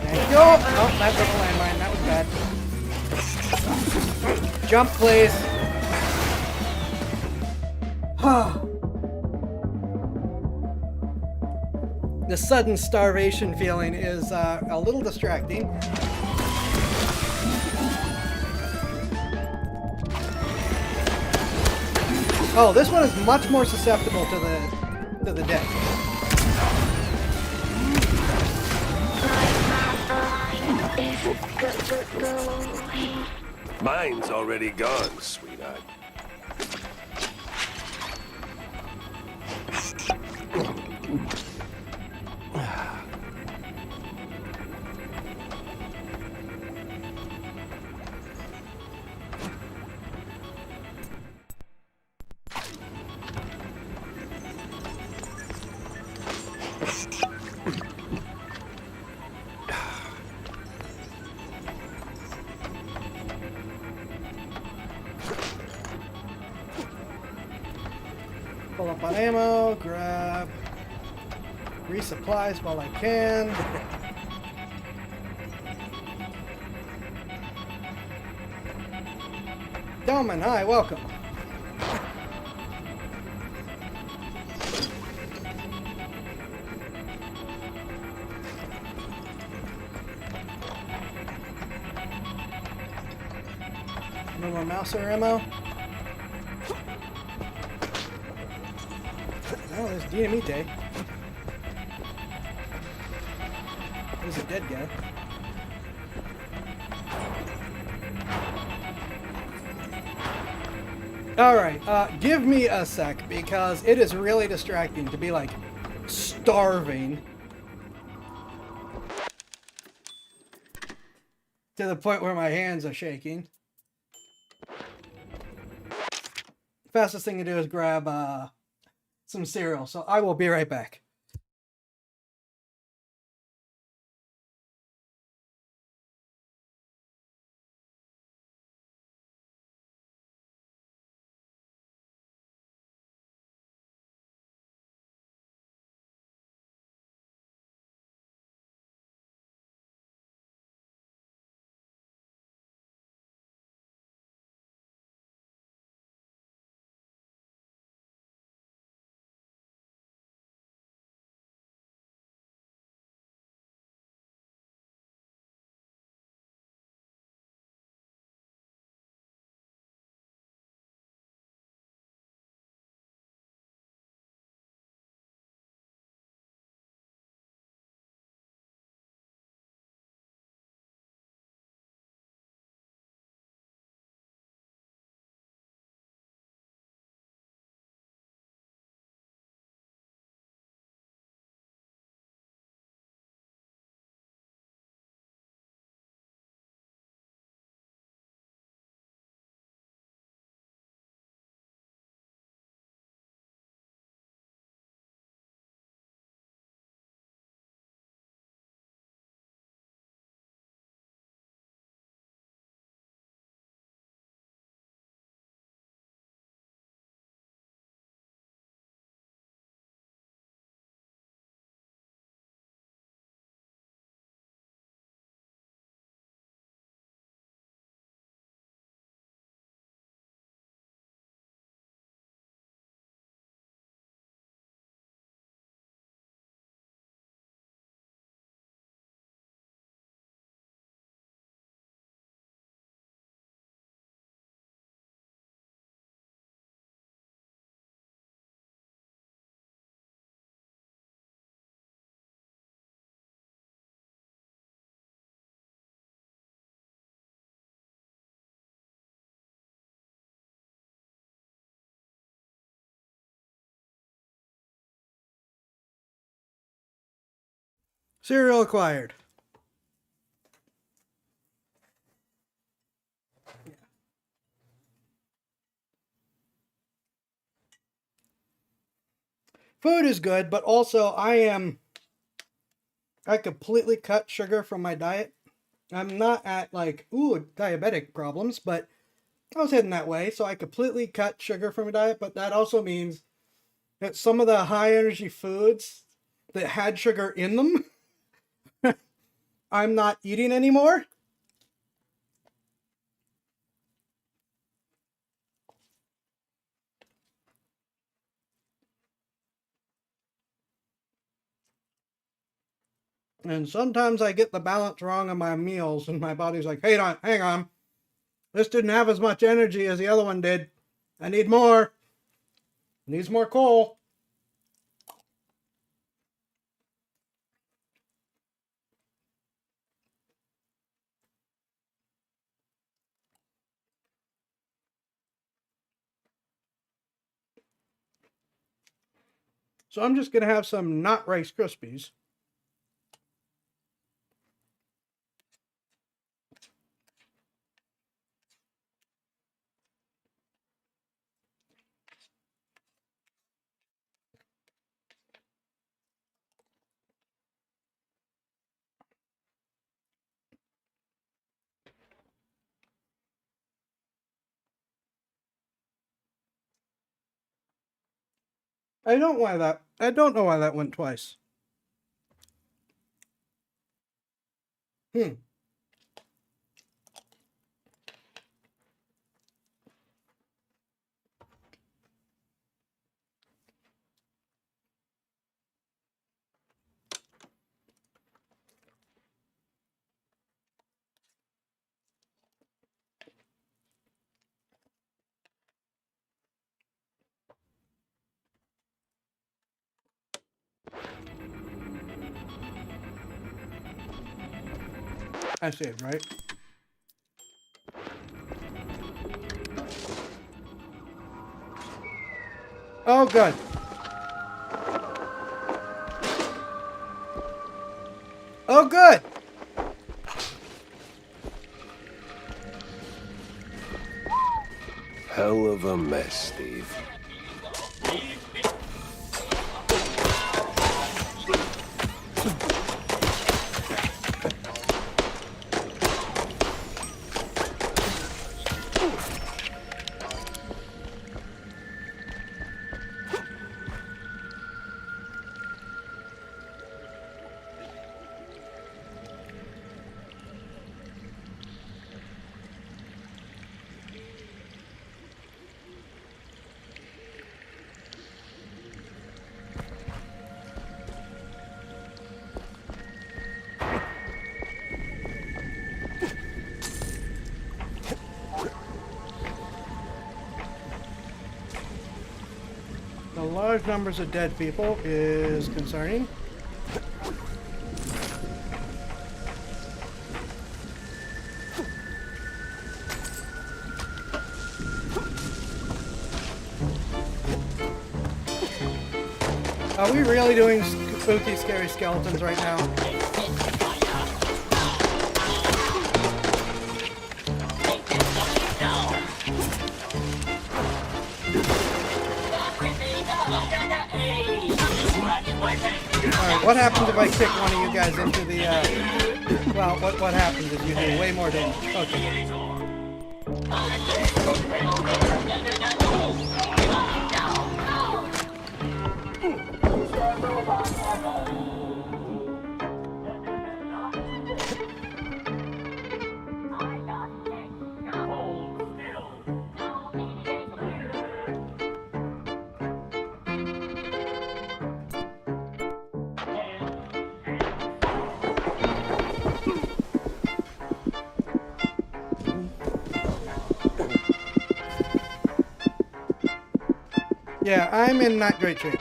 There you go. Oh, that was a landmine. That was bad. Jump, please. The sudden starvation feeling is a little distracting. Oh, this one is much more susceptible to the death. Mine's already gone, sweetheart. Pull up on ammo, grab resupplies while I can. Delman, hi, welcome. No more mouse or ammo. Oh, there's Dynamite. There's a dead guy. Alright, give me a sec, because it is really distracting to be, like, starving. To the point where my hands are shaking. Fastest thing to do is grab, some cereal, so I will be right back. Cereal acquired. Food is good, but also I completely cut sugar from my diet. I'm not at like, ooh, diabetic problems, but I was heading that way, so I completely cut sugar from my diet, but that also means that some of the high energy foods that had sugar in them, I'm not eating anymore. And sometimes I get the balance wrong on my meals, and my body's like, hey, hang on. This didn't have as much energy as the other one did. I need more. Needs more coal. So I'm just going to have some not Rice Krispies. I don't know why that went twice. I saved, right? Oh, good. Oh, good. Hell of a mess, Steve. The large numbers of dead people is concerning. Are we really doing spooky, scary skeletons right now? Alright, what happens if I kick one of you guys into the, well, what happens is you do way more damage. Okay. Yeah, I'm in not great shape.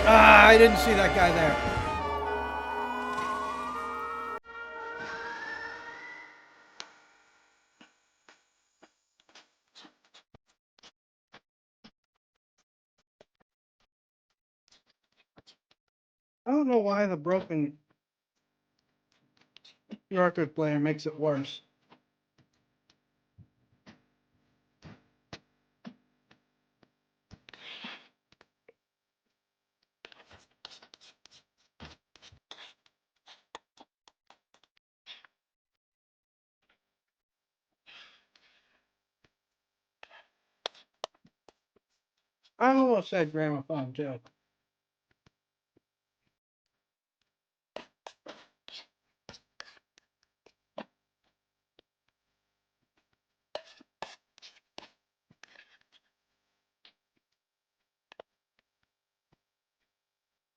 Ah, I didn't see that guy there. I don't know why the broken record player makes it worse. I almost said gramophone too.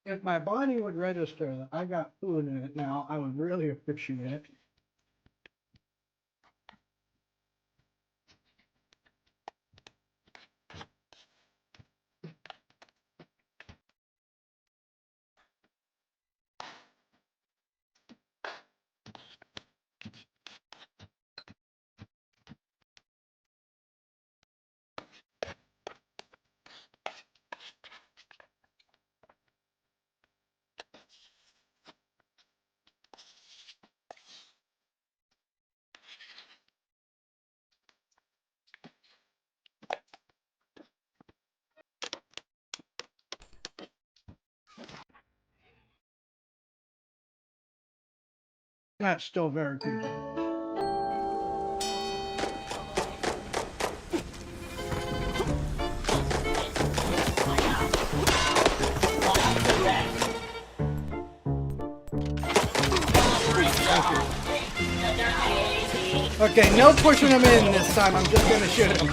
If my body would register that I got food in it now, I would really appreciate it. That's still very creepy. Okay, no pushing him in this time. I'm just gonna shoot him.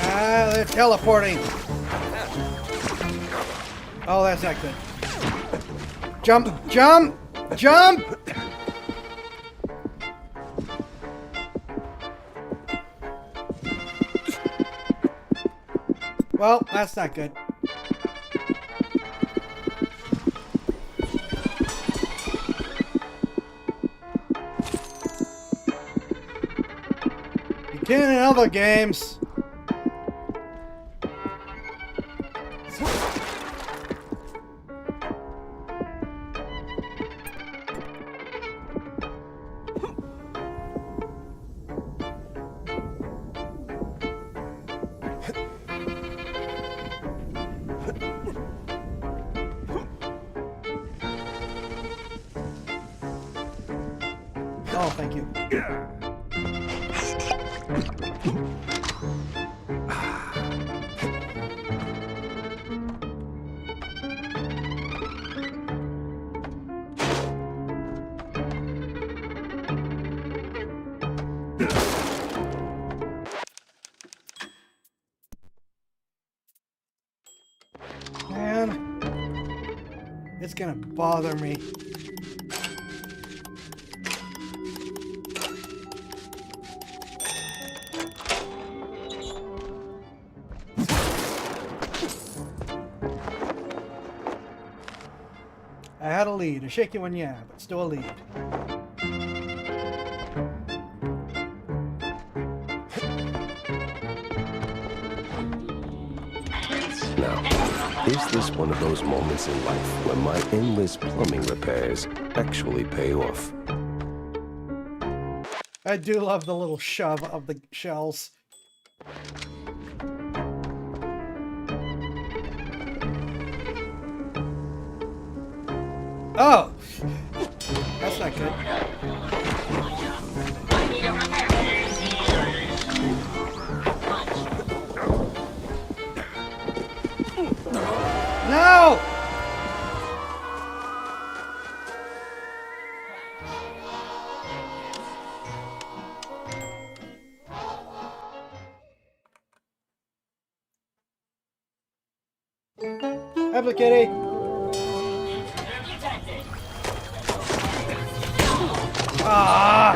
Ah, they're teleporting. Oh, that's not good. Jump, jump, jump! Well, that's not good. You can in other games. Oh, thank you. Man, it's gonna bother me. I had a lead, a shaky one, yeah, but still a lead. Now, is this one of those moments in life where my endless plumbing repairs actually pay off? I do love the little shove of the shells. Oh! That's not good. No! Applicating. Ah!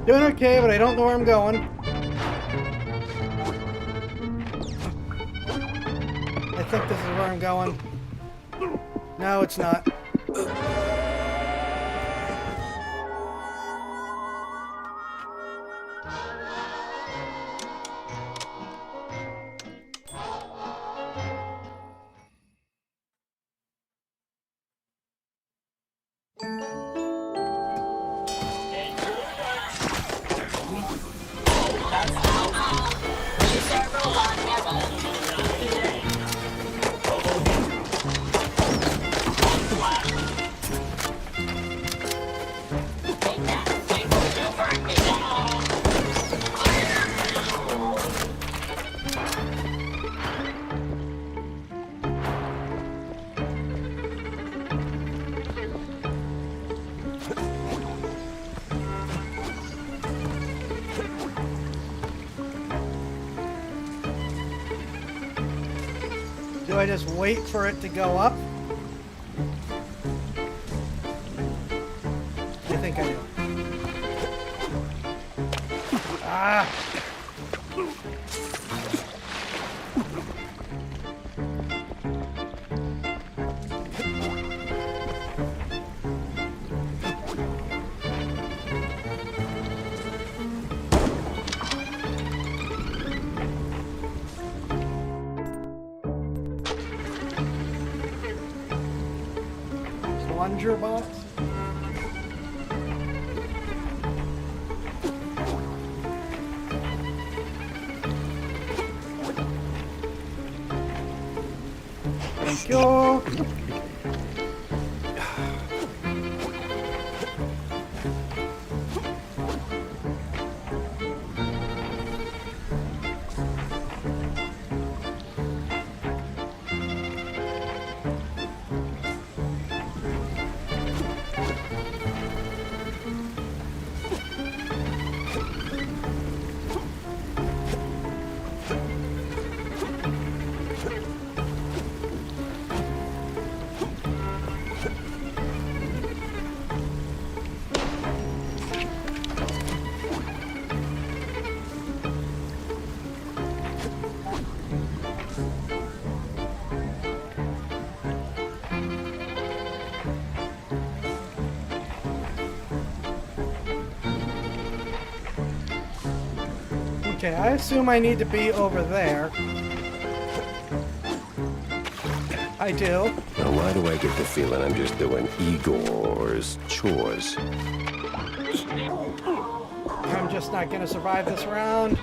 Doing okay, but I don't know where I'm going. I think this is where I'm going. No, it's not. Do I just wait for it to go up? I think I do. Ah! Plunger box? Thank you. Okay, I assume I need to be over there. I do. Now, why do I get the feeling I'm just doing Igor's chores? I'm just not gonna survive this round.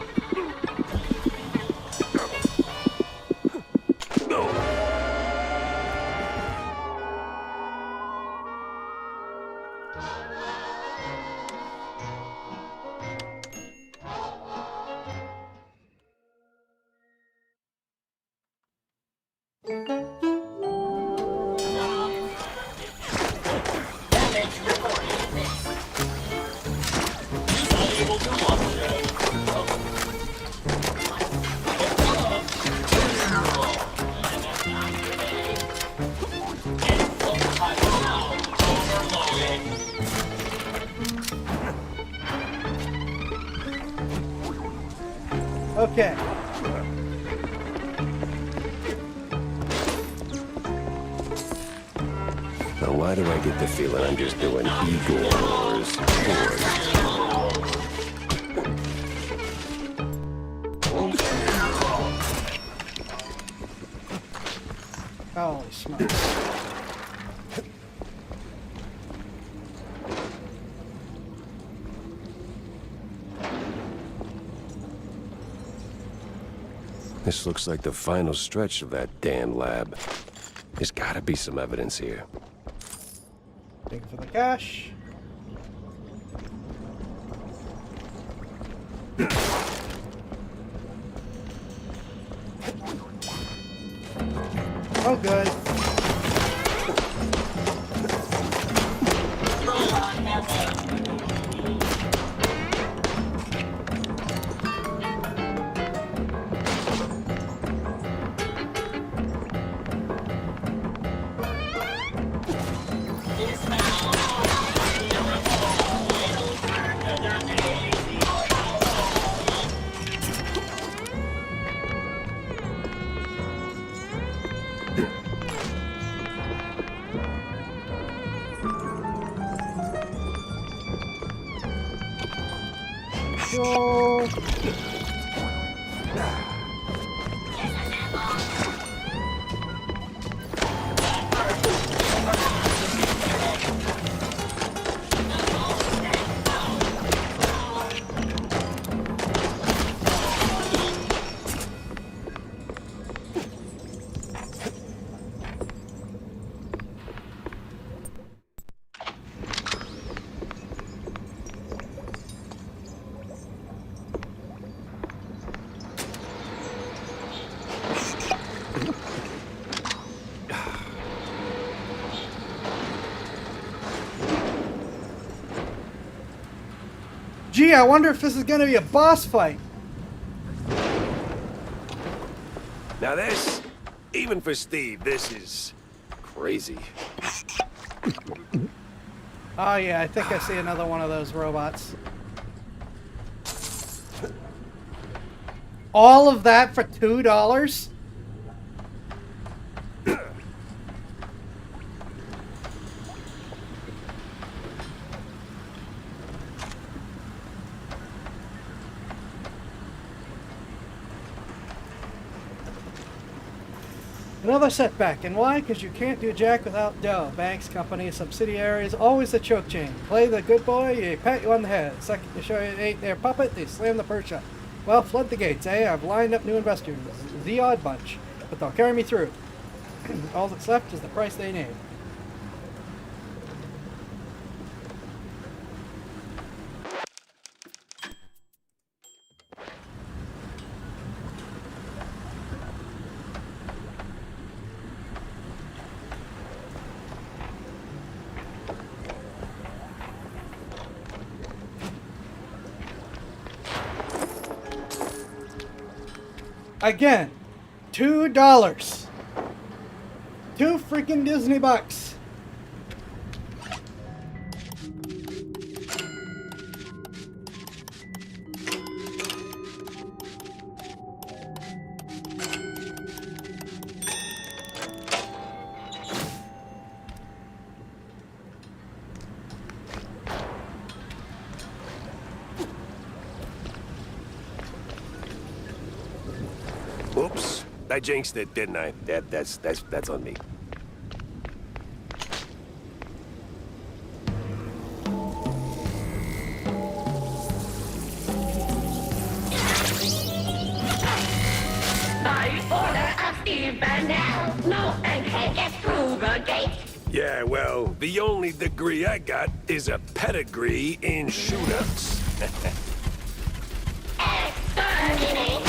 Okay. Now, why do I get the feeling I'm just doing Igor's chores? Holy smokes. This looks like the final stretch of that damn lab. There's gotta be some evidence here. Thank you for the cash. Oh, good. Sure. Gee, I wonder if this is gonna be a boss fight. Now this, even for Steve, this is crazy. Oh yeah, I think I see another one of those robots. All of that for $2? Another setback, and why? Because you can't do jack without dough. Banks, companies, subsidiaries, always the choke chain. Play the good boy, they pat you on the head. Second you show you ain't their puppet, they slam the purse shut. Well, flood the gates, eh? I've lined up new investors. The odd bunch, but they'll carry me through. All that's left is the price they name. Again, $2. 2 freaking Disney bucks. Oops, I jinxed it, didn't I? That's on me. By order of Steve Burnell, no one can get through the gate. Yeah, well, the only degree I got is a pedigree in shootouts. Exterminate.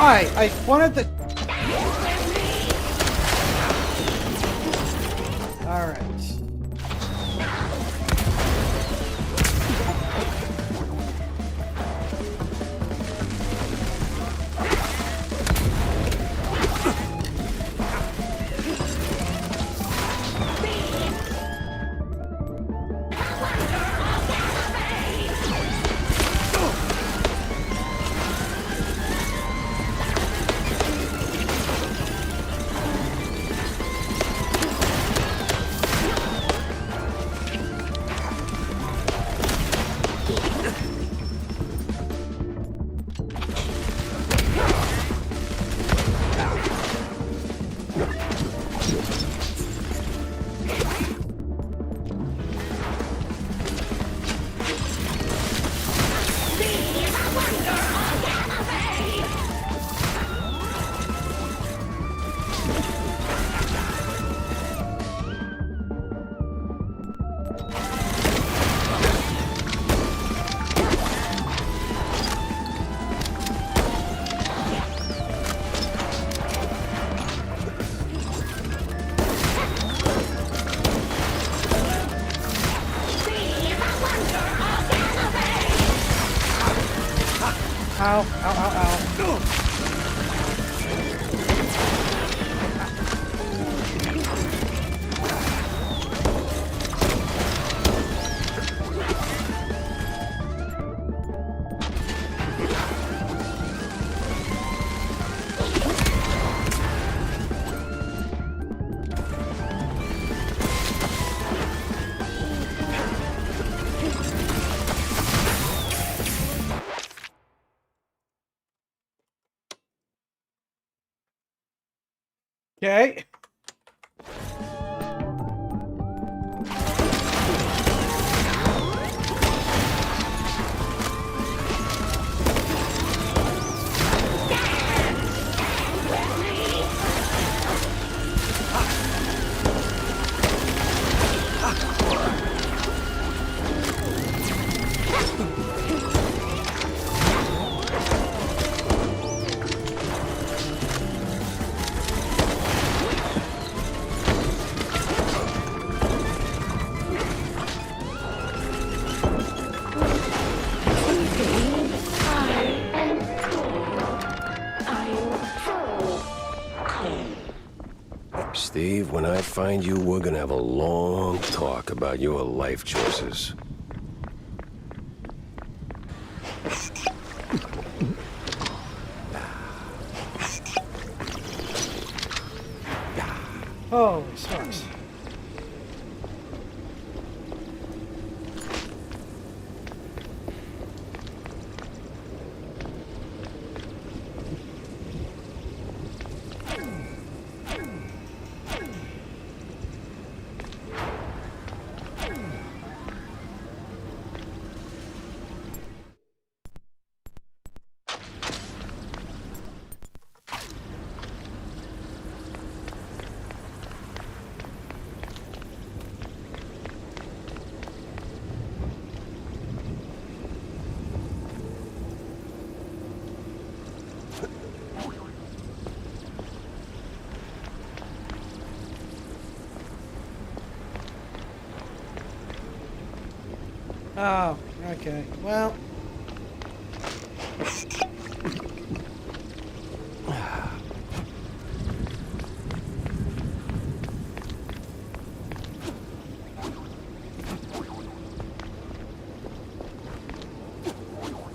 Why? I wanted to... Alright. Ow, ow, ow, ow. Okay. Steve, when I find you, we're gonna have a long talk about your life choices. Holy smokes. Oh, okay. Well.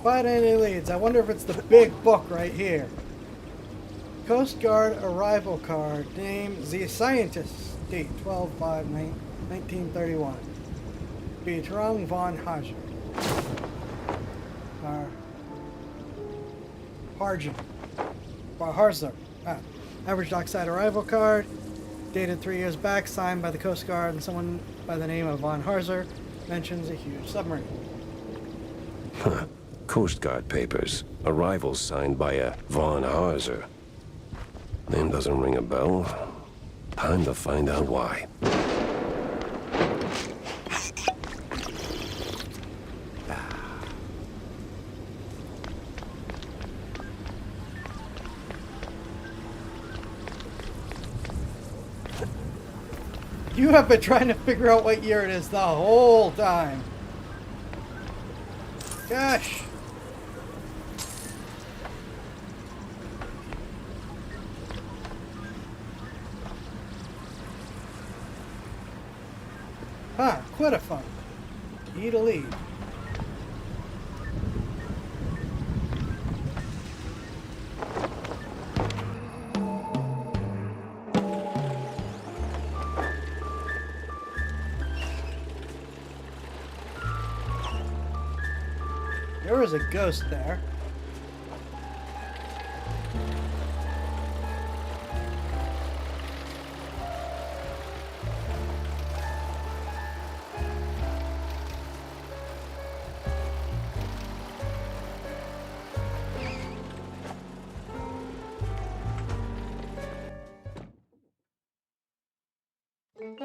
Find any leads. I wonder if it's the big book right here. Coast Guard arrival card. Name The Scientist. Date 12/5/1931. Bertrand von Hager. Harzer. Average dockside arrival card. Dated 3 years back. Signed by the Coast Guard and someone by the name of von Harzer. Mentions a huge submarine. Huh. Coast Guard papers. Arrival signed by a von Harzer. Name doesn't ring a bell. Time to find out why. You have been trying to figure out what year it is the whole time. Gosh. Huh, quit a fun. E to lead. There was a ghost there.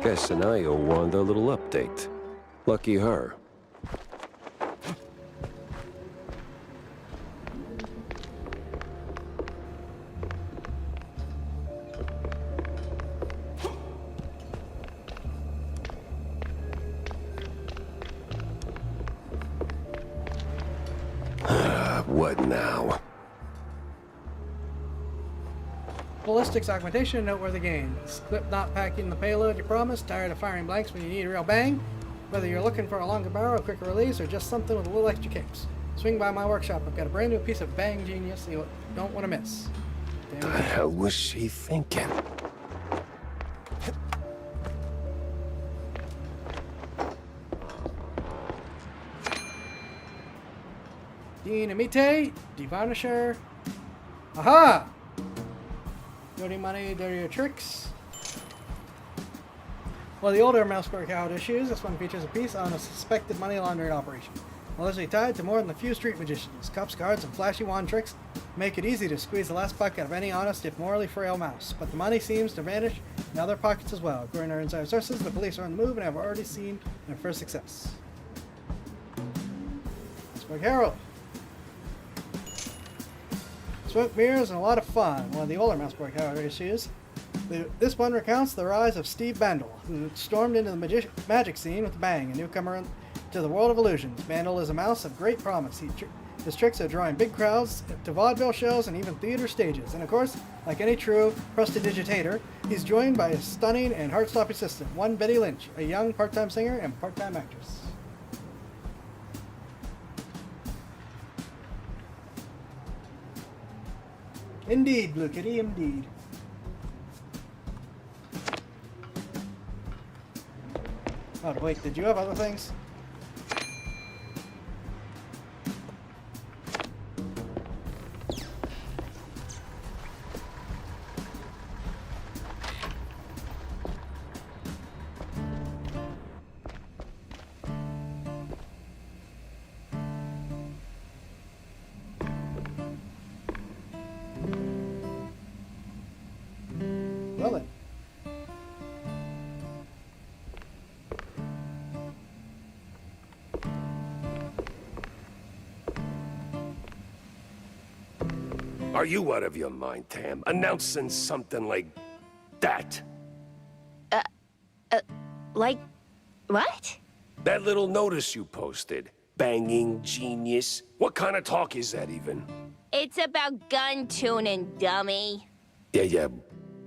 Guess Sanaya wanted a little update. Lucky her. What now? Ballistics augmentation, noteworthy gains. Clip not packing the payload you promised. Tired of firing blanks when you need a real bang? Whether you're looking for a longer barrel, quicker release, or just something with a little extra kicks, swing by my workshop. I've got a brand new piece of bang genius you don't want to miss. What the hell was she thinking? Dynamite, Devanisher. Aha! Dirty money, dirtier tricks. Well, the older Mouseburg had issues. This one features a piece on a suspected money laundering operation. Allegedly tied to more than a few street magicians. Cups, cards, and flashy wand tricks make it easy to squeeze the last buck out of any honest, if morally frail mouse. But the money seems to vanish in other pockets as well. According to our inside sources, the police are on the move and have already seen their first success. Mouseburg Herald. Smoke mirrors and a lot of fun. One of the older Mouseburg Herald issues. This one recounts the rise of Steve Bandel, who stormed into the magic scene with a bang, a newcomer to the world of illusions. Bandel is a mouse of great promise. His tricks are drawing big crowds to vaudeville shows and even theater stages. And of course, like any true prestidigitator, he's joined by a stunning and heart-stopping assistant, one Betty Lynch, a young part-time singer and part-time actress. Indeed, Blue Kitty, indeed. Oh, wait, did you have other things? Well then. Are you out of your mind, Tam? Announcing something like that? Like, what? That little notice you posted. Banging genius. What kind of talk is that even? It's about gun tuning, dummy. Yeah.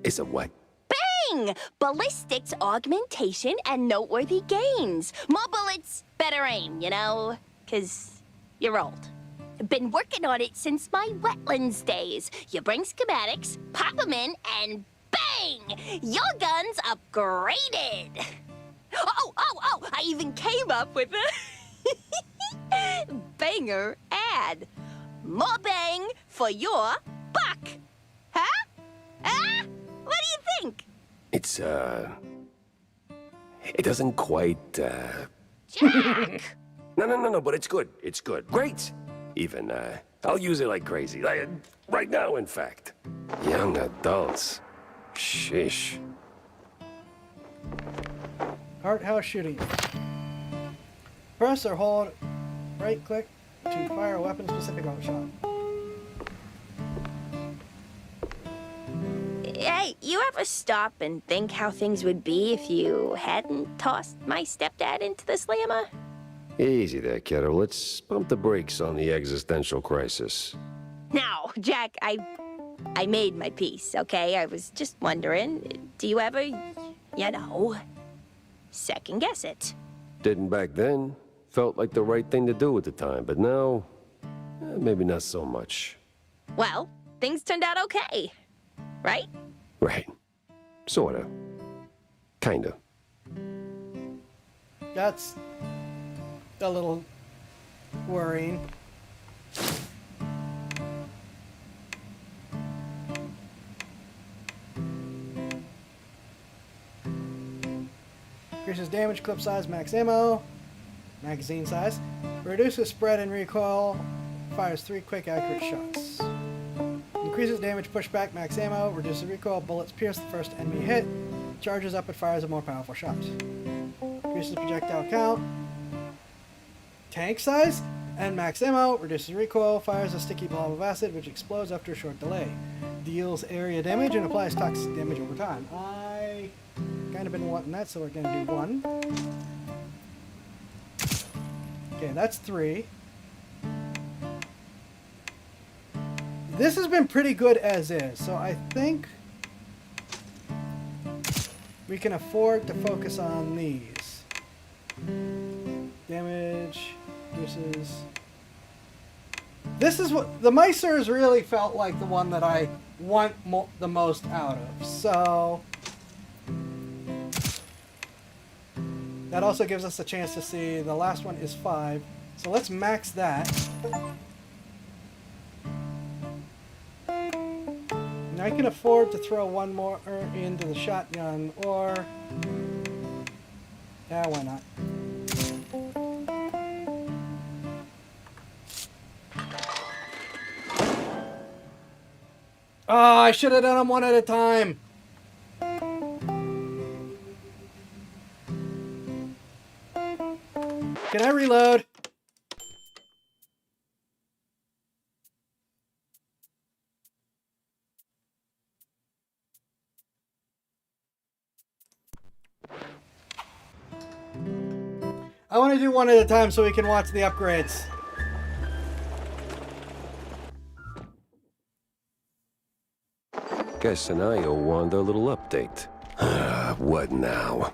It's a what? Bang! Ballistics, augmentation, and noteworthy gains. More bullets, better aim, you know? 'Cause you're old. Been working on it since my wetlands days. You bring schematics, pop them in, and bang! Your gun's upgraded. Oh! I even came up with a banger ad. More bang for your buck. Huh? Huh? What do you think? It's, it doesn't quite, Jack! No, but it's good. It's good. Great! Even, I'll use it like crazy. Like, right now, in fact. Young adults. Sheesh. Art house shooting. Press or hold right click to fire a weapon specific shot. Hey, you ever stop and think how things would be if you hadn't tossed my stepdad into the slammer? Easy there, kiddo. Let's pump the brakes on the existential crisis. Now, Jack, I made my peace, okay? I was just wondering, do you ever, you know, second guess it? Didn't back then. Felt like the right thing to do at the time, but now, maybe not so much. Well, things turned out okay, right? Right. Sorta. Kinda. That's a little worrying. Increases damage, clip size, max ammo, magazine size. Reduces spread and recoil. Fires 3 quick, accurate shots. Increases damage, pushback, max ammo. Reduces recoil, bullets pierce the first enemy hit. Charges up and fires a more powerful shot. Increases projectile count. Tank size and max ammo. Reduces recoil. Fires a sticky blob of acid which explodes after a short delay. Deals area damage and applies toxic damage over time. I kind of been wanting that, so we're going to do 1. Okay, that's 3. This has been pretty good as is, so I think we can afford to focus on these. Damage, reduces. This is what the Micers really felt like the one that I want the most out of. So that also gives us a chance to see the last one is 5. So let's max that. And I can afford to throw one more into the shotgun, or yeah, why not? Oh, I should have done them one at a time. Can I reload? I want to do one at a time so we can watch the upgrades. Guess an I owe Wanda a little update. What now?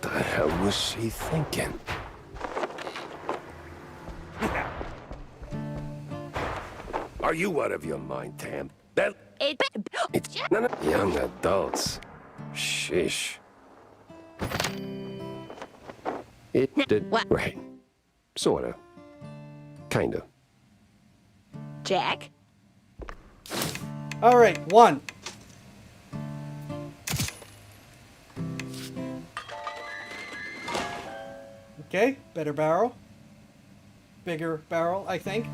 The hell was she thinking? Are you out of your mind, Tam? It's none of young adults. Sheesh. It did right. Sorta. Kinda. Jack? Alright, 1. Okay, better barrel. Bigger barrel, I think.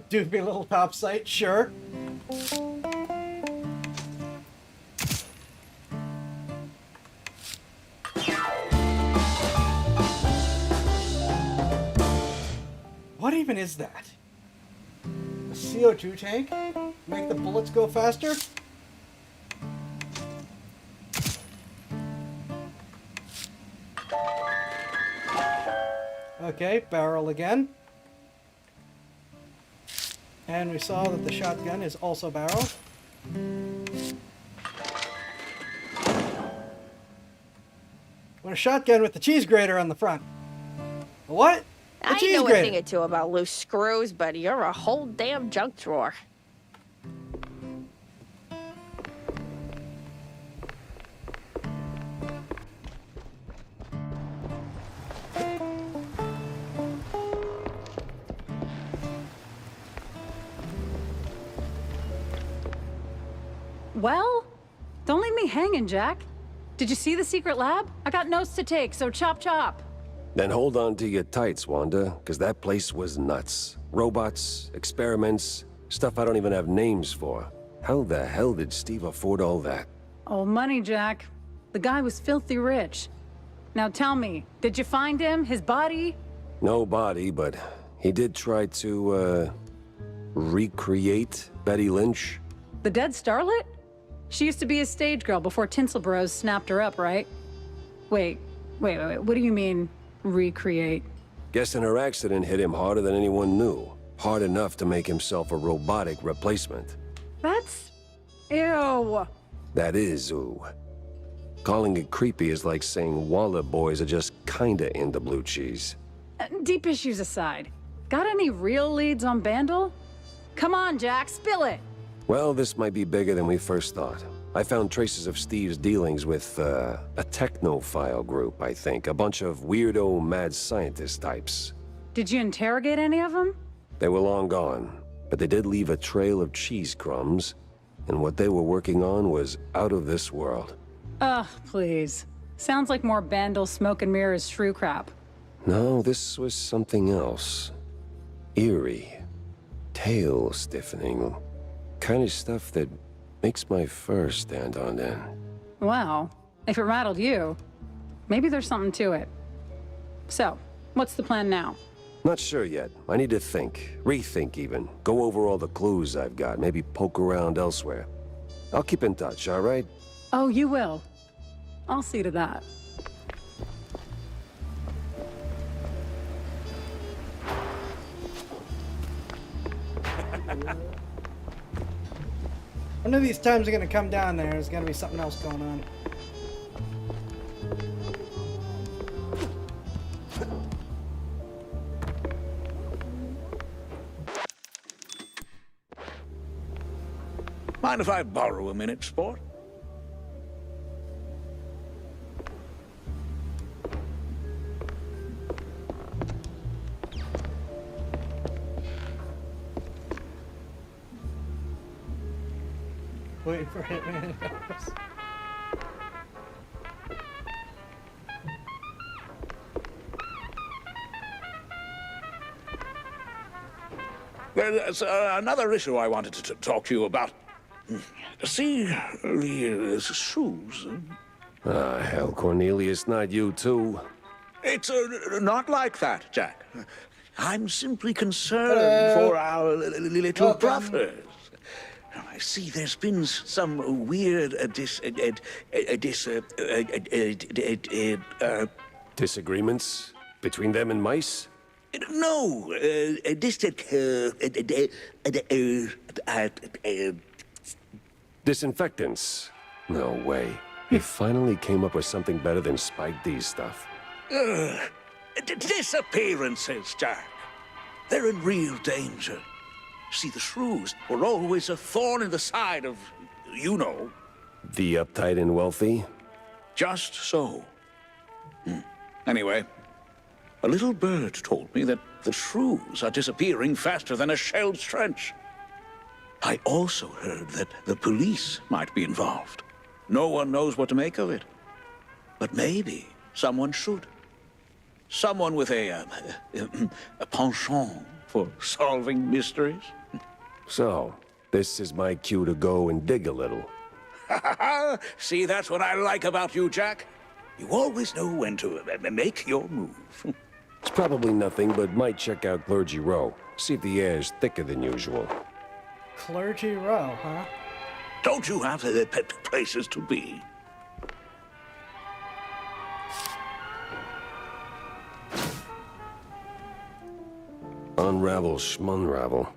Doofy little top sight, sure. What even is that? A CO2 tank? Make the bullets go faster? Okay, barrel again. And we saw that the shotgun is also barrel. Want a shotgun with the cheese grater on the front. What? The I cheese know grater. a thing or two about loose screws, but you're a whole damn junk drawer. Well, don't leave me hanging, Jack. Did you see the secret lab? I got notes to take, so chop chop. Then hold on to your tights, Wanda, because that place was nuts. Robots, experiments, stuff I don't even have names for. How the hell did Steve afford all that? Oh, money, Jack. The guy was filthy rich. Now tell me, did you find him? His body? No body, but he did try to, recreate Betty Lynch. The dead starlet? She used to be a stage girl before Tinsel Bros snapped her up, right? Wait. What do you mean, recreate? Guessing her accident hit him harder than anyone knew. Hard enough to make himself a robotic replacement. That's... ew. That is ooh. Calling it creepy is like saying Waller boys are just kinda into blue cheese. Deep issues aside, got any real leads on Bandle? Come on, Jack, spill it! Well, this might be bigger than we first thought. I found traces of Steve's dealings with, a technophile group, I think. A bunch of weirdo mad scientist types. Did you interrogate any of them? They were long gone, but they did leave a trail of cheese crumbs, and what they were working on was out of this world. Ugh, please. Sounds like more Bandle smoke and mirrors shrew crap. No, this was something else. Eerie. Tail stiffening. Kind of stuff that makes my fur stand on end. Well, if it rattled you, maybe there's something to it. So, what's the plan now? Not sure yet. I need to think. Rethink even. Go over all the clues I've got. Maybe poke around elsewhere. I'll keep in touch, all right? Oh, you will. I'll see to that. One of these times you're gonna come down there, there's gonna be something else going on. Mind if I borrow a minute, sport? Waiting for Hitman. There's another issue I wanted to talk to you about. See, the shoes. Ah, hell, Cornelius, not you too. It's not like that, Jack. I'm simply concerned for our little brothers. I see there's been some weird disagreements between them and mice? No, disinfectants? No way. He finally came up with something better than Spike D's stuff. Disappearances, Jack. They're in real danger. See, the shrews were always a thorn in the side of, you know. The uptight and wealthy? Just so. Anyway, a little bird told me that the shrews are disappearing faster than a shelled trench. I also heard that the police might be involved. No one knows what to make of it. But maybe someone should. Someone with a penchant for solving mysteries. So, this is my cue to go and dig a little. See, that's what I like about you, Jack. You always know when to make your move. It's probably nothing, but might check out Clergy Row. See if the air's thicker than usual. Clergy Row, huh? Don't you have places to be? Unravel schmunravel.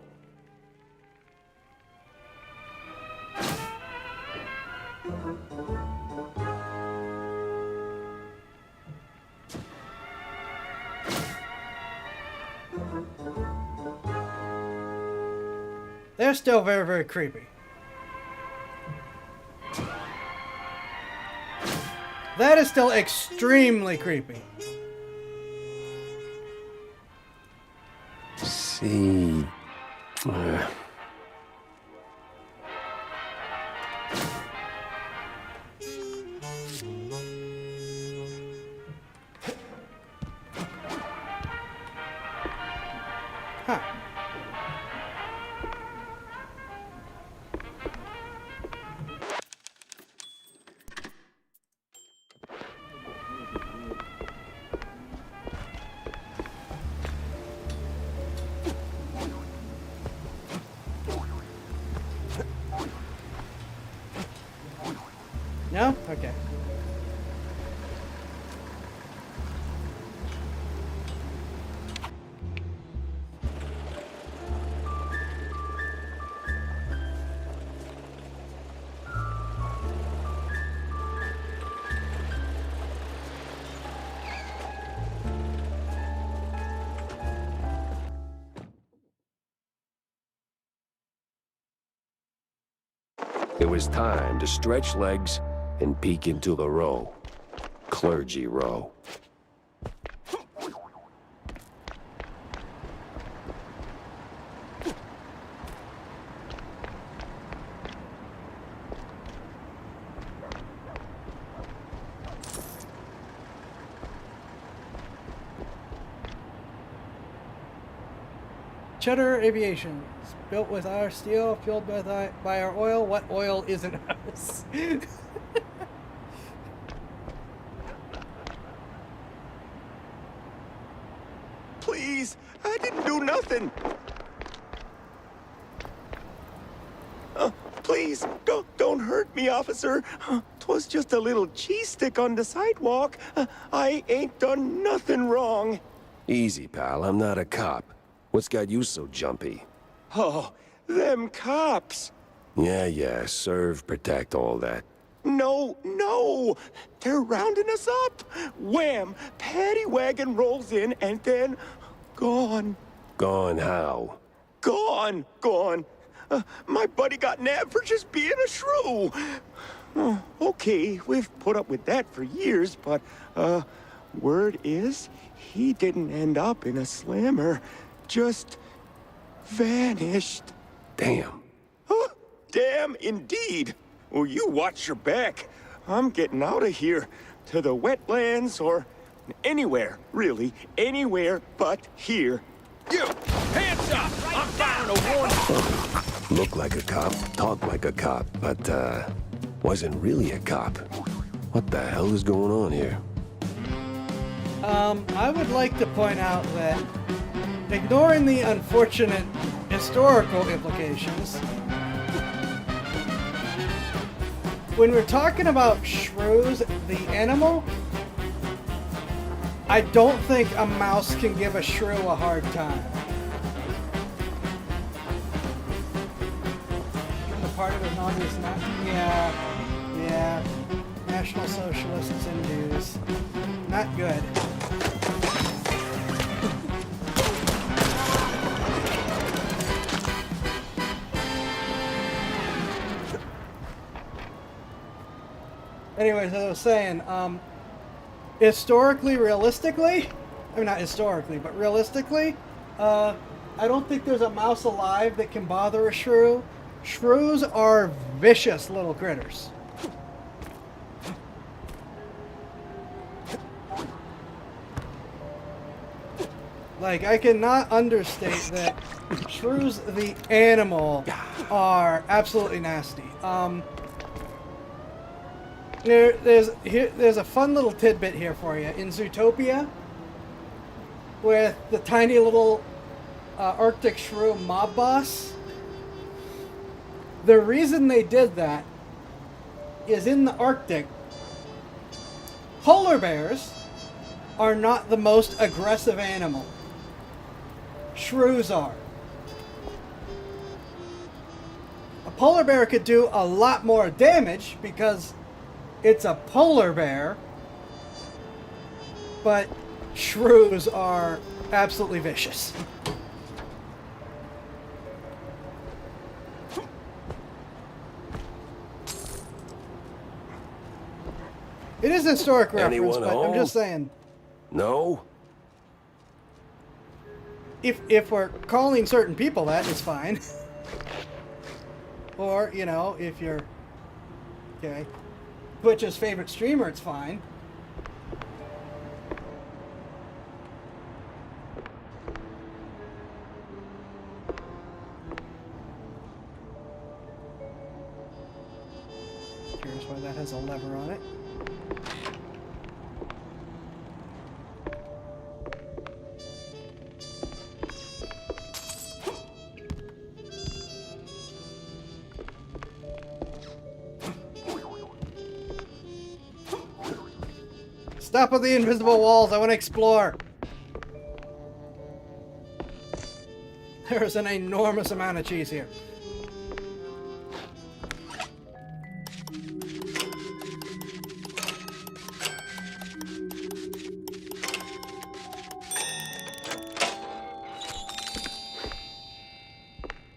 They're still very, very creepy. That is still extremely creepy. See. Huh. No? Okay. It was time to stretch legs and peek into the row. Clergy row. Cheddar Aviation. It's built with our steel, fueled by our oil. What oil isn't ours? Please, I didn't do nothing. Please, don't hurt me, officer. 'Twas just a little cheese stick on the sidewalk. I ain't done nothing wrong. Easy, pal. I'm not a cop. What's got you so jumpy? Oh, them cops. Yeah, serve, protect, all that. No, they're rounding us up. Wham, paddy wagon rolls in and then gone. Gone how? Gone. My buddy got nabbed for just being a shrew. Okay, we've put up with that for years, but, word is, he didn't end up in a slammer. Just vanished. Damn. Damn indeed. Well, you watch your back. I'm getting out of here. To the wetlands or anywhere, really. Anywhere but here. You! Hands up! I'm firing a warning! Look like a cop, talk like a cop, but, wasn't really a cop. What the hell is going on here? I would like to point out that, ignoring the unfortunate historical implications, when we're talking about shrews, the animal, I don't think a mouse can give a shrew a hard time. The part of it is not. Yeah. National Socialists and Jews. Not good. Anyways, as I was saying, realistically, I mean not historically, but realistically, I don't think there's a mouse alive that can bother a shrew. Shrews are vicious little critters. Like, I cannot understate that shrews, the animal, are absolutely nasty. There's a fun little tidbit here for you. In Zootopia, with the tiny little Arctic shrew mob boss, the reason they did that is in the Arctic, polar bears are not the most aggressive animal. Shrews are. A polar bear could do a lot more damage because it's a polar bear, but shrews are absolutely vicious. It is a historic reference, Anyone but home? I'm just saying. No? If we're calling certain people that, it's fine. Or, you know, if you're... Okay. Twitch's favorite streamer, it's fine. Curious why that has a lever on it. Stop with the invisible walls. I want to explore. There's an enormous amount of cheese here.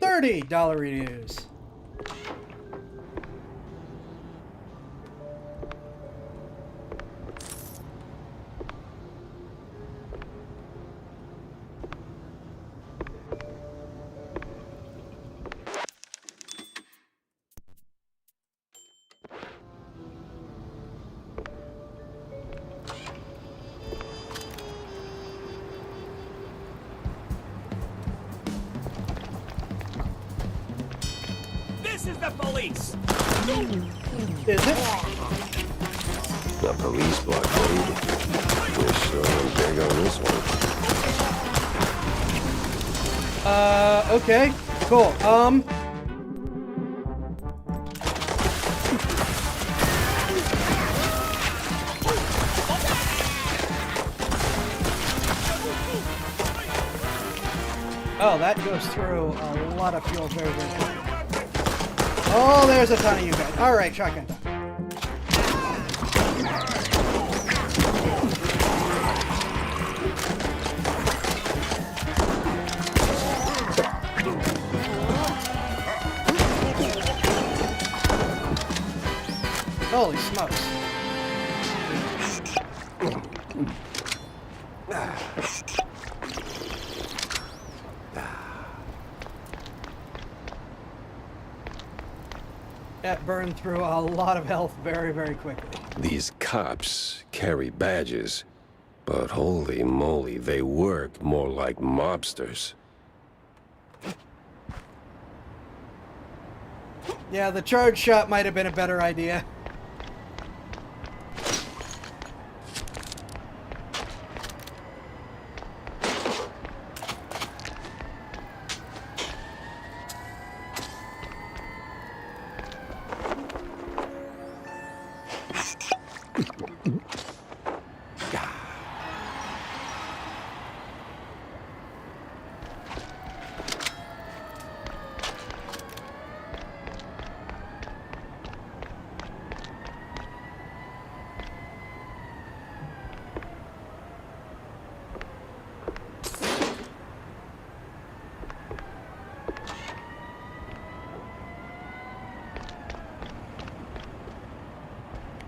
$30 reviews. This is the police! Is it? The police blockade. We're sure I'm big on this one. Okay. Cool. Oh, that goes through a lot of fuel very, very quickly. Oh, there's a ton of you guys. Alright, shotgun time. Holy smokes. That burned through a lot of health very, very quickly. These cops carry badges, but holy moly, they work more like mobsters. Yeah, the charge shot might have been a better idea.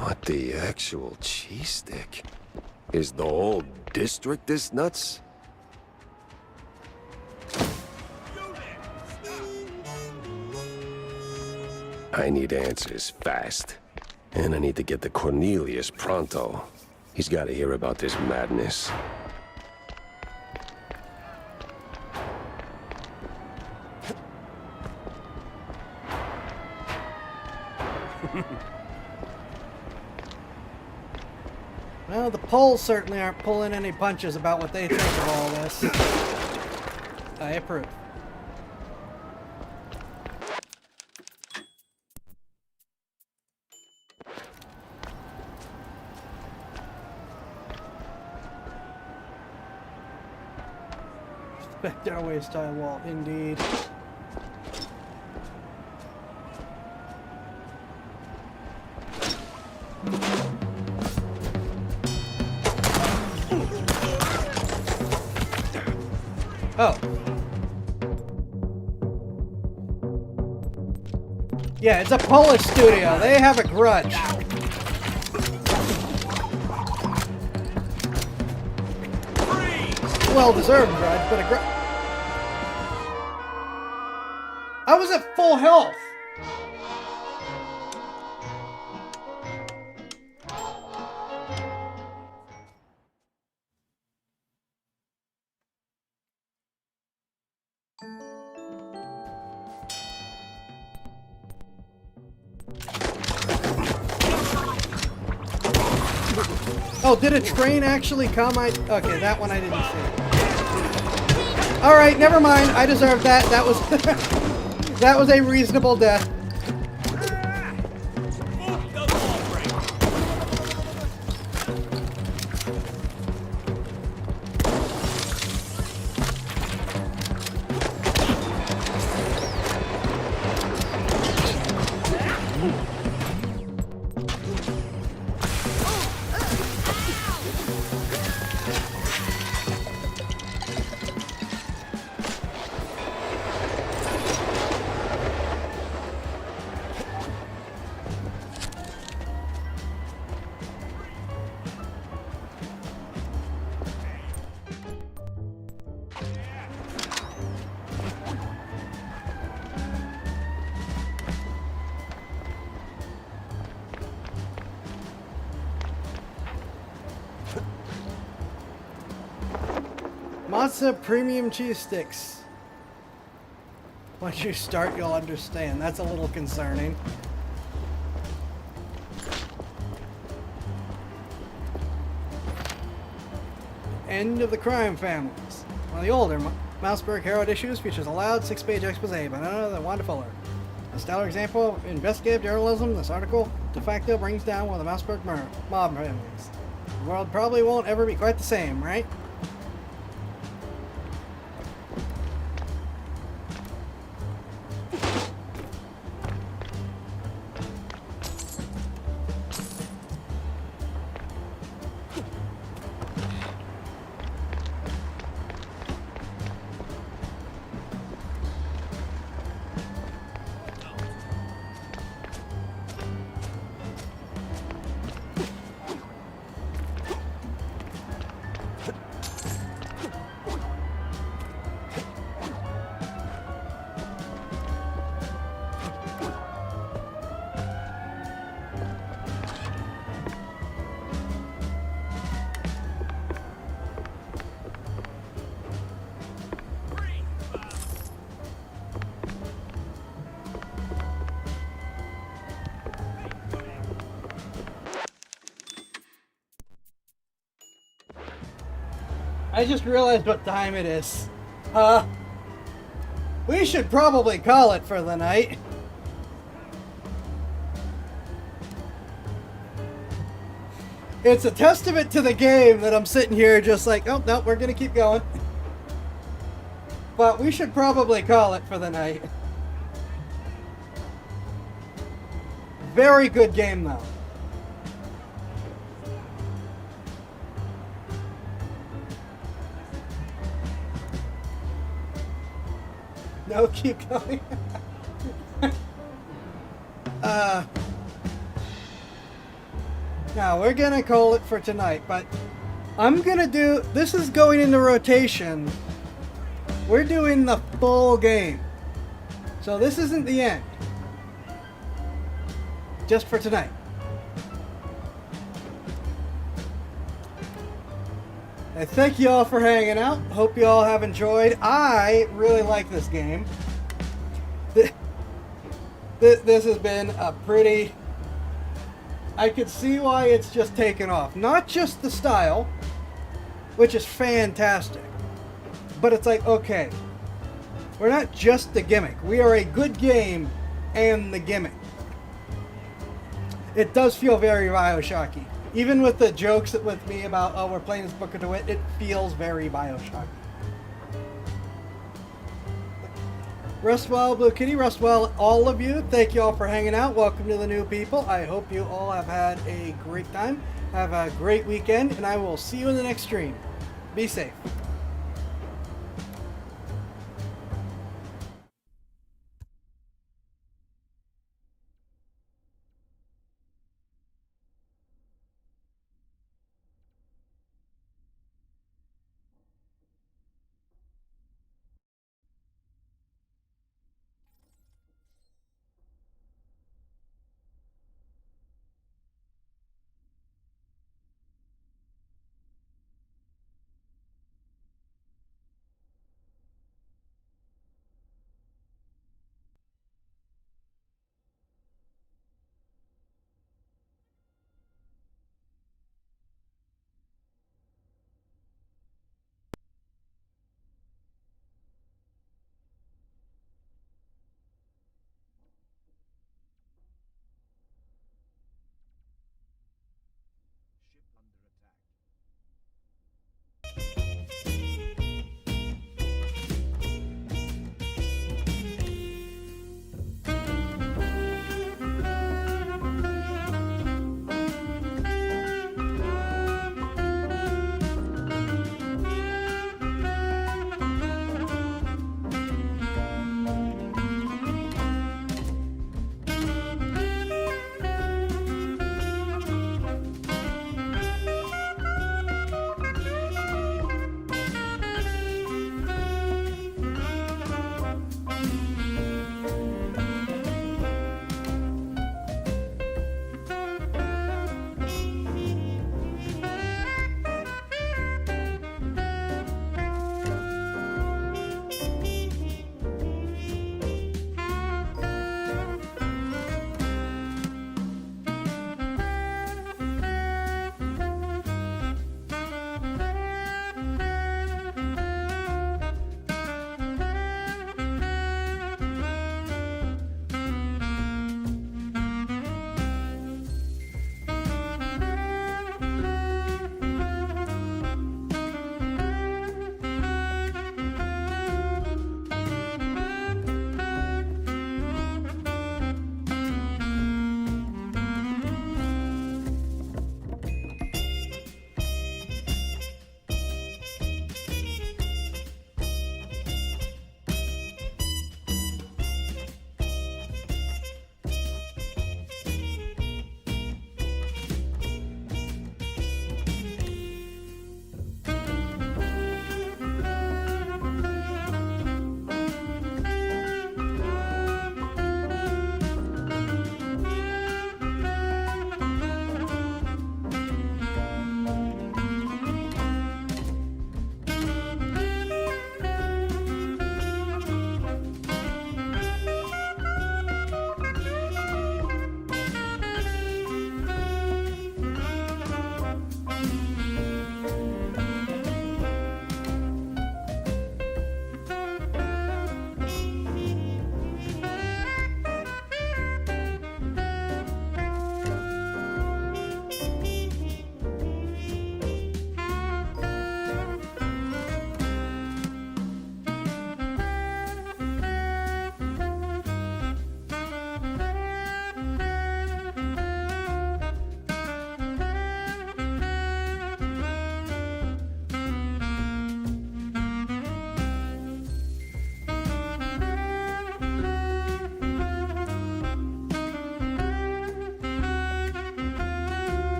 What the actual cheese stick? Is the whole district this nuts? I need answers fast. And I need to get to Cornelius pronto. He's got to hear about this madness. Well, the polls certainly aren't pulling any punches about what they think of all this. I approve. Spectator style wall, indeed. Oh. Yeah, it's a Polish studio. They have a grudge. Well-deserved grudge, but a grudge. I was at full health. Oh, did a train actually come? Okay, that one I didn't see. All right, never mind. I deserved that. That was that was a reasonable death. Matza premium cheese sticks. Once you start, you'll understand. That's a little concerning. End of the Crime Families. One of the older Mouseburg Herald issues features a loud 6-page expose by none other than Wanda Fuller. A stellar example of investigative journalism, this article de facto brings down one of the Mouseburg mob families. The world probably won't ever be quite the same, right? I just realized what time it is. We should probably call it for the night. It's a testament to the game that I'm sitting here just like, oh, no, we're gonna keep going. But we should probably call it for the night. Very good game, though. No, keep going. Now, we're gonna call it for tonight, but I'm gonna do... This is going into rotation. We're doing the full game. So this isn't the end. Just for tonight. I thank you all for hanging out. Hope you all have enjoyed. I really like this game. This has been a pretty... I could see why it's just taken off. Not just the style, which is fantastic, but it's like, okay, we're not just the gimmick. We are a good game and the gimmick. It does feel very Bioshocky. Even with the jokes with me about, oh, we're playing as Booker DeWitt, it feels very Bioshock. Rustwell, Blue Kitty, Rustwell, all of you, thank you all for hanging out. Welcome to the new people. I hope you all have had a great time. Have a great weekend, and I will see you in the next stream. Be safe.